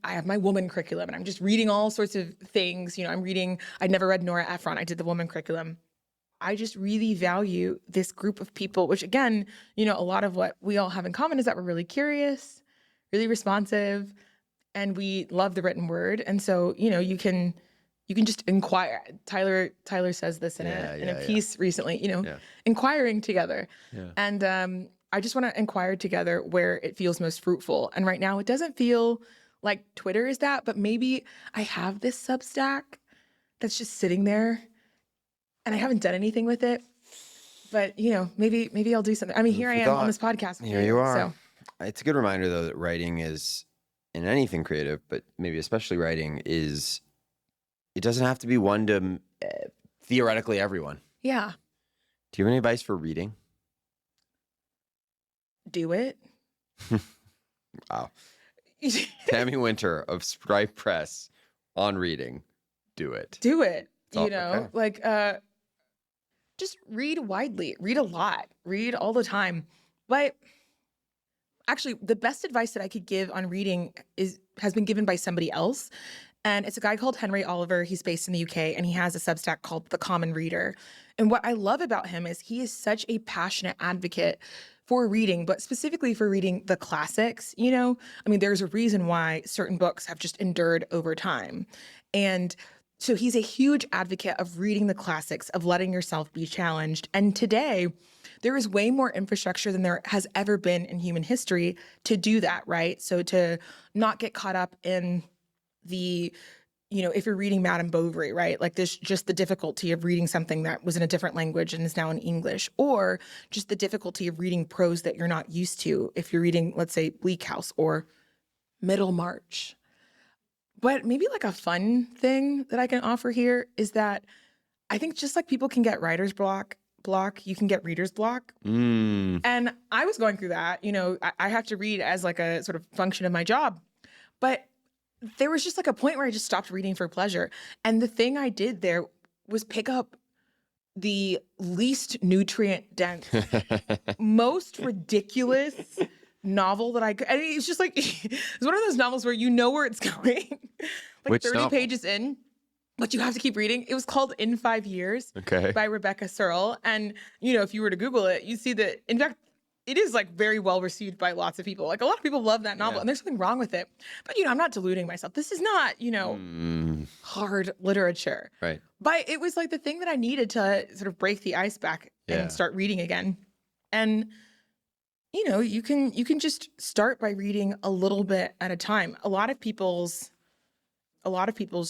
have my woman curriculum and I'm just reading all sorts of things. I'd never read Nora Ephron. I did the woman curriculum. I just really value this group of people, which again, a lot of what we all have in common is that we're really curious, really responsive, and we love the written word. And so, you can just inquire. Tyler says this in a piece recently, inquiring together. Yeah. And I just want to inquire together where it feels most fruitful. And right now it doesn't feel like Twitter is that, but maybe I have this Substack that's just sitting there and I haven't done anything with it. But, maybe I'll do something. I mean, here I am on this podcast. Here you are. So. It's a good reminder, though, that writing is, in anything creative, but maybe especially writing, it doesn't have to be one to theoretically everyone. Yeah. Do you have any advice for reading? Do it. Wow. Tammy Winter of Stripe Press on reading. Do it. Do it. Okay. Just read widely, read a lot, read all the time. But actually, the best advice that I could give on reading has been given by somebody else. And it's a guy called Henry Oliver. He's based in the UK, and he has a Substack called The Common Reader. And what I love about him is he is such a passionate advocate for reading, but specifically for reading the classics. There's a reason why certain books have just endured over time. And so he's a huge advocate of reading the classics, of letting yourself be challenged. And today, there is way more infrastructure than there has ever been in human history to do that, right? So to not get caught up in the, if you're reading Madame Bovary, right? Like there's just the difficulty of reading something that was in a different language and is now in English, or just the difficulty of reading prose that you're not used to if you're reading, let's say, Bleak House or Middlemarch. But maybe like a fun thing that I can offer here is that I think just like people can get writer's block, you can get reader's block. And I was going through that. I have to read as like a sort of function of my job. But there was just like a point where I just stopped reading for pleasure. And the thing I did there was pick up the least nutrient dense, most ridiculous novel that I could. I mean, it's just like, it's one of those novels where you know where it's going. Like Which 30 novel? pages in, but you have to keep reading. It was called In 5 Years Okay. by Rebecca Searle. And, you know, if you were to Google it, you see that, in fact, it is like very well received by lots of people. Like a lot of people love that novel, Yeah. and there's something wrong with it. But, you know, I'm not deluding myself. This is not, you know, hard literature. Right. But it was like the thing that I needed to sort of break the ice back Yeah. and start reading again. And, you know, you can just start by reading a little bit at a time. A lot of people's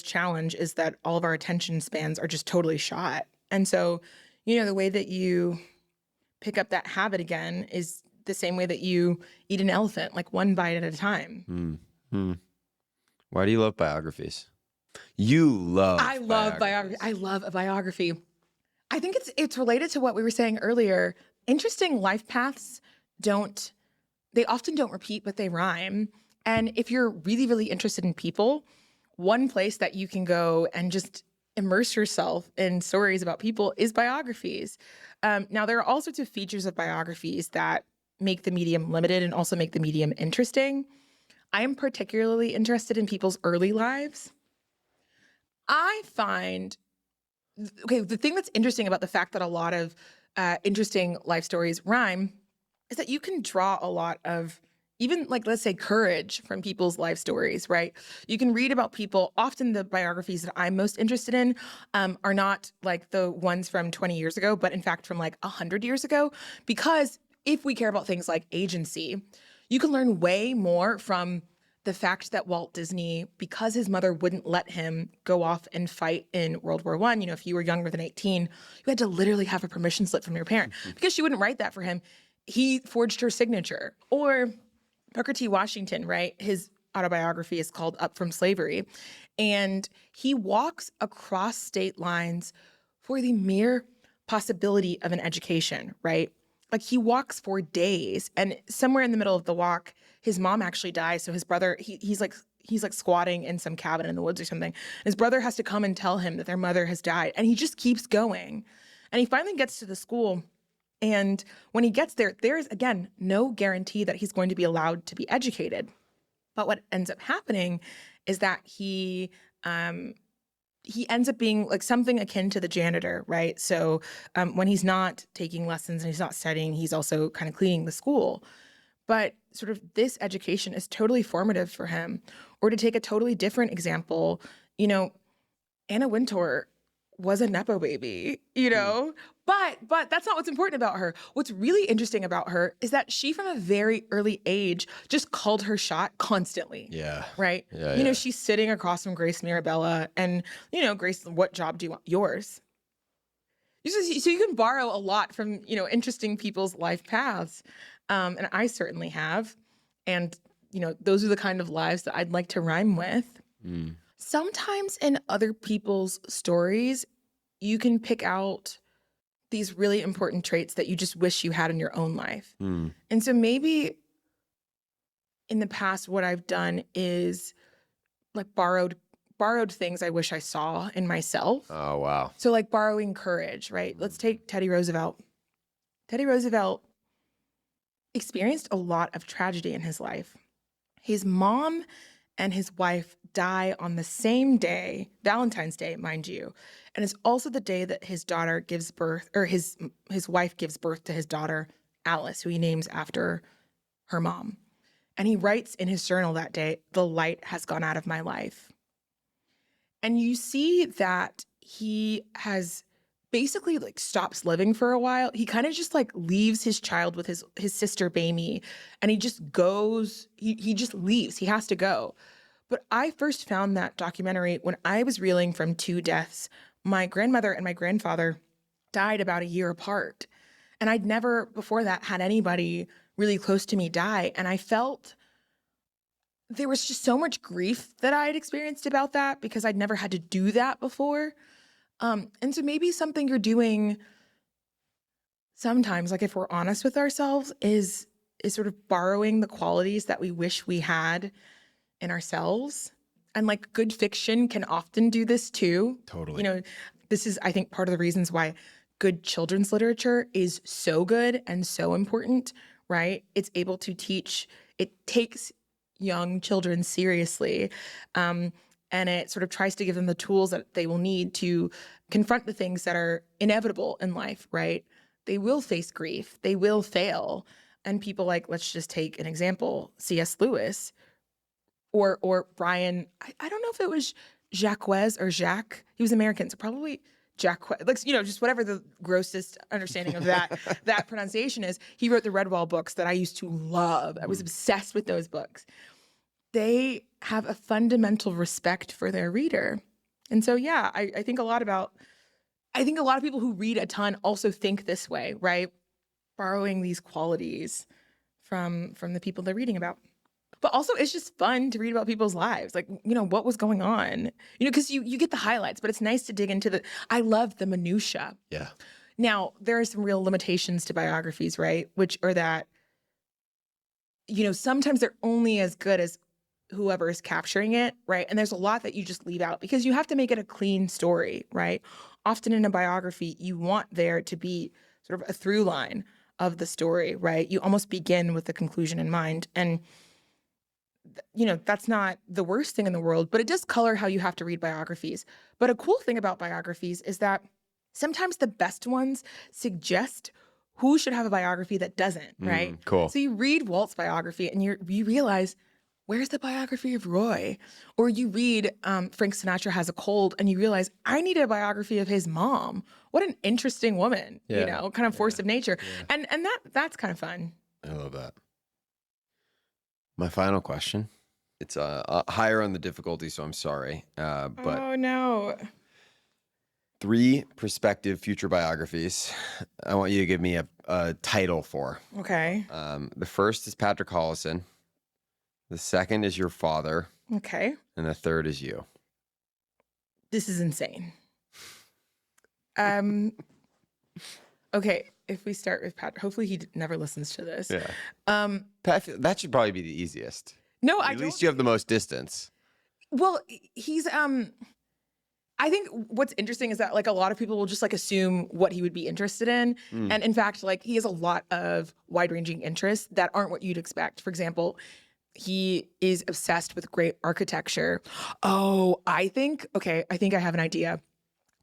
challenge is that all of our attention spans are just totally shot. And so, you know, the way that you pick up that habit again is the same way that you eat an elephant, like one bite at a time. Why do you love biographies? You love I love biography. I love a biography. I think it's related to what we were saying earlier. Interesting life paths they often don't repeat, but they rhyme. And if you're really, really interested in people, one place that you can go and just immerse yourself in stories about people is biographies. Now, there are all sorts of features of biographies that make the medium limited and also make the medium interesting. I am particularly interested in people's early lives. I find, the thing that's interesting about the fact that a lot of interesting life stories rhyme is that you can draw a lot of, even like, let's say, courage from people's life stories, right? You can read about people. Often the biographies that I'm most interested in are not like the ones from 20 years ago, but in fact from like 100 years ago. Because if we care about things like agency, you can learn way more from the fact that Walt Disney, because his mother wouldn't let him go off and fight in World War I, you know, if you were younger than 18, you had to literally have a permission slip from your parent because she wouldn't write that for him. He forged her signature. Or Booker T. Washington, right? His autobiography is called Up from Slavery. And he walks across state lines for the mere possibility of an education, right? Like he walks for days, and somewhere in the middle of the walk, his mom actually dies. So his brother, he's like squatting in some cabin in the woods or something. His brother has to come and tell him that their mother has died. And he just keeps going. And he finally gets to the school. And when he gets there, there's, again, no guarantee that he's going to be allowed to be educated. But what ends up happening is that he ends up being like something akin to the janitor, right? So when he's not taking lessons and he's not studying, he's also kind of cleaning the school. But sort of this education is totally formative for him. Or to take a totally different example, you know, Anna Wintour was a Nepo baby, you know? But that's not what's important about her. What's really interesting about her is that she, from a very early age, just called her shot constantly. Yeah. Right? Yeah, you know, she's sitting across from Grace Mirabella and, you know, Grace, what job do you want? Yours. So you can borrow a lot from, you know, interesting people's life paths. And I certainly have. And, you know, those are the kind of lives that I'd like to rhyme with. Sometimes in other people's stories, you can pick out these really important traits that you just wish you had in your own life. And so maybe in the past, what I've done is like borrowed things I wish I saw in myself. Oh, wow. So like borrowing courage, right? Let's take Teddy Roosevelt. Teddy Roosevelt experienced a lot of tragedy in his life. His mom and his wife die on the same day, Valentine's Day, mind you. And it's also the day that his daughter gives birth, or his wife gives birth to his daughter, Alice, who he names after her mom. And he writes in his journal that day, "The light has gone out of my life." And you see that he has basically like stops living for a while. He kind of just like leaves his child with his sister Bamie, and he just goes, he just leaves. He has to go. But I first found that documentary when I was reeling from 2 deaths. My grandmother and my grandfather died about a year apart. And I'd never before that had anybody really close to me die. And I felt there was just so much grief that I had experienced about that because I'd never had to do that before. And so maybe something you're doing sometimes, like if we're honest with ourselves, is sort of borrowing the qualities that we wish we had in ourselves And like good fiction can often do this too. Totally. You know, this is, I think, part of the reasons why good children's literature is so good and so important, right? It's able to teach, it takes young children seriously. And it sort of tries to give them the tools that they will need to confront the things that are inevitable in life, right? They will face grief, they will fail. And people like, let's just take an example, C.S. Lewis or Brian, I don't know if it was Jacques or Jacques. He was American, so probably Jacques, like, you know, just whatever the grossest understanding of that pronunciation is. He wrote the Redwall books that I used to love. I was obsessed with those books. They have a fundamental respect for their reader. And so, yeah, I think a lot of people who read a ton also think this way, right? Borrowing these qualities from the people they're reading about. But also, it's just fun to read about people's lives. Like, you know, what was going on? You know, because you get the highlights, but it's nice to dig into I love the minutia. Yeah. Now, there are some real limitations to biographies, right? Which are that, you know, sometimes they're only as good as whoever is capturing it, right? And there's a lot that you just leave out because you have to make it a clean story, right? Often in a biography, you want there to be sort of a through line of the story, right? You almost begin with the conclusion in mind. And, you know, that's not the worst thing in the world, but it does color how you have to read biographies. But a cool thing about biographies is that sometimes the best ones suggest who should have a biography that doesn't, right? Cool. So you read Walt's biography and you realize, where's the biography of Roy? Or you read Frank Sinatra Has a Cold and you realize, I need a biography of his mom. What an interesting woman, you know, kind of force of nature. Yeah. And that's kind of fun. I love that. My final question. It's higher on the difficulty, so I'm sorry. But oh, no. 3 prospective future biographies I want you to give me a title for. Okay. The first is Patrick Hollison. The second is your father. Okay. And the third is you. This is insane. Okay, if we start with Patrick, hopefully he never listens to this. Yeah. That should probably be the easiest. No, At least you have the most distance. Well, he's I think what's interesting is that like a lot of people will just like assume what he would be interested in. And in fact, like he has a lot of wide-ranging interests that aren't what you'd expect. For example, he is obsessed with great architecture. Oh, I think I have an idea.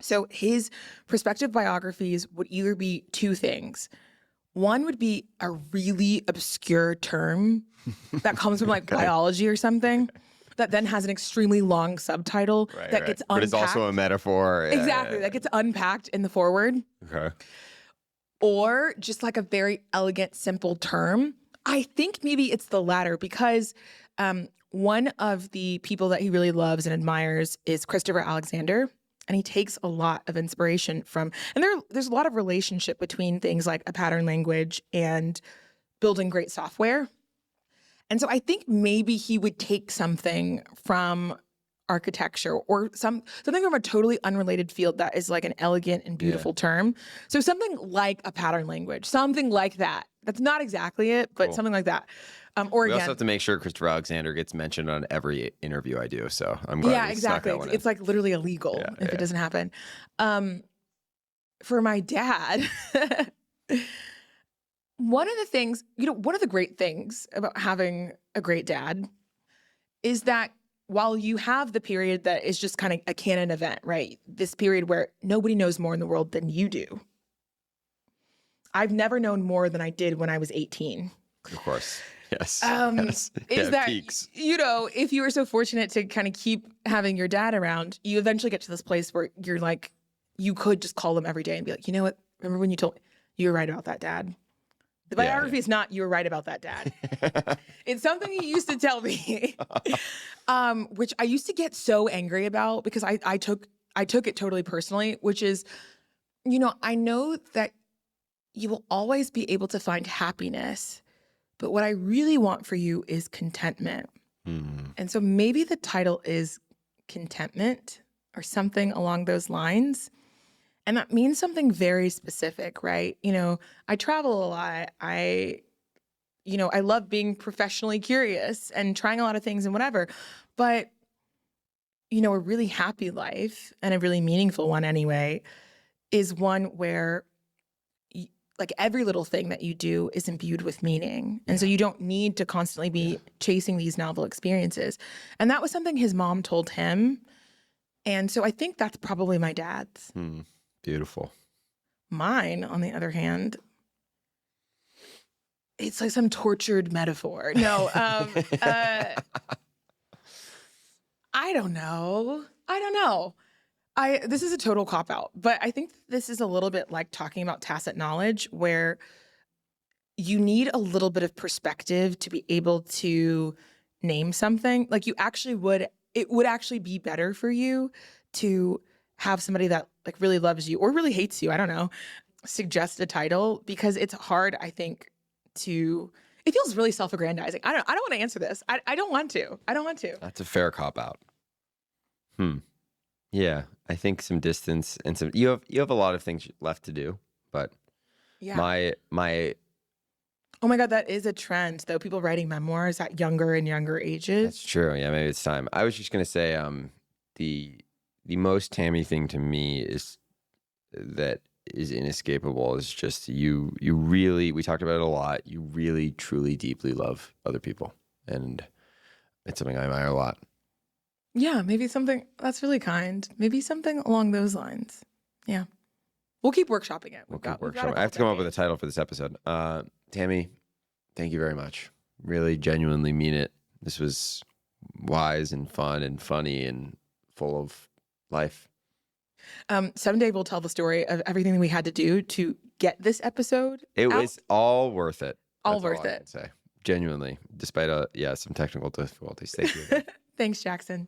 So his prospective biographies would either be 2 things. One would be a really obscure term that comes from like biology or something that then has an extremely long subtitle that gets unpacked. But it's also a metaphor. Exactly, that gets unpacked in the foreword. Okay. Or just like a very elegant, simple term. I think maybe it's the latter because one of the people that he really loves and admires is Christopher Alexander. And he takes a lot of inspiration from, and there's a lot of relationship between things like a pattern language and building great software. And so I think maybe he would take something from architecture or something from a totally unrelated field that is like an elegant and beautiful term. So something like a pattern language, something like that. That's not exactly it, but something like that. Or we again, also have to make sure Christopher Alexander gets mentioned on every interview I do. So I'm glad we snuck that one in. It's like literally illegal if it doesn't happen. For my dad, one of the great things about having a great dad is that while you have the period that is just kind of a canon event, right? This period where nobody knows more in the world than you do. I've never known more than I did when I was 18. Of course. Yes. Is that, peaks. you know, if you were so fortunate to kind of keep having your dad around, you eventually get to this place where you're like, you could just call him every day and be like, you know what? Remember when you told me you were right about that, Dad? The biography is not, you were right about that, Dad. It's something he used to tell me, which I used to get so angry about because I took it totally personally, which is, you know, I know that you will always be able to find happiness, but what I really want for you is contentment. And so maybe the title is Contentment or something along those lines. And that means something very specific, right? You know, I travel a lot. I love being professionally curious and trying a lot of things and whatever. But a really happy life and a really meaningful one anyway is one where like every little thing that you do is imbued with meaning. And so you don't need to constantly be chasing these novel experiences. And that was something his mom told him. And so I think that's probably my dad's. Beautiful. Mine, on the other hand, it's like some tortured metaphor. No, I don't know. This is a total cop-out, but I think this is a little bit like talking about tacit knowledge, where you need a little bit of perspective to be able to name something. Like it would actually be better for you to have somebody that like really loves you or really hates you, I don't know, suggest a title, because it's hard, I think, it feels really self-aggrandizing. I don't want to answer this. I don't want to. That's a fair cop-out. Yeah, I think some distance and some you have a lot of things left to do, but Yeah. my Oh my God, that is a trend though. People writing memoirs at younger and younger ages. That's true. Yeah, maybe it's time. I was just gonna say, the most Tammy thing to me is that is inescapable is just you really, we talked about it a lot. You really, truly, deeply love other people, and it's something I admire a lot. Yeah, maybe something that's really kind. Maybe something along those lines. Yeah. We'll keep workshopping it. We'll keep workshopping. I have to come up with a title for this episode. Tammy, thank you very much. Really genuinely mean it. This was wise and fun and funny and full of life. Someday we'll tell the story of everything we had to do to get this episode. It out. was all worth it. All That's worth all I it. can say. Genuinely, despite some technical difficulties. Thank you. Thanks, Jackson.